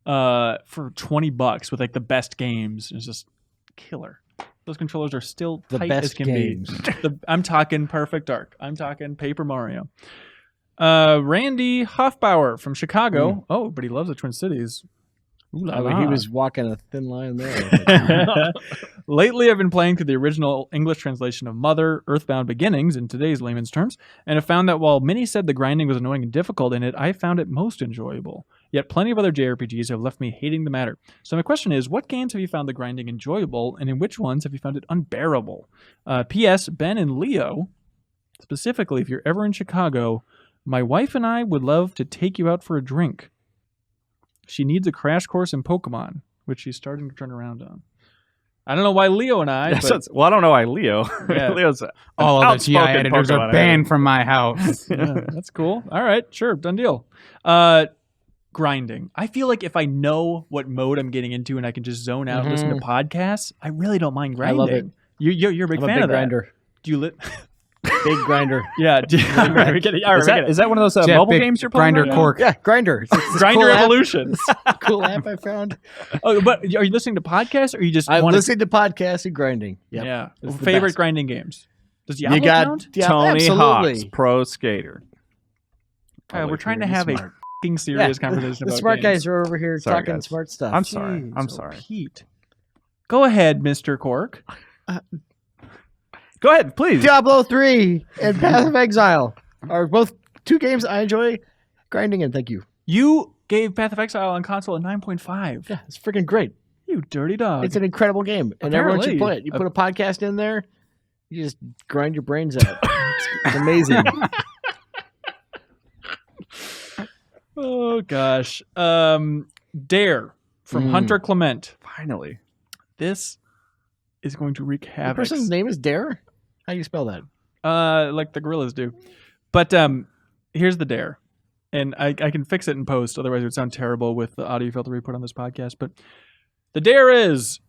for $20 with like the best games. It's just killer. Those controllers are still The tight best as can games. be. I'm talking Perfect Dark. I'm talking Paper Mario. Randy Hoffbauer from Chicago. Oh, but he loves the Twin Cities. Ooh la la. He was walking a thin line there. Lately, I've been playing through the original English translation of Mother, Earthbound Beginnings, in today's layman's terms, and have found that while many said the grinding was annoying and difficult in it, I found it most enjoyable. Yet plenty of other JRPGs have left me hating the matter. So my question is, what games have you found the grinding enjoyable, and in which ones have you found it unbearable? P.S. Ben and Leo, specifically, if you're ever in Chicago, my wife and I would love to take you out for a drink. She needs a crash course in Pokemon, which she's starting to turn around on. I don't know why Leo and I. But, Well, I don't know why Leo. Yeah. Leo's All of the TI outspoken editors are Pokemon banned from my house. yeah, that's cool. All right, sure, done deal. Grinding. I feel like if I know what mode I'm getting into and I can just zone out and listen to podcasts, I really don't mind grinding. I love it. You're a big I'm a fan big of that. grinder. Do you Big grinder. Yeah. We're getting, all right, Is that one of those Jeff, mobile big games you're playing? Grinder right now? Cork. Yeah, grinder. It's this Grinder cool app. Evolution. Cool app I found. Oh, but are you listening to podcasts or you just I'm want listening to podcasts and grinding. Yep. Yeah. It's the Favorite best. grinding games? Does Diablo You got count? Tony absolutely. Hawk's Pro Skater. We're trying to pretty have a smart. f***ing serious conversation The about smart games. guys are over here Sorry, talking guys. smart stuff. I'm sorry. Jeez, I'm oh, sorry. Pete. Go ahead, Mr. Cork. Go ahead, please. Diablo 3 and Path of Exile are both two games I enjoy grinding in. Thank you. You gave Path of Exile on console a 9.5. Yeah, it's freaking great. You dirty dog. It's an incredible game, and everyone should Apparently. play it. You put a podcast in there, you just grind your brains out. It's amazing. Oh gosh. Dare from Hunter Clement. Finally. This is going to wreak The havoc. person's name is Dare? How do you spell that? Like the gorillas do. But here's the dare. And I can fix it in post, otherwise it would sound terrible with the audio filter we put on this podcast. But the dare is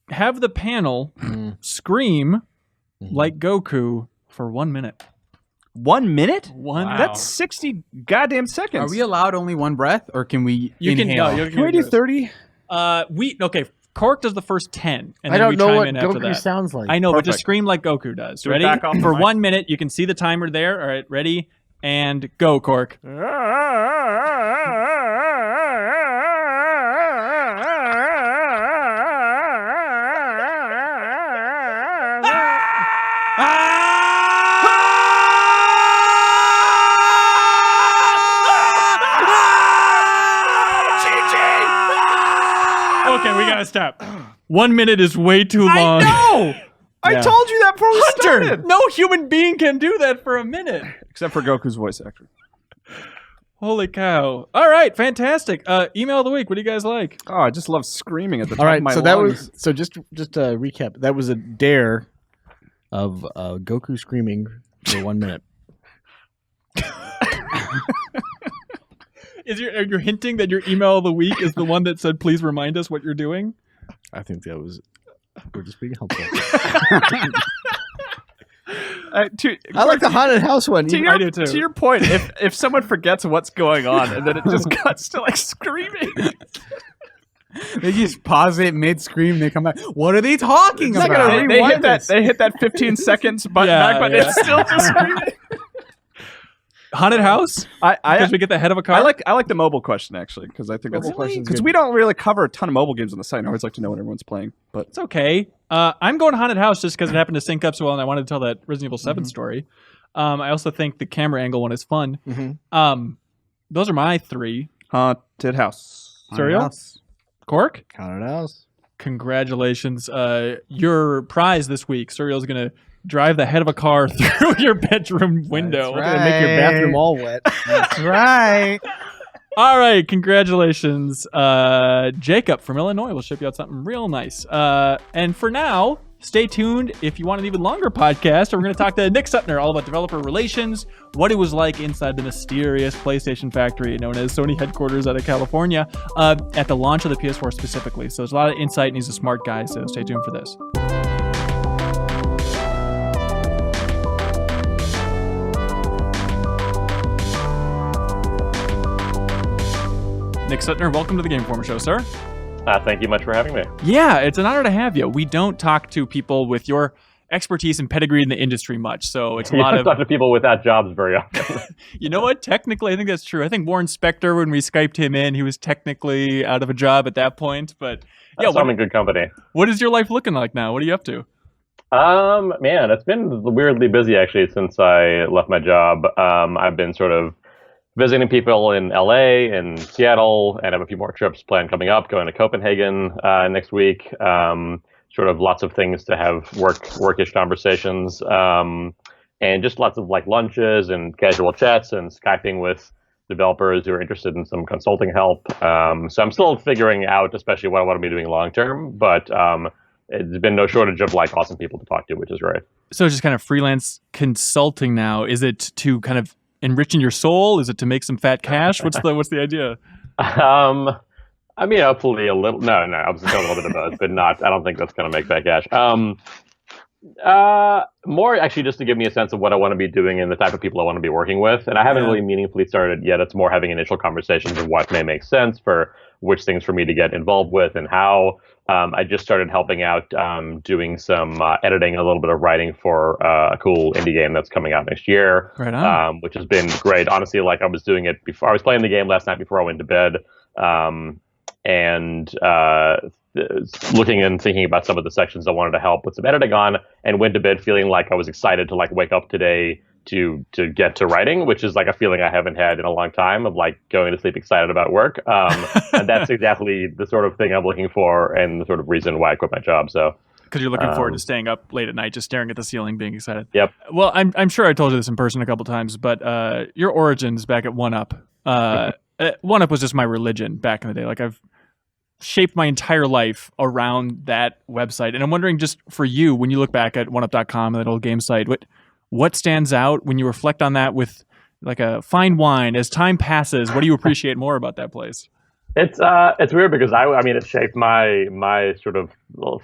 have the panel scream like Goku for 1 minute. 1 minute? Wow. That's 60 goddamn seconds. Are we allowed only one breath, or can we You can inhale? go. Can we do 30? Okay. Cork does the first 10, and I then we don't know chime what in after Goku that. sounds like. I know, but just Perfect. scream like Goku does. Do we Ready? back off the For mic? 1 minute, you can see the timer there. All right, ready? And go, Cork. Okay, we gotta stop. 1 minute is way too long. No! I Yeah. told you that before we Hunter, started. no human being can do that for a minute. Except for Goku's voice actor. Holy cow. All right, fantastic. Email of the week. What do you guys like? Oh, I just love screaming at the top All right, of my so that lungs. was just to recap. That was a dare of Goku screaming for 1 minute. Are you hinting that your email of the week is the one that said, please remind us what you're doing? I think that was. We're just being helpful. I like the haunted house one. To You- your, I do too. to your point, if someone forgets what's going on and then it just cuts to like screaming. They just pause it mid scream. They come back. What are they talking not about? gonna They hit rewind that. this. They hit that 15 seconds button Yeah, back, but yeah. it's still just screaming. Haunted house? I Because we get the head of a car? I like the mobile question actually because I think Mobile that's question's because good. we don't really cover a ton of mobile games on the site. And I always like to know what everyone's playing, but It's okay. I'm going haunted house just because it happened to sync up so well and I wanted to tell that Resident Evil 7 story. I also think the camera angle one is fun. Those are my three. haunted house. Serial? Cork? haunted house. Congratulations. Your prize this week. Serial's going to drive the head of a car through your bedroom window. That's gonna make your bathroom all wet. That's right. All right, congratulations. Jacob from Illinois will ship you out something real nice. And for now, Stay tuned if you want an even longer podcast. We're going to talk to Nick Suttner all about developer relations, what it was like inside the mysterious PlayStation factory known as Sony headquarters out of California at the launch of the PS4 specifically. So there's a lot of insight, and he's a smart guy, so stay tuned for this. Nick Suttner, welcome to the Game Informer Show, sir. Thank you much for having me. Yeah, it's an honor to have you. We don't talk to people with your expertise and pedigree in the industry much, so it's a lot of... talk to people without jobs very often. You know what? Technically, I think that's true. I think Warren Spector, when we Skyped him in, he was technically out of a job at that point, but... Yeah, I'm in good company. What is your life looking like now? What are you up to? Man, it's been weirdly busy, actually, since I left my job. I've been sort of visiting people in LA and Seattle, and I have a few more trips planned coming up, going to Copenhagen next week. Sort of lots of things to have workish conversations, and just lots of like lunches and casual chats and Skyping with developers who are interested in some consulting help. So I'm still figuring out, especially what I want to be doing long term, but there's been no shortage of like awesome people to talk to, which is great. So just kind of freelance consulting now. Is it to kind of enriching your soul? Is it to make some fat cash? What's the idea? I mean, hopefully a little. No, I was just a little bit of both, but not. I don't think that's going to make fat cash. More actually just to give me a sense of what I want to be doing and the type of people I want to be working with. And I haven't really meaningfully started yet. It's more having initial conversations of what may make sense for which things for me to get involved with and how. I just started helping out doing some editing, a little bit of writing for a cool indie game that's coming out next year, right on. Which has been great. Honestly, like I was doing it before. I was playing the game last night before I went to bed, and looking and thinking about some of the sections I wanted to help with some editing on, and went to bed feeling like I was excited to like wake up today to get to writing, which is like a feeling I haven't had in a long time of like going to sleep excited about work. And that's exactly the sort of thing I'm looking for and the sort of reason why I quit my job. So because you're looking forward to staying up late at night, just staring at the ceiling, being excited. Yep. Well, I'm sure I told you this in person a couple times, but your origins back at 1UP. 1UP was just my religion back in the day. Like I've shaped my entire life around that website. And I'm wondering, just for you, when you look back at 1UP.com, that old game site, what stands out when you reflect on that with like a fine wine as time passes? What do you appreciate more about that place? It's weird because I mean it shaped my sort of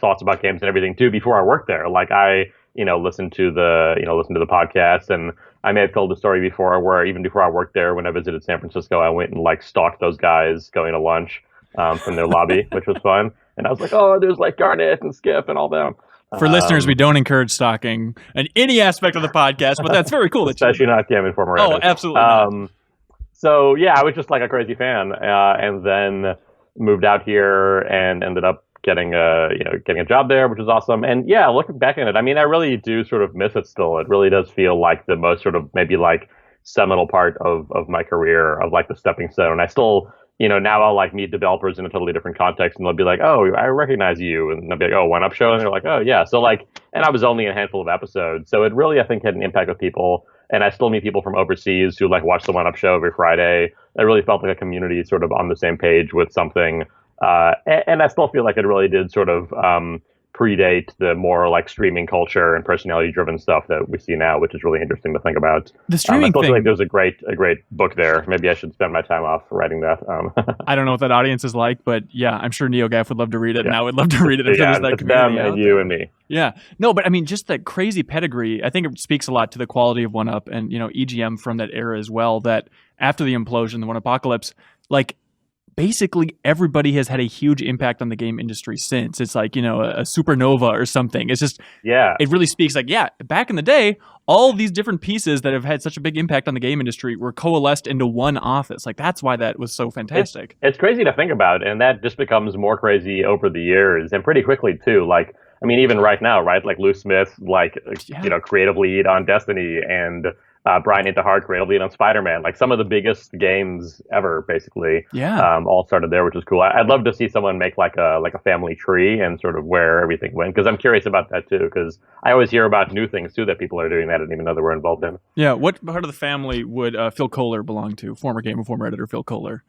thoughts about games and everything too before I worked there. Like I listened to the podcast, and I may have told the story before where even before I worked there, when I visited San Francisco, I went and like stalked those guys going to lunch from their lobby, which was fun. And I was like, oh, there's like Garnet and Skip and all them. For listeners, we don't encourage stalking in any aspect of the podcast, but that's very cool. Especially not Game Informer. Oh, absolutely. So yeah, I was just like a crazy fan, and then moved out here and ended up getting a job there, which was awesome. And yeah, looking back at it, I mean, I really do sort of miss it still. It really does feel like the most sort of maybe like seminal part of my career, of like the stepping stone. And I still, now I'll like meet developers in a totally different context, and they'll be like, oh, I recognize you. And I'll be like, oh, 1UP show. And they're like, oh yeah. So like, and I was only in a handful of episodes. So it really, I think, had an impact with people. And I still meet people from overseas who like watch the 1UP show every Friday. I really felt like a community sort of on the same page with something. And I still feel like it really did sort of predate the more like streaming culture and personality driven stuff that we see now, which is really interesting to think about. The streaming I still thing, feel like there's a great book there. Maybe I should spend my time off writing that. I don't know what that audience is like, but yeah, I'm sure NeoGaf would love to read it, and I would love to read it if there's that it's community them out and you there. and me. Yeah, no, but I mean, just that crazy pedigree, I think it speaks a lot to the quality of 1UP and EGM from that era as well. That after the implosion, the 1UP apocalypse, like basically everybody has had a huge impact on the game industry since. It's like, a supernova or something. It's just, it really speaks like, back in the day, all these different pieces that have had such a big impact on the game industry were coalesced into one office. Like, that's why that was so fantastic. It's crazy to think about, and that just becomes more crazy over the years, and pretty quickly too. Like, I mean, even right now, right? Like Lou Smith, creative lead on Destiny, and Brian Intihart, creative lead on Spider-Man. Like some of the biggest games ever, basically. All started there, which is cool. I'd love to see someone make like a family tree and sort of where everything went, because I'm curious about that too. Because I always hear about new things too that people are doing that I didn't even know they were involved in. Yeah, what part of the family would Phil Kohler belong to? Former Game Informer editor Phil Kohler.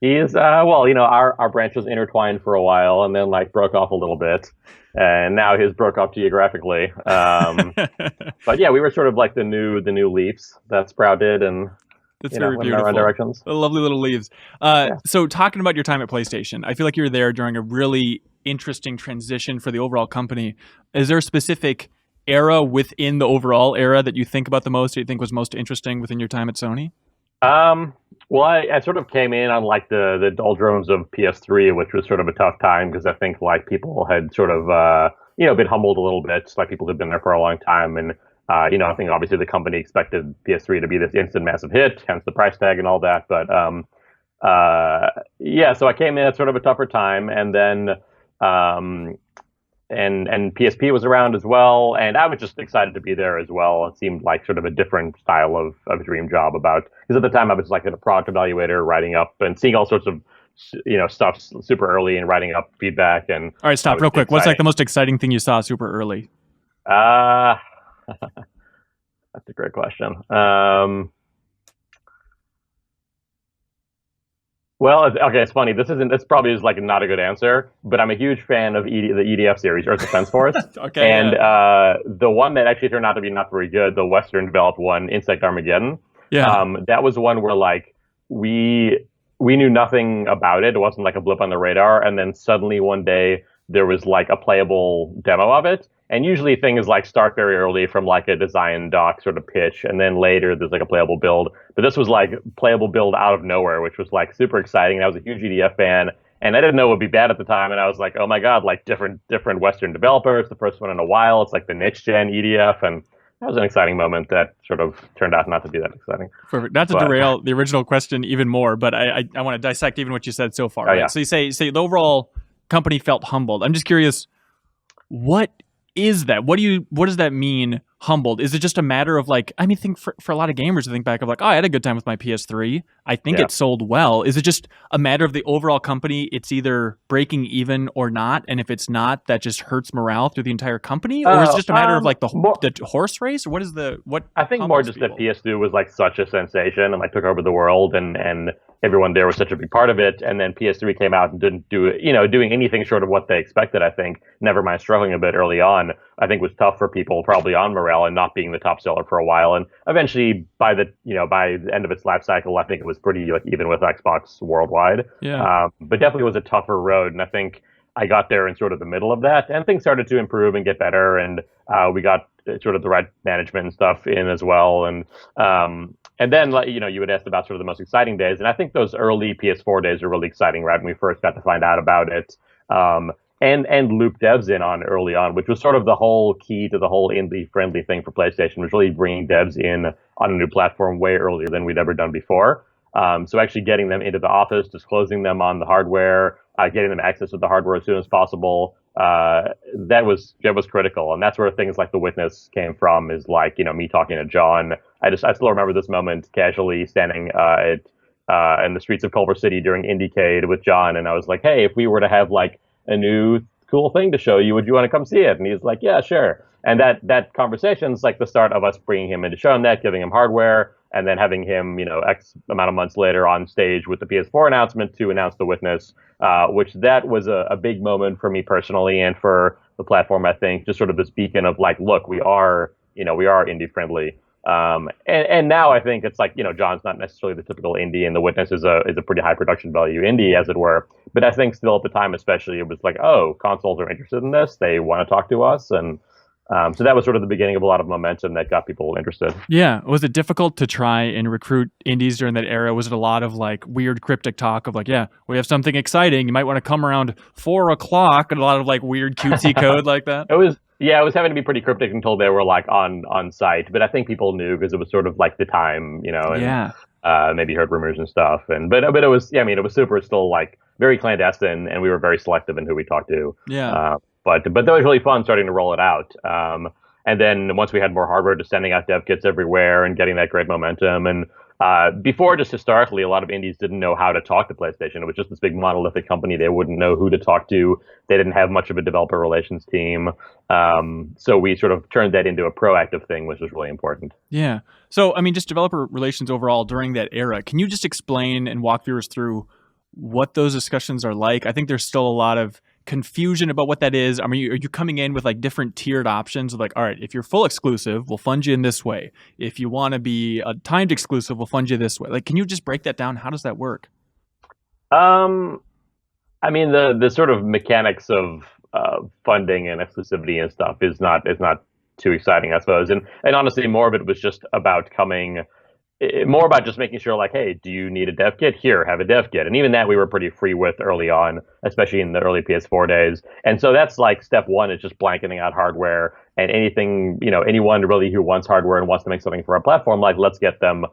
He's well, our branch was intertwined for a while, and then like broke off a little bit, and now his broke off geographically. But yeah, we were sort of like the new leaves that sprouted and That's went very in our own beautiful. directions. The lovely little leaves. So talking about your time at PlayStation, I feel like you were there during a really interesting transition for the overall company. Is there a specific era within the overall era that you think about the most, or you think was most interesting within your time at Sony? Well, I sort of came in on like the doldrums of PS3, which was sort of a tough time because I think like people had sort of been humbled a little bit, like people had been there for a long time, and I think obviously the company expected PS3 to be this instant massive hit, hence the price tag and all that. But so I came in at sort of a tougher time, and then and PSP was around as well, and I was just excited to be there as well. It seemed like sort of a different style of dream job because at the time I was like a product evaluator, writing up and seeing all sorts of stuff super early and writing up feedback. And all right, stop real quick. What's like the most exciting thing you saw super early? That's a great question. Well, okay, it's funny. This probably is like not a good answer, but I'm a huge fan of the EDF series, Earth Defense Force. Okay. And the one that actually turned out to be not very good, the Western developed one, Insect Armageddon. Yeah. That was one where like we knew nothing about it. It wasn't like a blip on the radar, and then suddenly one day there was like a playable demo of it. And usually things like start very early from like a design doc sort of pitch, and then later there's like a playable build. But this was like playable build out of nowhere, which was like super exciting. I was a huge EDF fan, and I didn't know it would be bad at the time. And I was like, oh my god, like different Western developers, the first one in a while. It's like the next gen EDF, and that was an exciting moment that sort of turned out not to be that exciting. Perfect. Not to derail the original question even more, but I want to dissect even what you said so far. Right? Yeah. So you say the overall company felt humbled. I'm just curious, what is that? What does that mean, humbled? Is it just a matter of like, I mean, think for a lot of gamers to think back of like, oh, I had a good time with my PS3. I think it sold well. Is it just a matter of the overall company? It's either breaking even or not. And if it's not, that just hurts morale through the entire company? Or is it just a matter of like the horse race? Or what I think more just that PS2 was like such a sensation and like took over the world, and everyone there was such a big part of it. And then PS3 came out and didn't do it, doing anything short of what they expected, I think. Never mind struggling a bit early on, I think was tough for people probably on morale and not being the top seller for a while. And eventually by the end of its life cycle, I think it was pretty like even with Xbox worldwide. Yeah. But definitely was a tougher road. And I think I got there in sort of the middle of that, and things started to improve and get better. And we got sort of the right management and stuff in as well. And then, you had asked about sort of the most exciting days, and I think those early PS4 days are really exciting, right? When we first got to find out about it, and loop devs in on early on, which was sort of the whole key to the whole indie-friendly thing for PlayStation, was really bringing devs in on a new platform way earlier than we'd ever done before. So actually getting them into the office, disclosing them on the hardware, getting them access to the hardware as soon as possible, that was critical. And that's where things like The Witness came from, is like, me talking to John. I still remember this moment casually standing in the streets of Culver City during Indiecade with John, and I was like, hey, if we were to have like a new cool thing to show you, would you want to come see it? And he's like, yeah, sure. And that conversation's like the start of us bringing him into ShowNet, giving him hardware, and then having him, X amount of months later on stage with the PS4 announcement to announce The Witness, which that was a big moment for me personally and for the platform, I think, just sort of this beacon of like, look, we are indie friendly. And now I think it's like, John's not necessarily the typical indie, and The Witness is a pretty high production value indie, as it were. But I think still at the time, especially, it was like, oh, consoles are interested in this. They want to talk to us. And so that was sort of the beginning of a lot of momentum that got people interested. Yeah. Was it difficult to try and recruit indies during that era? Was it a lot of like weird cryptic talk of like, yeah, we have something exciting, you might want to come around 4:00, and a lot of like weird cutesy code like that? It was having to be pretty cryptic until they were like on site. But I think people knew because it was sort of like the time, and maybe heard rumors and stuff. But it was, it was super still like very clandestine, and we were very selective in who we talked to. Yeah. But that was really fun starting to roll it out. And then once we had more hardware, just sending out dev kits everywhere and getting that great momentum. And before, just historically, a lot of indies didn't know how to talk to PlayStation. It was just this big monolithic company. They wouldn't know who to talk to. They didn't have much of a developer relations team. So we sort of turned that into a proactive thing, which was really important. Yeah. So, I mean, just developer relations overall during that era. Can you just explain and walk viewers through what those discussions are like? I think there's still a lot of confusion about what that is. I mean, are you coming in with like different tiered options of like, all right, if you're full exclusive, we'll fund you in this way. If you want to be a timed exclusive, we'll fund you this way. Like, can you just break that down? How does that work? I mean, the sort of mechanics of funding and exclusivity and stuff is not too exciting, I suppose. And honestly, more of it was just about more about just making sure, like, hey, do you need a dev kit? Here, have a dev kit. And even that we were pretty free with early on, especially in the early PS4 days. And so that's like step one, is just blanketing out hardware, and anything, anyone really who wants hardware and wants to make something for a platform, like, let's get them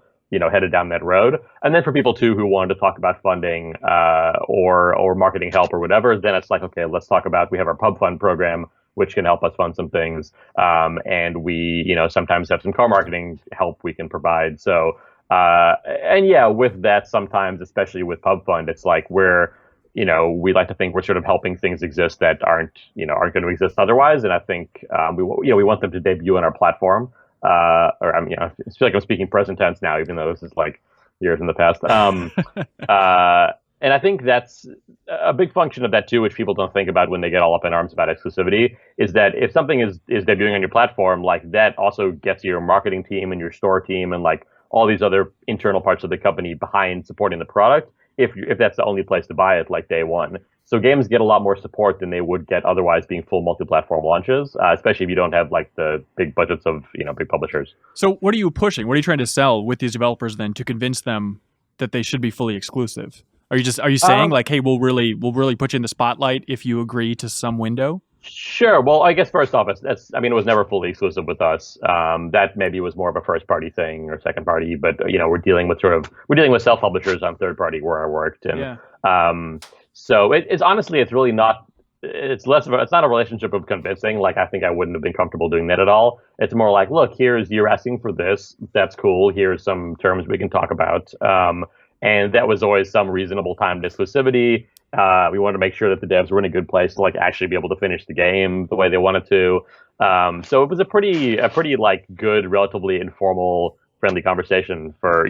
headed down that road. And then for people too who wanted to talk about funding or marketing help or whatever, then it's like, okay, let's talk about, we have our pub fund program, which can help us fund some things. And we, sometimes have some co-marketing help we can provide. So, and yeah, with that, sometimes, especially with pub fund, it's like we like to think we're sort of helping things exist that aren't going to exist otherwise. And I think we want them to debut on our platform. I feel like I'm speaking present tense now, even though this is like years in the past. And I think that's a big function of that too, which people don't think about when they get all up in arms about exclusivity, is that if something is debuting on your platform, like, that also gets your marketing team and your store team and like all these other internal parts of the company behind supporting the product, if that's the only place to buy it, like, day one. So games get a lot more support than they would get otherwise being full multi-platform launches, especially if you don't have like the big budgets of big publishers. So what are you pushing? What are you trying to sell with these developers then to convince them that they should be fully exclusive? Are you saying like, hey, we'll really put you in the spotlight if you agree to some window? Sure. Well, I guess first off, it was never fully exclusive with us. That maybe was more of a first party thing or second party, but we're dealing with self publishers on third party where I worked, and so it's honestly, it's really not. It's not a relationship of convincing. Like, I think I wouldn't have been comfortable doing that at all. It's more like, look, you're asking for this. That's cool. Here's some terms we can talk about. And that was always some reasonable timed exclusivity. We wanted to make sure that the devs were in a good place to like actually be able to finish the game the way they wanted to. So it was a pretty like good, relatively informal, friendly conversation for,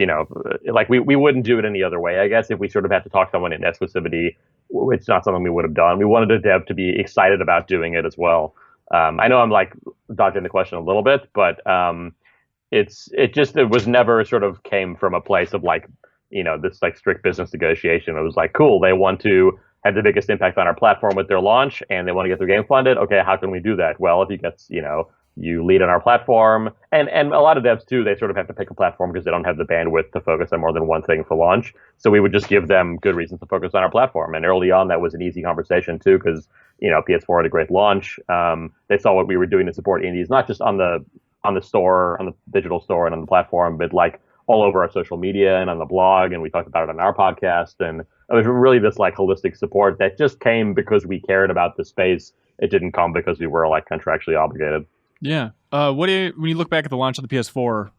like we wouldn't do it any other way, I guess. If we sort of had to talk someone in exclusivity, it's not something we would have done. We wanted a dev to be excited about doing it as well. I know I'm like dodging the question a little bit, but it was never sort of came from a place of like, this like strict business negotiation. It was like, cool, they want to have the biggest impact on our platform with their launch, and they want to get their game funded. Okay, how can we do that? Well, if you get, you lead on our platform, and a lot of devs too, they sort of have to pick a platform because they don't have the bandwidth to focus on more than one thing for launch. So we would just give them good reasons to focus on our platform. And early on, that was an easy conversation too, because PS4 had a great launch. They saw what we were doing to support indies, not just on the store, on the digital store, and on the platform, but like all over our social media and on the blog, and we talked about it on our podcast. And it was really this like holistic support that just came because we cared about the space. It didn't come because we were like contractually obligated. Yeah. When you look back at the launch of the PS4,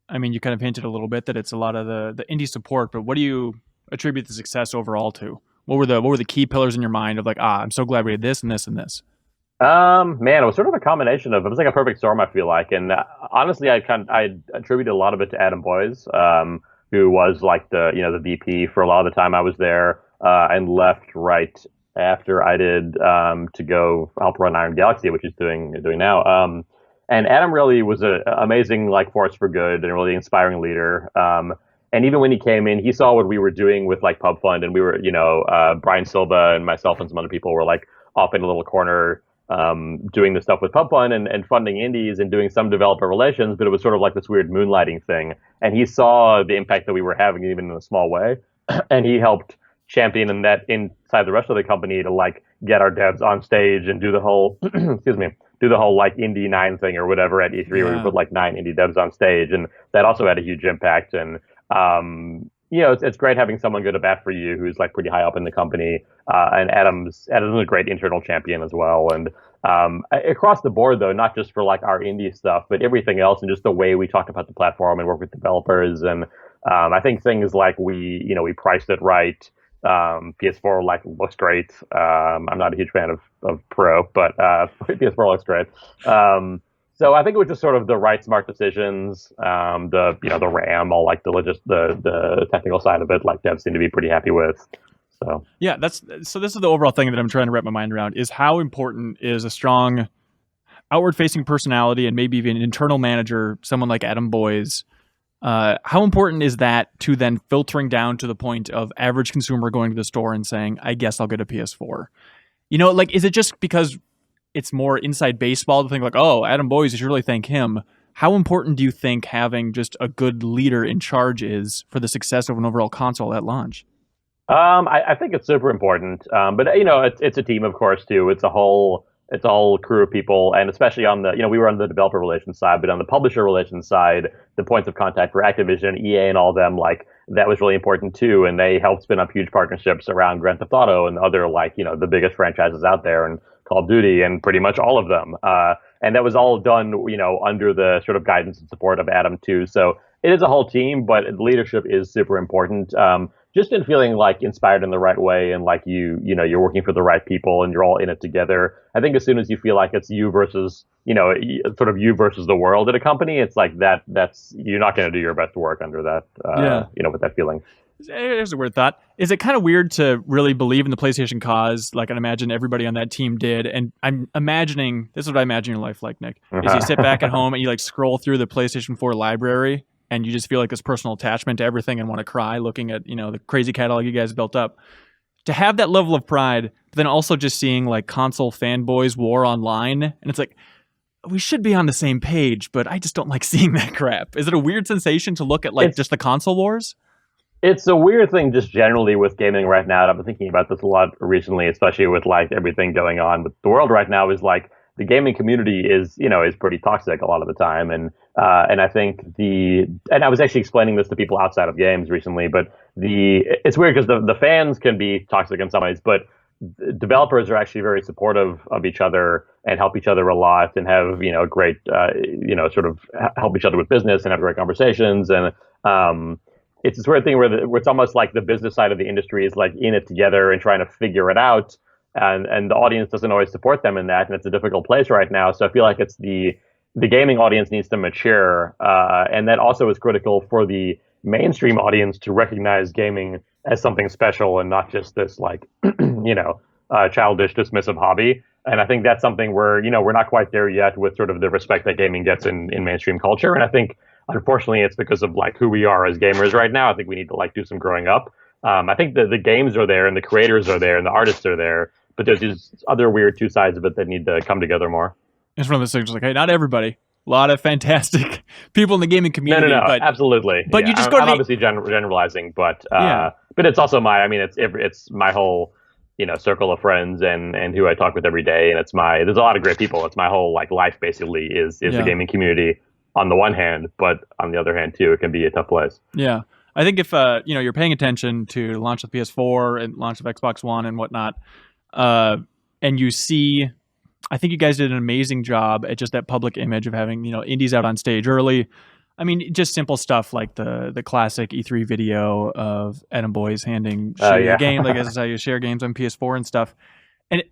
I mean, you kind of hinted a little bit that it's a lot of the indie support, but what do you attribute the success overall to? What were the key pillars in your mind of like, I'm so glad we did this and this and this? Man, it was sort of a combination of, it was like a perfect storm, I feel like. And honestly, I attributed a lot of it to Adam Boyes, who was like the VP for a lot of the time I was there, and left right after I did, to go help run Iron Galaxy, which he's doing now. And Adam really was an amazing like force for good and a really inspiring leader. And even when he came in, he saw what we were doing with like Pub Fund, and we were, Brian Silva and myself and some other people were like off in a little corner, doing the stuff with Pub Fund and funding indies and doing some developer relations, but it was sort of like this weird moonlighting thing. And he saw the impact that we were having, even in a small way, and he helped champion in that inside the rest of the company to like get our devs on stage and do the whole do the whole like Indie 9 thing or whatever at E3, where we put like 9 indie devs on stage, and that also had a huge impact. And it's great having someone go to bat for you who's like pretty high up in the company. And Adam's a great internal champion as well. And across the board, though, not just for like our indie stuff, but everything else, and just the way we talked about the platform and work with developers. And I think things like we priced it right. PS4 like looks great. I'm not a huge fan of Pro, but PS4 looks great. So I think it was just sort of the right smart decisions. The RAM, all like the technical side of it, like devs seem to be pretty happy with. So Yeah, this is the overall thing that I'm trying to wrap my mind around is how important is a strong outward-facing personality and maybe even an internal manager, someone like Adam Boyes. How important is that to then filtering down to the point of average consumer going to the store and saying, I guess I'll get a PS4? Like, is it just because it's more inside baseball to think like, oh, Adam Boyes, you should really thank him? How important do you think having just a good leader in charge is for the success of an overall console at launch? I think it's super important. But it's a team, of course, too. It's a whole crew of people, and especially on the, we were on the developer relations side, but on the publisher relations side, the points of contact for Activision, EA, and all of them, like, that was really important too. And they helped spin up huge partnerships around Grand Theft Auto and other, like, the biggest franchises out there, and Call of Duty, and pretty much all of them. And that was all done, under the sort of guidance and support of Adam too. So it is a whole team, but leadership is super important. Just in feeling like inspired in the right way, and like you're working for the right people and you're all in it together. I think as soon as you feel like it's you versus, sort of you versus the world at a company, it's like that's you're not going to do your best work under that, with that feeling. Here's a weird thought. Is it kind of weird to really believe in the PlayStation cause? Like, I imagine everybody on that team did. And I'm imagining, this is what I imagine your life like, Nick, is you sit back at home and you like scroll through the PlayStation 4 library and you just feel like this personal attachment to everything and want to cry looking at, the crazy catalog you guys built up. To have that level of pride, but then also just seeing like console fanboys war online, and it's like, we should be on the same page, but I just don't like seeing that crap. Is it a weird sensation to look at like just the console wars? It's a weird thing just generally with gaming right now. And I've been thinking about this a lot recently, especially with like everything going on with the world right now, is like the gaming community is pretty toxic a lot of the time. And I think and I was actually explaining this to people outside of games recently, but it's weird because the fans can be toxic in some ways, but developers are actually very supportive of each other and help each other a lot and have, great, sort of help each other with business and have great conversations. And, it's this weird thing where it's almost like the business side of the industry is like in it together and trying to figure it out. And the audience doesn't always support them in that. And it's a difficult place right now. So I feel like it's the gaming audience needs to mature. And that also is critical for the mainstream audience to recognize gaming as something special and not just this like, childish, dismissive hobby. And I think that's something where, we're not quite there yet with sort of the respect that gaming gets in mainstream culture. And I think, unfortunately, it's because of like who we are as gamers right now. I think we need to like do some growing up. I think the games are there and the creators are there and the artists are there, but there's these other weird two sides of it that need to come together more. It's one of those things like, hey, not everybody. A lot of fantastic people in the gaming community. No, but, absolutely. But you just go to obviously generalizing, but but it's also it's my whole circle of friends and who I talk with every day, and there's a lot of great people. It's my whole like life basically is the gaming community on the one hand, but on the other hand too, it can be a tough place. Yeah. I think if you're paying attention to the launch of PS4 and launch of Xbox One and whatnot, and you see, I think you guys did an amazing job at just that public image of having indies out on stage early. I mean, just simple stuff like the classic E3 video of Adam Boyes handing a game, like this is how you share games on PS4 and stuff. And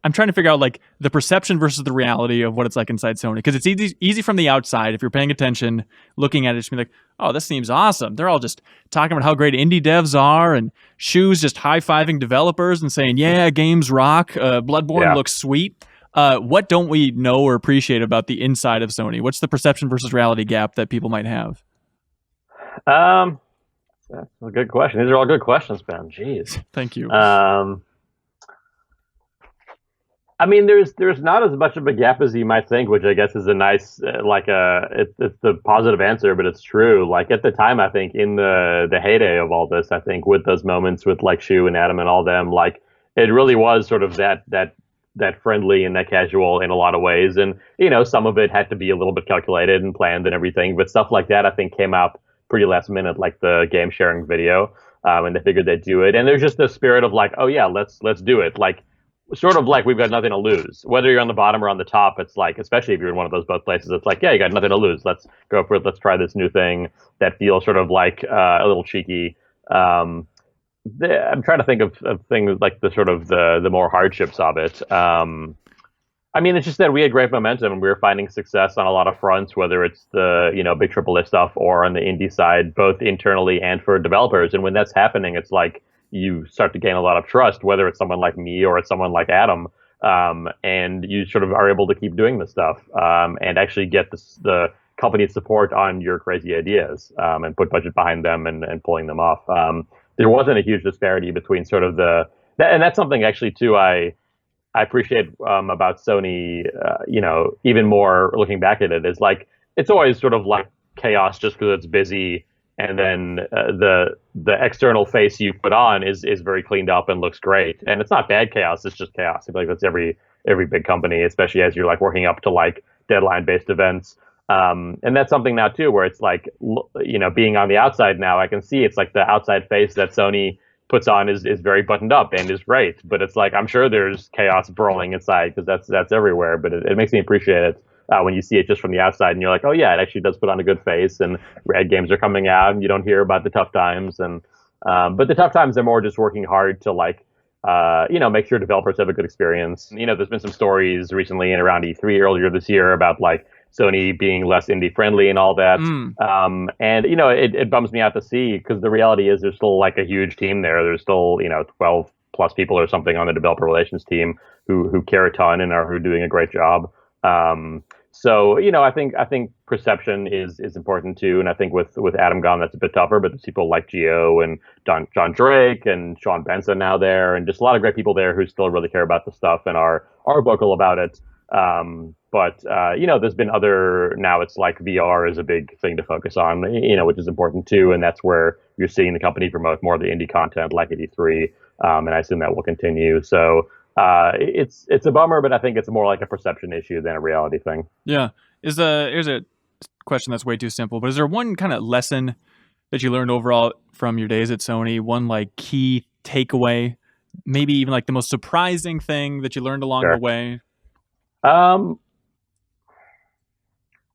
I'm trying to figure out like the perception versus the reality of what it's like inside Sony, because it's easy from the outside if you're paying attention, looking at it, just be like, oh, this seems awesome. They're all just talking about how great indie devs are, and Shoes just high-fiving developers and saying, yeah, games rock. Bloodborne looks sweet. What don't we know or appreciate about the inside of Sony? What's the perception versus reality gap that people might have? That's a good question. These are all good questions, Ben. Jeez. Thank you. I mean, there's not as much of a gap as you might think, which I guess is a nice, it's the positive answer, but it's true. Like at the time, I think in the heyday of all this, I think with those moments with like Shu and Adam and all them, like it really was sort of that friendly and that casual in a lot of ways. And, some of it had to be a little bit calculated and planned and everything, but stuff like that, I think came out pretty last minute, like the game sharing video, and they figured they'd do it. And there's just the spirit of like, oh yeah, let's do it. Like, sort of like we've got nothing to lose. Whether you're on the bottom or on the top, it's like, especially if you're in one of those both places, it's like, yeah, you got nothing to lose. Let's go for it. Let's try this new thing that feels sort of like a little cheeky. I'm trying to think of things like the sort of the more hardships of it. I mean, it's just that we had great momentum and we were finding success on a lot of fronts, whether it's the, big AAA stuff or on the indie side, both internally and for developers. And when that's happening, it's like, you start to gain a lot of trust, whether it's someone like me or it's someone like Adam. And you sort of are able to keep doing this stuff and actually get the company's support on your crazy ideas and put budget behind them and pulling them off. There wasn't a huge disparity between sort of and that's something actually too I appreciate about Sony, even more looking back at it, is like it's always sort of like chaos just because it's busy, and then the external face you put on is very cleaned up and looks great, and it's not bad chaos, it's just chaos. I feel like that's every big company, especially as you're like working up to like deadline based events. And that's something now too, where it's like, being on the outside now, I can see it's like the outside face that Sony puts on is very buttoned up and is great, but it's like I'm sure there's chaos brawling inside because that's everywhere. But it makes me appreciate it when you see it just from the outside, and you're like, oh yeah, it actually does put on a good face. And Red games are coming out, and you don't hear about the tough times. And but the tough times are more just working hard to like make sure developers have a good experience. There's been some stories recently and around E3 earlier this year about like Sony being less indie friendly and all that. And it bums me out to see, because the reality is there's still like a huge team there. There's still 12 plus people or something on the developer relations team who care a ton and are doing a great job. So I think perception is important too, and I think with Adam gone that's a bit tougher. But there's people like Gio and John Drake and Sean Benson now there, and just a lot of great people there who still really care about the stuff and are vocal about it. But there's been now it's like VR is a big thing to focus on, which is important too, and that's where you're seeing the company promote more of the indie content like at E3, and I assume that will continue. So it's a bummer, but I think it's more like a perception issue than a reality thing. Yeah. Here's a question that's way too simple, but is there one kind of lesson that you learned overall from your days at Sony? One like key takeaway, maybe even like the most surprising thing that you learned along the way? I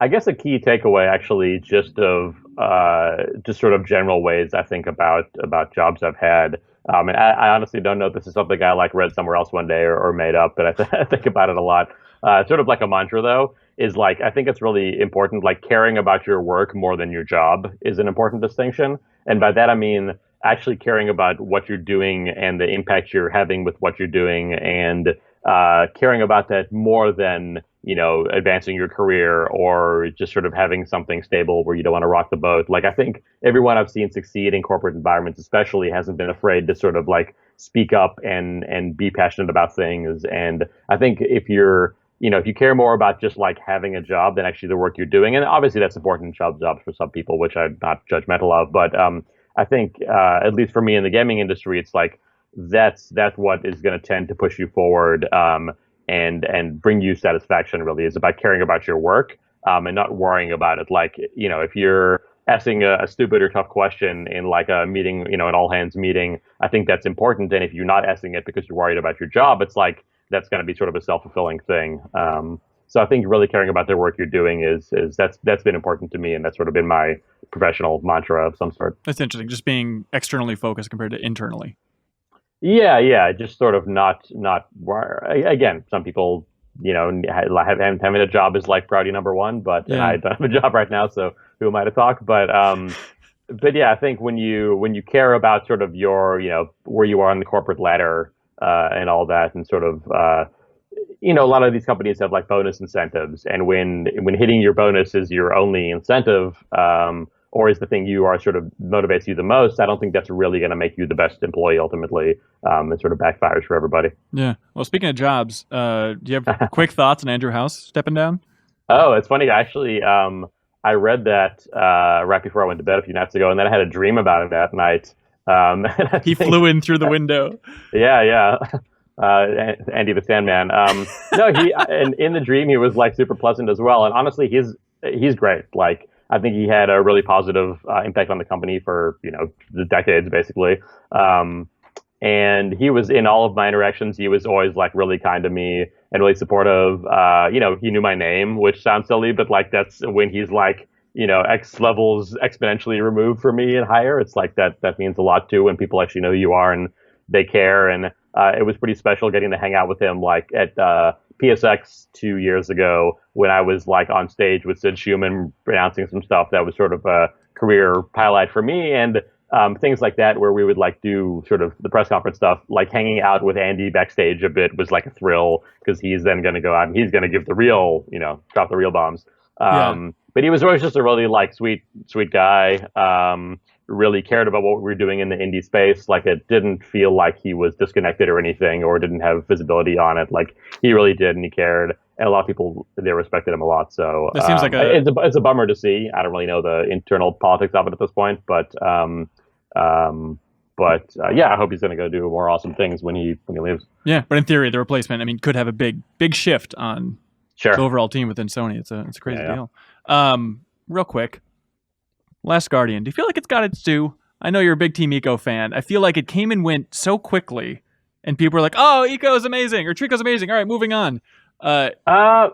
guess a key takeaway actually just sort of general ways I think about jobs I've had. And I honestly don't know if this is something I like read somewhere else one day or made up, but I think about it a lot. Sort of like a mantra though, is like, I think it's really important, like caring about your work more than your job is an important distinction. And by that, I mean, actually caring about what you're doing and the impact you're having with what you're doing, and caring about that more than, advancing your career or just sort of having something stable where you don't want to rock the boat. Like, I think everyone I've seen succeed in corporate environments especially hasn't been afraid to sort of like speak up and be passionate about things. And I think if you're, if you care more about just like having a job than actually the work you're doing, and obviously that's important in jobs for some people, which I'm not judgmental of, but I think at least for me in the gaming industry, it's like that's what is going to tend to push you forward and bring you satisfaction. Really is about caring about your work and not worrying about it. Like, if you're asking a stupid or tough question in like a meeting, an all hands meeting, I think that's important. And if you're not asking it because you're worried about your job, it's like that's going to be sort of a self-fulfilling thing. So I think really caring about the work you're doing is that's been important to me, and that's sort of been my professional mantra of some sort. That's interesting. Just being externally focused compared to internally. Yeah, just sort of not. Again, some people, having a job is like priority number one, but I don't have a job right now, so who am I to talk? But yeah, I think when you care about sort of your, where you are on the corporate ladder and all that, and sort of, a lot of these companies have like bonus incentives, and when hitting your bonus is your only incentive, or is the thing you are sort of motivates you the most, I don't think that's really going to make you the best employee ultimately. It sort of backfires for everybody. Yeah. Well, speaking of jobs, do you have quick thoughts on Andrew House stepping down? Oh, it's funny. Actually, I read that right before I went to bed a few nights ago, and then I had a dream about it that night. He flew in through the window. Yeah. Andy the Sandman. No, and in the dream he was like super pleasant as well. And honestly, he's great. Like, I think he had a really positive impact on the company for the decades basically. And he was in all of my interactions. He was always like really kind to me and really supportive. He knew my name, which sounds silly, but like that's when he's like X levels exponentially removed from me and higher. It's like that means a lot too when people actually know who you are and they care. And it was pretty special getting to hang out with him like at PSX 2 years ago when I was like on stage with Sid Schumann announcing some stuff that was sort of a career highlight for me. And things like that, where we would like do sort of the press conference stuff, like hanging out with Andy backstage a bit was like a thrill, because he's then going to go out and he's going to give the real, drop the real bombs. But he was always just a really like sweet guy. Really cared about what we were doing in the indie space. Like, it didn't feel like he was disconnected or anything, or didn't have visibility on it. Like, he really did, and he cared. And a lot of people, they respected him a lot. So That seems like it's a bummer to see. I don't really know the internal politics of it at this point, but yeah, I hope he's going to go do more awesome things when he leaves. Yeah, but in theory, the replacement, I mean, could have a big shift on Sure. the overall team within Sony. It's a crazy Yeah. deal. Real quick, Last Guardian. Do you feel like it's got its due? I know you're a big Team Eco fan. I feel like it came and went so quickly, and people were like, "Oh, Eco is amazing," or "Trico's amazing." All right, moving on. Yeah,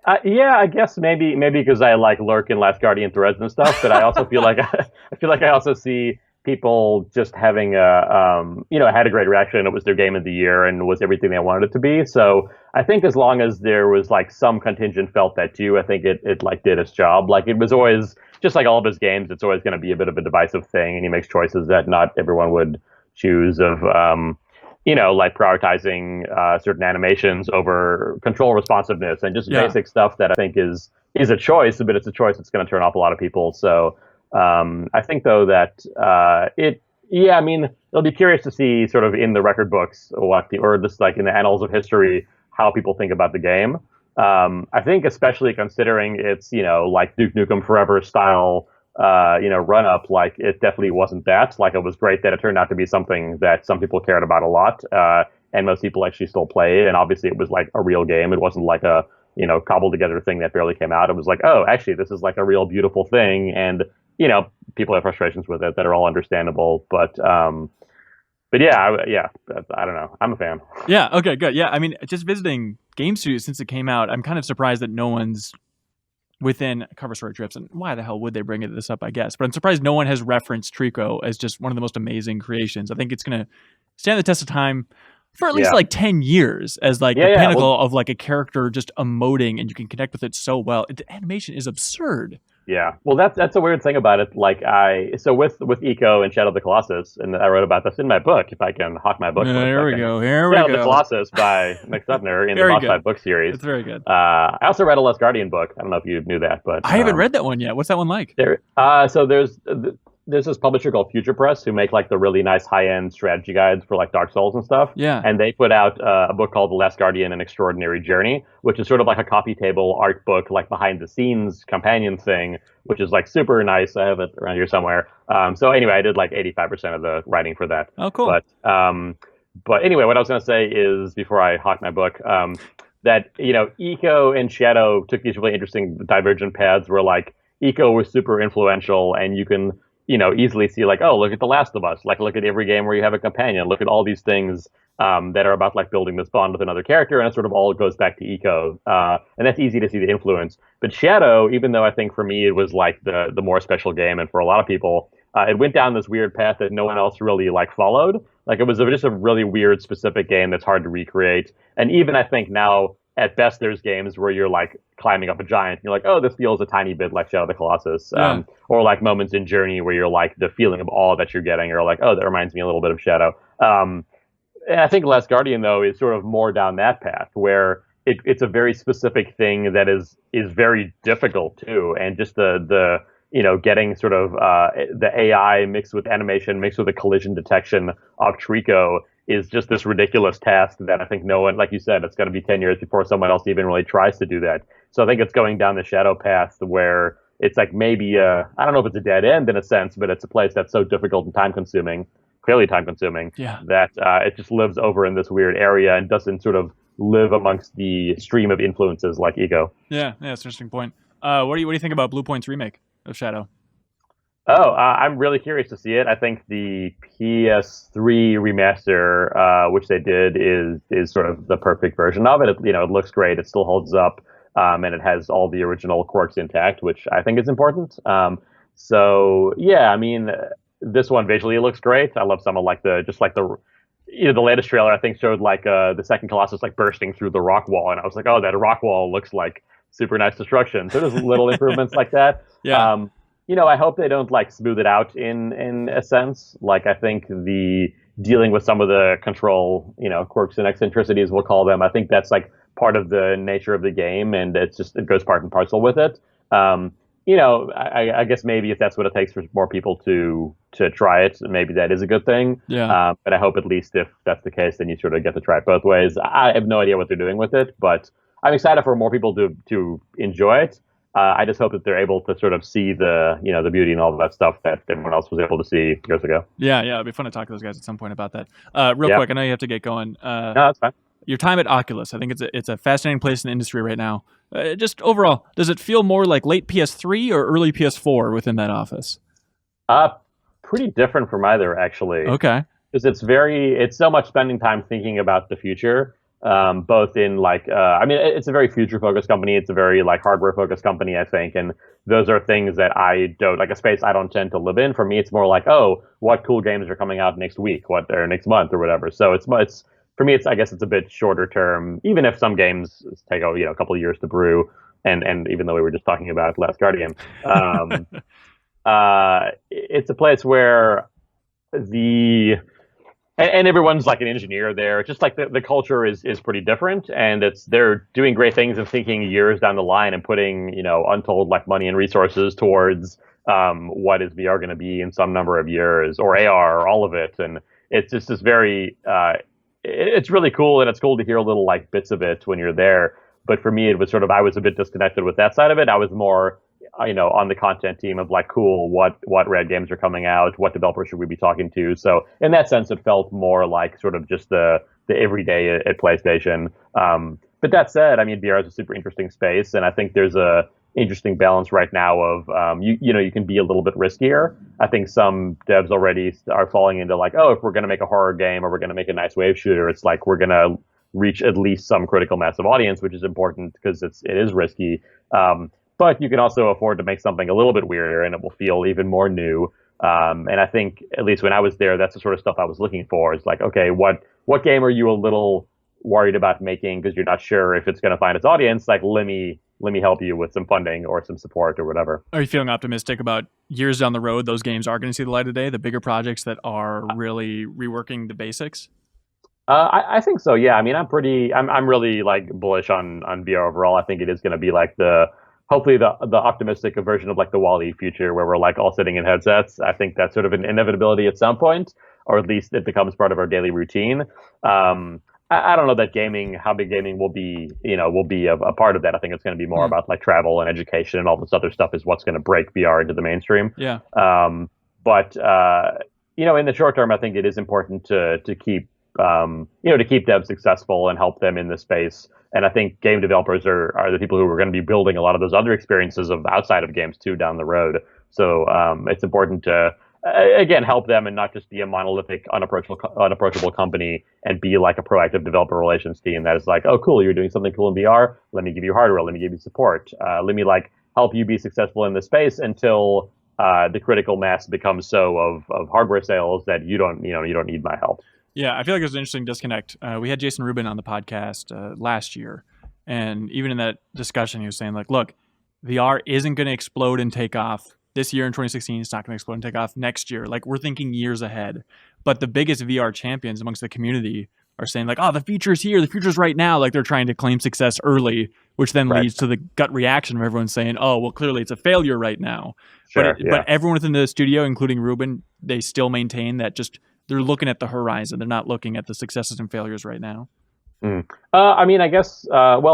I guess maybe because I like lurk in Last Guardian threads and stuff, but I also feel like I also see people just having had a great reaction. It was their game of the year and was everything they wanted it to be. So I think as long as there was like some contingent felt that too, I think it like did its job. Like, it was always, just like all of his games, it's always going to be a bit of a divisive thing, and he makes choices that not everyone would choose, of like prioritizing certain animations over control responsiveness, and just basic stuff that I think is a choice, but it's a choice that's going to turn off a lot of people. So I think though that I mean, it'll be curious to see sort of in the record books or just like in the annals of history, how people think about the game. I think especially considering it's, like Duke Nukem Forever style, run up, like it definitely wasn't that. Like, it was great that it turned out to be something that some people cared about a lot, and most people actually still play it. And obviously it was like a real game. It wasn't like a, cobbled together thing that barely came out. It was like, oh, actually this is like a real beautiful thing. And, people have frustrations with it that are all understandable, but yeah, I don't know. I'm a fan. Yeah. Okay. Good. Yeah. I mean, just visiting Game Studios since it came out, I'm kind of surprised that no one's within Cover Story Trips. And why the hell would they bring this up? I guess, but I'm surprised no one has referenced Trico as just one of the most amazing creations. I think it's going to stand the test of time for at least like 10 years as like the pinnacle of like a character just emoting, and you can connect with it so well. The animation is absurd. Yeah, well, that's a weird thing about it. Like, with Eco and Shadow of the Colossus, and I wrote about this in my book. If I can hawk my book. Here we go. Shadow of the Colossus by Nick Suttner in the Boss Fight book series. It's very good. I also read a Last Guardian book. I don't know if you knew that, but I haven't read that one yet. What's that one like? So there's this publisher called Future Press who make like the really nice high-end strategy guides for like Dark Souls and stuff. Yeah. And they put out a book called The Last Guardian: An Extraordinary Journey, which is sort of like a coffee table art book, like behind the scenes companion thing, which is like super nice. I have it around here somewhere. So anyway, I did like 85% of the writing for that. Oh, cool. But anyway, what I was going to say is, before I hawk my book, that, Eco and Shadow took these really interesting divergent paths where like Eco was super influential, and you can easily see like, oh, look at The Last of Us. Like, look at every game where you have a companion. Look at all these things that are about like building this bond with another character, and it sort of all goes back to Eco. And that's easy to see the influence. But Shadow, even though I think for me it was like the more special game, and for a lot of people, it went down this weird path that no one else really like followed. Like, it was just a really weird, specific game that's hard to recreate. And even I think now, at best, there's games where you're like climbing up a giant. And you're like, oh, this feels a tiny bit like Shadow of the Colossus. Or like moments in Journey where you're like, the feeling of awe that you're getting, you're like, oh, that reminds me a little bit of Shadow. And I think Last Guardian, though, is sort of more down that path, where it's a very specific thing that is very difficult too. And just the getting sort of the AI mixed with animation, mixed with the collision detection of Trico is just this ridiculous task that I think no one, like you said, it's going to be 10 years before someone else even really tries to do that. So I think it's going down the Shadow path where it's like maybe, I don't know if it's a dead end in a sense, but it's a place that's so difficult and clearly time consuming, that it just lives over in this weird area and doesn't sort of live amongst the stream of influences like Eco. Yeah, that's an interesting point. What do you think about Blue Point's remake of Shadow? Oh, I'm really curious to see it. I think the PS3 remaster, which they did, is sort of the perfect version of it. It looks great. It still holds up, and it has all the original quirks intact, which I think is important. So yeah, I mean, this one visually looks great. I love some of like the latest trailer I think showed like the second Colossus like bursting through the rock wall, and I was like, oh, that rock wall looks like super nice destruction. So there's little improvements like that. Yeah. I hope they don't like smooth it out in a sense. Like I think the dealing with some of the control, quirks and eccentricities, we'll call them. I think that's like part of the nature of the game, and it goes part and parcel with it. I guess maybe if that's what it takes for more people to try it, maybe that is a good thing. Yeah. But I hope at least if that's the case, then you sort of get to try it both ways. I have no idea what they're doing with it, but I'm excited for more people to enjoy it. I just hope that they're able to sort of see the beauty and all of that stuff that everyone else was able to see years ago. Yeah, it'd be fun to talk to those guys at some point about that. Real Yeah. quick, I know you have to get going. No, that's fine. Your time at Oculus, I think it's a fascinating place in the industry right now. Just overall, does it feel more like late PS3 or early PS4 within that office? Pretty different from either, actually. Okay. Because it's so much spending time thinking about the future, both in it's a very future focused company. It's a very like hardware focused company, I think. And those are things that I don't, like a space I don't tend to live in. For me, it's more like, oh, what cool games are coming out next week, or next month or whatever. So it's for me, I guess it's a bit shorter term, even if some games take a couple of years to brew. And even though we were just talking about Last Guardian, it's a place where and everyone's like an engineer there. Just like the culture is pretty different, and they're doing great things and thinking years down the line and putting untold like money and resources towards what is VR going to be in some number of years, or AR, or all of it. And it's just this very it's really cool, and it's cool to hear little like bits of it when you're there. But for me, it was I was a bit disconnected with that side of it. I was more on the content team of like, cool, what Red games are coming out, what developers should we be talking to. So in that sense, it felt more like sort of just the everyday at PlayStation. But that said, I mean, VR is a super interesting space, and I think there's a interesting balance right now of you can be a little bit riskier. I think some devs already are falling into like, oh, if we're going to make a horror game or we're going to make a nice wave shooter, it's like we're going to reach at least some critical mass of audience, which is important because it is risky. But you can also afford to make something a little bit weirder, and it will feel even more new. And I think, at least when I was there, that's the sort of stuff I was looking for. It's like, okay, what game are you a little worried about making because you're not sure if it's going to find its audience? Like, let me help you with some funding or some support or whatever. Are you feeling optimistic about years down the road, those games are going to see the light of day, the bigger projects that are really reworking the basics? I think so. Yeah. I mean, I'm really like bullish on VR overall. I think it is going to be like hopefully the optimistic version of like the WALL-E future where we're like all sitting in headsets. I think that's sort of an inevitability at some point, or at least it becomes part of our daily routine. I don't know that how big gaming will be a part of that. I think it's going to be more about like travel and education, and all this other stuff is what's going to break VR into the mainstream. Yeah. But in the short term, I think it is important to keep devs successful and help them in this space. And I think game developers are the people who are going to be building a lot of those other experiences of outside of games too down the road. So it's important to again help them and not just be a monolithic, unapproachable company, and be like a proactive developer relations team that is like, oh cool, you're doing something cool in VR. Let me give you hardware. Let me give you support. Let me like help you be successful in this space until the critical mass becomes so of hardware sales that you don't need my help. Yeah, I feel like there's an interesting disconnect. We had Jason Rubin on the podcast last year, and even in that discussion, he was saying, like, look, VR isn't going to explode and take off this year in 2016. It's not going to explode and take off next year. Like, we're thinking years ahead. But the biggest VR champions amongst the community are saying, like, oh, the future's here. The future's right now. Like, they're trying to claim success early, which then leads to the gut reaction of everyone saying, oh, well, clearly it's a failure right now. Sure, but everyone within the studio, including Rubin, they still maintain that just they're looking at the horizon. They're not looking at the successes and failures right now. I mean, I guess,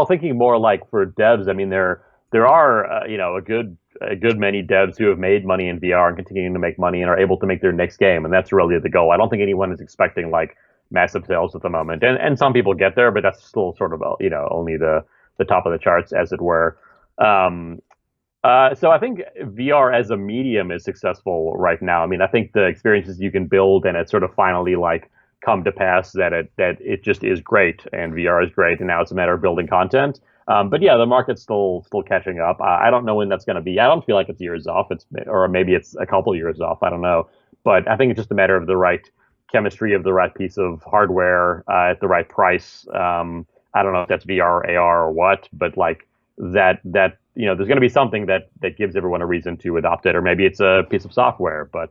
thinking more like for devs, I mean, there are, a good many devs who have made money in VR and continuing to make money and are able to make their next game. And that's really the goal. I don't think anyone is expecting like massive sales at the moment. And some people get there, but that's still sort of, only the top of the charts, as it were. So I think VR as a medium is successful right now. I mean, I think the experiences you can build and it sort of finally like come to pass that it just is great, and VR is great, and now it's a matter of building content. But yeah, the market's still catching up. I don't know when that's going to be. I don't feel like it's years off. Or maybe it's a couple years off. I don't know. But I think it's just a matter of the right chemistry of the right piece of hardware at the right price. I don't know if that's VR or AR or what, but like that there's going to be something that gives everyone a reason to adopt it, or maybe it's a piece of software, but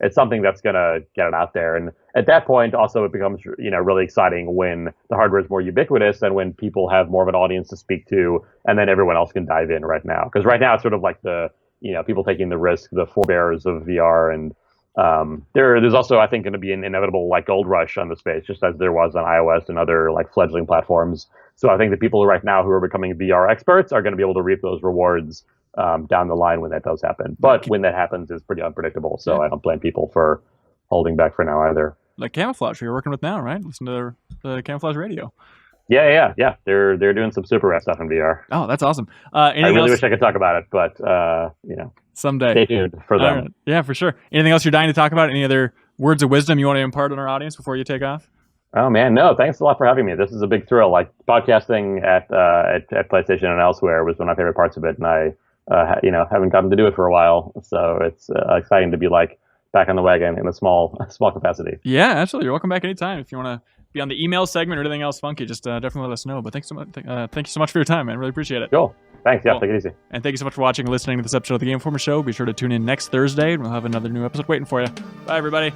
it's something that's going to get it out there. And at that point, also it becomes really exciting when the hardware is more ubiquitous and when people have more of an audience to speak to, and then everyone else can dive in right now. Because right now it's sort of like the people taking the risk, the forebears of VR, and there's also, I think, going to be an inevitable like gold rush on the space, just as there was on iOS and other like fledgling platforms. So I think the people right now who are becoming VR experts are going to be able to reap those rewards down the line when that does happen. But when that happens, it's pretty unpredictable. So I don't blame people for holding back for now either. Like Camouflage, who you're working with now, right? Listen to the Camouflage radio. Yeah. They're doing some super rad stuff in VR. Oh, that's awesome. I really else? wish I could talk about it, but Someday. Stay tuned for them. Right. Yeah, for sure. Anything else you're dying to talk about? Any other words of wisdom you want to impart on our audience before you take off? Oh man, no! Thanks a lot for having me. This is a big thrill. Like podcasting at PlayStation and elsewhere was one of my favorite parts of it, and I haven't gotten to do it for a while, so it's exciting to be like back on the wagon in a small capacity. Yeah, absolutely. You're welcome back anytime. If you want to be on the email segment or anything else funky, just definitely let us know. But thanks so much. Thank you so much for your time, man. Really appreciate it. Cool. Thanks. Yeah, Cool. take it easy. And thank you so much for watching and listening to this episode of the Game Informer Show. Be sure to tune in next Thursday, and we'll have another new episode waiting for you. Bye, everybody.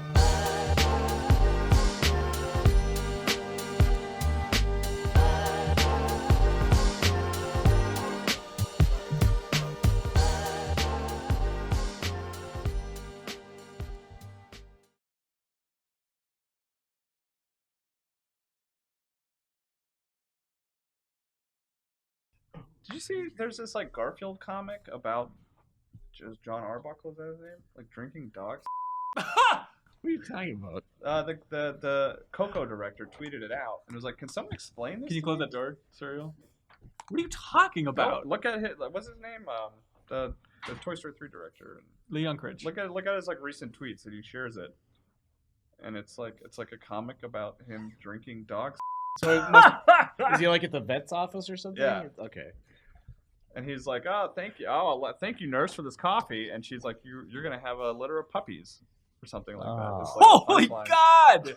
Did you see? There's this like Garfield comic about just John Arbuckle, is that his name? Like drinking dogs. What are you talking about? The Coco director tweeted it out and was like, "Can someone explain this?" Can you to close me?" that door, Serial? What are you talking about? No, look at his. What's his name? The Toy Story 3 director. Leon Critch. Look at his like recent tweets that he shares it, and it's like a comic about him drinking dogs. So is he like at the vet's office or something? Yeah. Okay. And he's like, "Oh, thank you. Oh, thank you, nurse, for this coffee." And she's like, "You're gonna have a litter of puppies," or something like that. It's like Holy punchline. God!